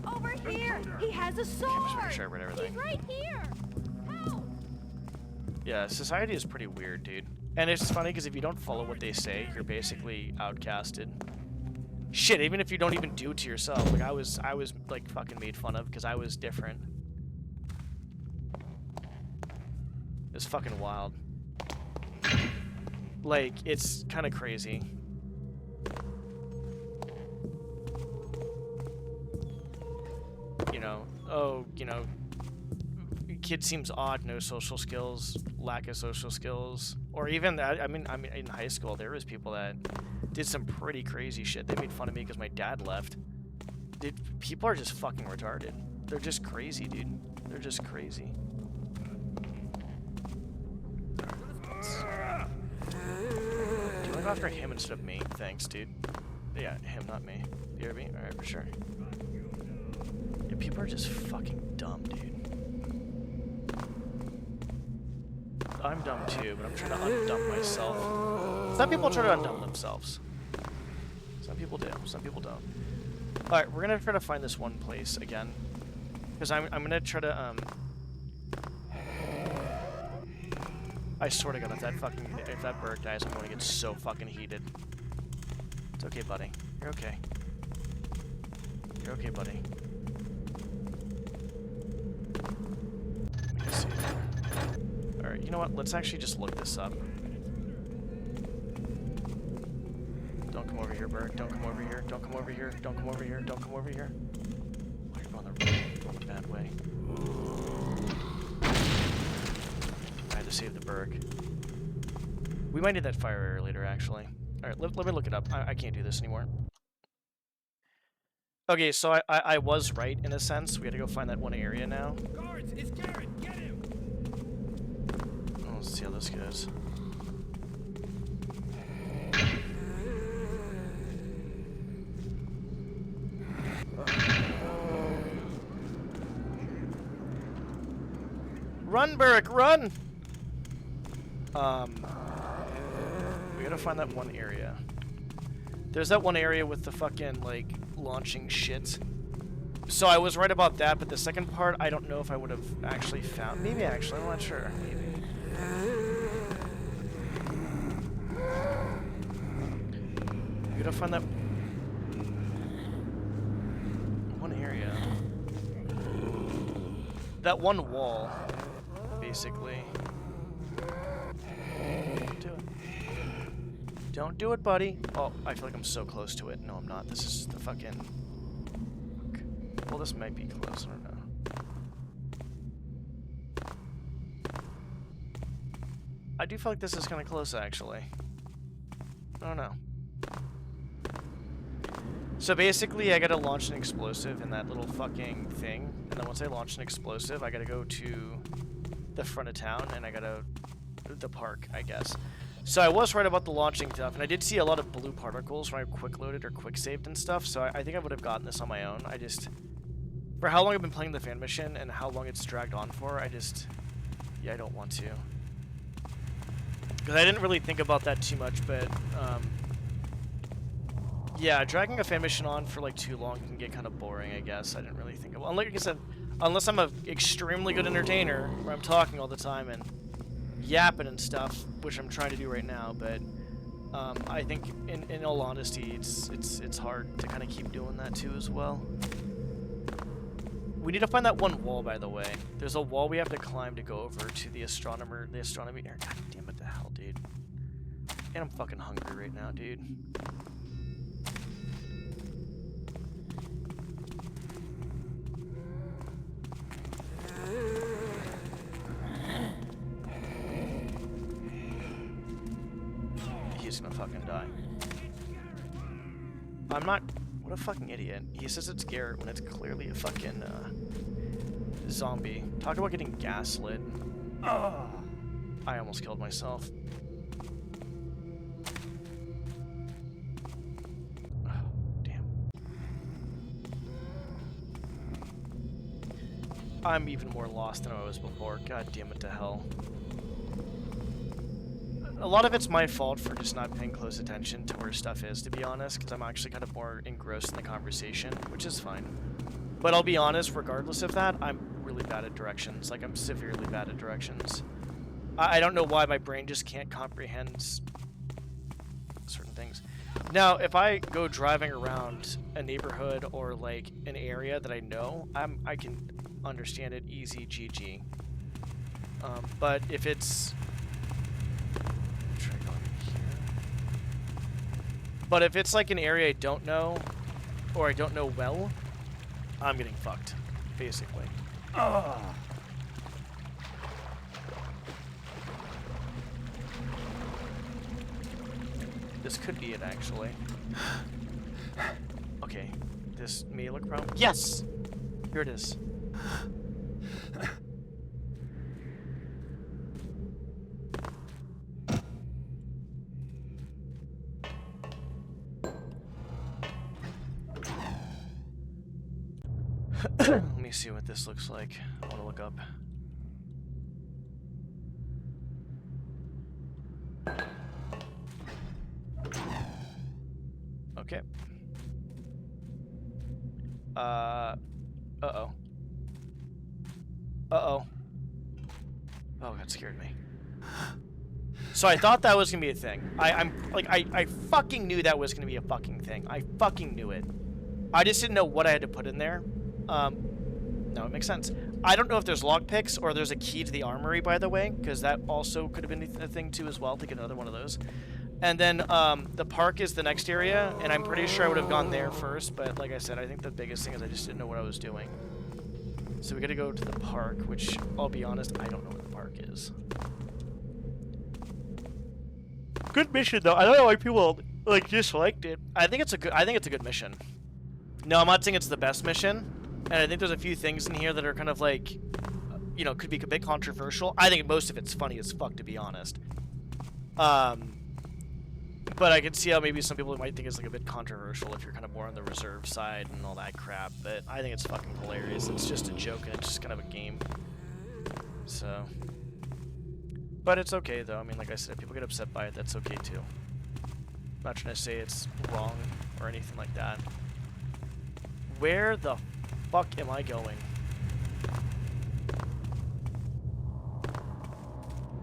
[SPEAKER 8] Over here! He has a sword!
[SPEAKER 1] I'm just making sure I read everything.
[SPEAKER 8] He's right here! Help!
[SPEAKER 1] Yeah, society is pretty weird, dude. And it's funny because if you don't follow what they say, you're basically outcasted. Shit, even if you don't even do it to yourself. Like, I was like, fucking made fun of because I was different. It's fucking wild. Like, it's kind of crazy. You know, oh, you know, kid seems odd, no social skills, lack of social skills, or even that. I mean, in high school there was people that did some pretty crazy shit. They made fun of me because my dad left. Dude, people are just fucking retarded. They're just crazy, dude. They're just crazy. Do I go after him instead of me? Thanks, dude. Yeah, him, not me. You hear me? Alright, for sure. Yeah, people are just fucking dumb, dude. I'm dumb too, but I'm trying to undumb myself. Some people try to undumb themselves. Some people do, some people don't. Alright, we're gonna try to find this one place again. Because I'm gonna try to, I swear to God, if that bird dies, I'm gonna get so fucking heated. It's okay, buddy. You're okay. You're okay, buddy. Let me just see. Alright, you know what? Let's actually just look this up.
[SPEAKER 5] over here, Bert. Don't come over here. Don't come over here. Don't come over here. Don't come over here. Oh, you're going the bad way. I had to save the Berg. We might need that fire area later, actually. Alright, let me look it up. I can't do this anymore. Okay, so I was right in a sense. We gotta go find that one area now.
[SPEAKER 3] Guards, it's Garrett. Get him.
[SPEAKER 5] Oh, let's see how this goes. Run, Burrick, run! We gotta find that one area. There's that one area with the fucking, like, launching shit. So I was right about that, but the second part, I don't know if I would have actually found. Maybe actually, I'm not sure. Maybe. We gotta find that one area. That one wall, basically. Don't do it. Don't do it, buddy. Oh, I feel like I'm so close to it. No, I'm not. This is the fucking... Well, this might be close. I don't know. I do feel like this is kind of close, actually. I don't know. So basically, I gotta launch an explosive in that little fucking thing. And then once I launch an explosive, I gotta go to the front of town, and I gotta... the park, I guess. So I was right about the launching stuff, and I did see a lot of blue particles when I quick loaded or quick saved and stuff, so I think I would have gotten this on my own. I just... For how long I've been playing the fan mission and how long it's dragged on for, I just... Yeah, I don't want to. Because I didn't really think about that too much, but... yeah, dragging a fan mission on for like too long can get kind of boring, I guess. I didn't really think about... Like I said, unless I'm an extremely good entertainer, where I'm talking all the time and yapping and stuff, which I'm trying to do right now, but I think in all honesty, it's hard to kind of keep doing that too as well. We need to find that one wall, by the way. There's a wall we have to climb to go over to the astronomy area. God damn it, the hell, dude. And I'm fucking hungry right now, dude. He's gonna fucking die. I'm not... What a fucking idiot. He says it's Garrett when it's clearly a fucking, zombie. Talk about getting gaslit. Ugh. I almost killed myself. Oh, damn. I'm even more lost than I was before. God damn it to hell. A lot of it's my fault for just not paying close attention to where stuff is, to be honest, because I'm actually kind of more engrossed in the conversation, which is fine. But I'll be honest, regardless of that, I'm really bad at directions. Like, I'm severely bad at directions. I don't know why my brain just can't comprehend certain things. Now, if I go driving around a neighborhood or, like, an area that I know, I can understand it easy GG. But if it's... But if it's like an area I don't know, or I don't know well, I'm getting fucked, basically. Ugh. This could be it, actually. Okay, this may look wrong. Yes! Here it is. Let me see what this looks like. I want to look up. Okay. Uh-oh. Uh-oh. Oh, that scared me. So I thought that was gonna be a thing. I fucking knew that was gonna be a fucking thing. I fucking knew it. I just didn't know what I had to put in there. No, it makes sense. I don't know if there's lockpicks or there's a key to the armory, by the way, because that also could have been a thing too as well, to get another one of those.
[SPEAKER 1] And then the park is the next area, and I'm pretty sure I would have gone there first, but like I said, I think the biggest thing is I just didn't know what I was doing. So we gotta go to the park, which, I'll be honest, I don't know what the park is. Good mission, though. I don't know why people, like, disliked it. I think it's a good mission. No, I'm not saying it's the best mission, and I think there's a few things in here that are kind of like, you know, could be a bit controversial. I think most of it's funny as fuck, to be honest. But I can see how maybe some people might think it's like a bit controversial if you're kind of more on the reserve side and all that crap. But I think it's fucking hilarious. It's just a joke and it's just kind of a game. So, but it's okay though. I mean, like I said, if people get upset by it, that's okay too. I'm not trying to say it's wrong or anything like that. Where the fuck am I going?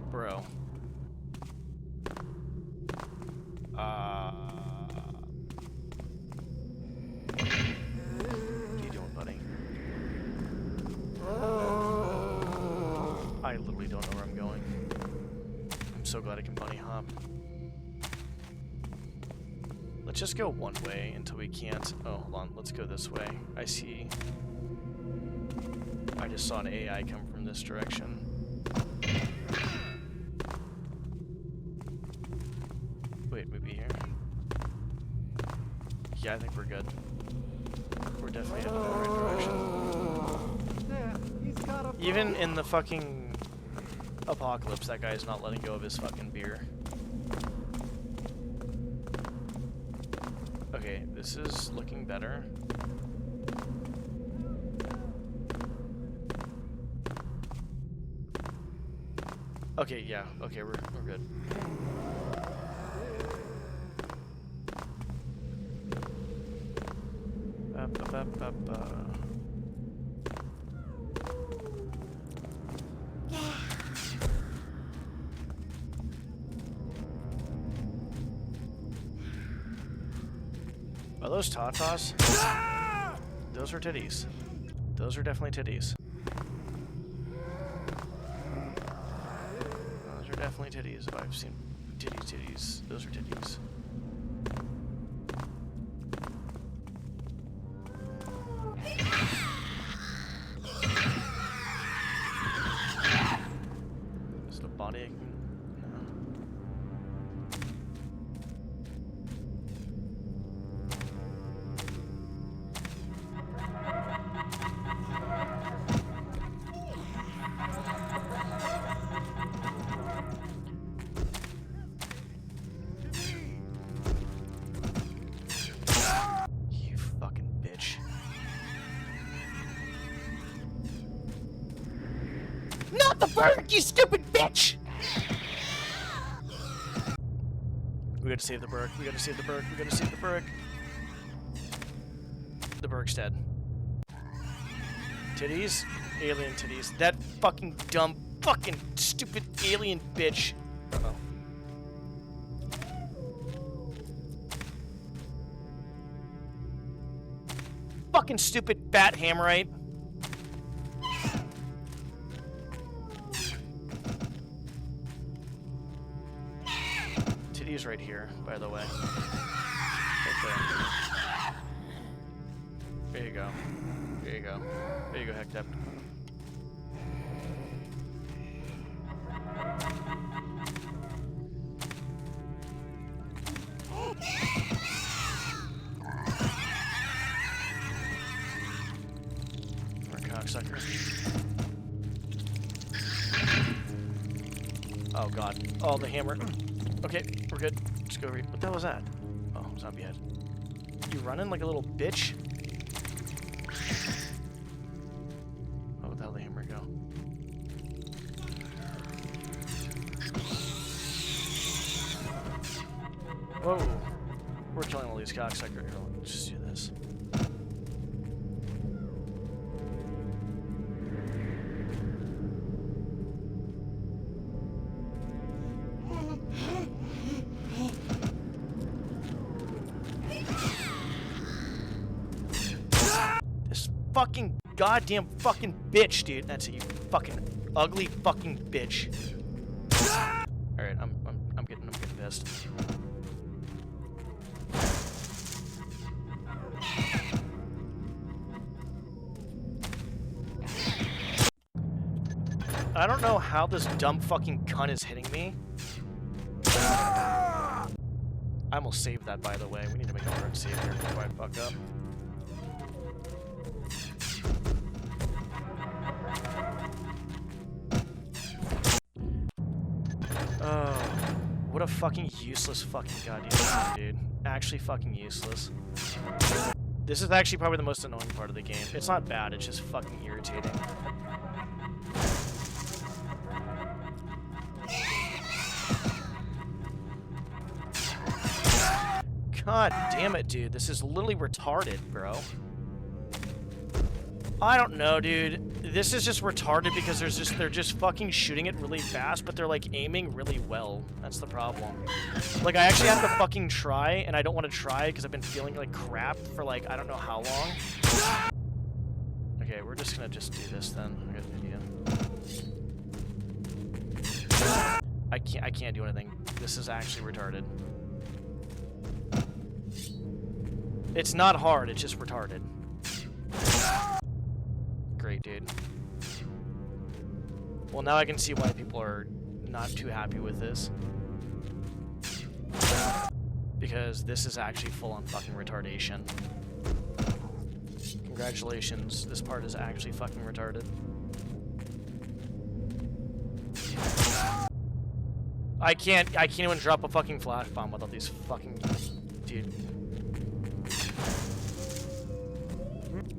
[SPEAKER 1] Bro. What are you doing, buddy? I literally don't know where I'm going. I'm so glad I can bunny hop. Let's just go one way until we can't. Oh, hold on. Let's go this way. I see. I just saw an AI come from this direction. Wait, maybe here. Yeah, I think we're good. We're definitely heading in the right direction.
[SPEAKER 2] Yeah, he's got a
[SPEAKER 1] Even in the fucking apocalypse, that guy's not letting go of his fucking beer. Okay, this is looking better. Okay, yeah. Okay, we're good. Are those tatas? Those are titties. Those are definitely titties. Those are definitely titties. If I've seen titties, those are titties. Is it a body I can... No. You fucking bitch. Not the bird, you stupid bitch! We gotta save the Burke. We gotta save the Burke. We gotta save the Burke. The Burke's dead. Titties? Alien titties. That fucking dumb, fucking stupid alien bitch. Uh-oh. Fucking stupid bat hammerite. Titties right here, by the way. Right there. There you go. There you go. There you go, Hectep. Or cocksucker. Oh god. Oh, the hammer. Okay, we're good. Just go read. What the hell was that? Oh, zombie head. You running like a little bitch? Oh, where the hell did the hammer go? Whoa. We're killing all these cocksuckers. Here, let's just do this. This fucking goddamn fucking bitch, dude. That's it, you fucking ugly fucking bitch. Alright, I'm getting pissed. I don't know how this dumb fucking cunt is hitting me. I almost saved that, by the way. We need to make a hard save here before I fuck up. Oh, what a fucking useless fucking goddamn game, dude. Actually fucking useless. This is actually probably the most annoying part of the game. It's not bad, it's just fucking irritating. God damn it, dude. This is literally retarded, bro. I don't know, dude. This is just retarded because they're just fucking shooting it really fast, but they're like aiming really well. That's the problem. Like, I actually have to fucking try, and I don't want to try because I've been feeling like crap for like I don't know how long. Okay, we're just gonna just do this then. I got an idea. I can't do anything. This is actually retarded. It's not hard, it's just retarded. Great, dude. Well, now I can see why people are not too happy with this. Because this is actually full-on fucking retardation. Congratulations, this part is actually fucking retarded. I can't even drop a fucking flash bomb without these fucking... Dude.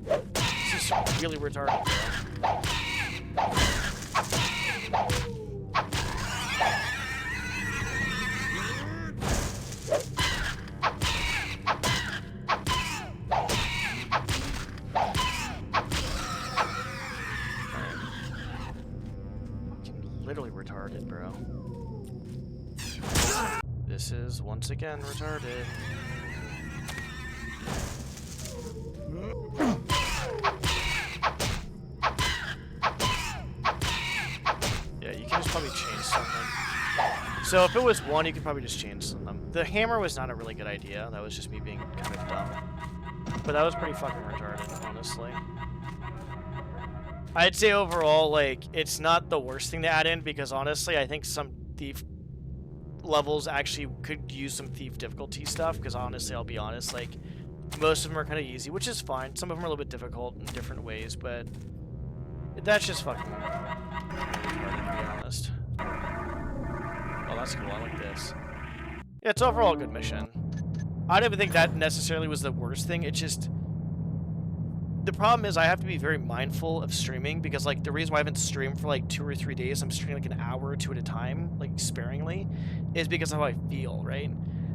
[SPEAKER 1] This is really retarded, bro. Literally retarded, bro. This is once again retarded. Yeah, you can just probably chain some them. So if it was one, you could probably just chain some them. The hammer was not a really good idea. That was just me being kind of dumb. But that was pretty fucking retarded, honestly. I'd say overall, like, it's not the worst thing to add in because honestly, I think some thief levels actually could use some thief difficulty stuff because honestly, I'll be honest, like, most of them are kind of easy, which is fine. Some of them are a little bit difficult in different ways, but that's just fucking retarded, to be honest. Oh, that's cool. I like this. Yeah, it's overall a good mission. I don't even think that necessarily was the worst thing. It's just... The problem is I have to be very mindful of streaming because, like, the reason why I haven't streamed for, like, 2 or 3 days, I'm streaming, like, an hour or two at a time, like, sparingly, is because of how I feel, right?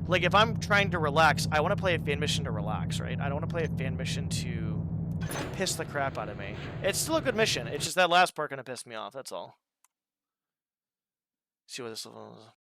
[SPEAKER 1] Like, if I'm trying to relax, I want to play a fan mission to relax, right? I don't want to play a fan mission to piss the crap out of me. It's still a good mission. It's just that last part gonna piss me off, that's all. See what this level is.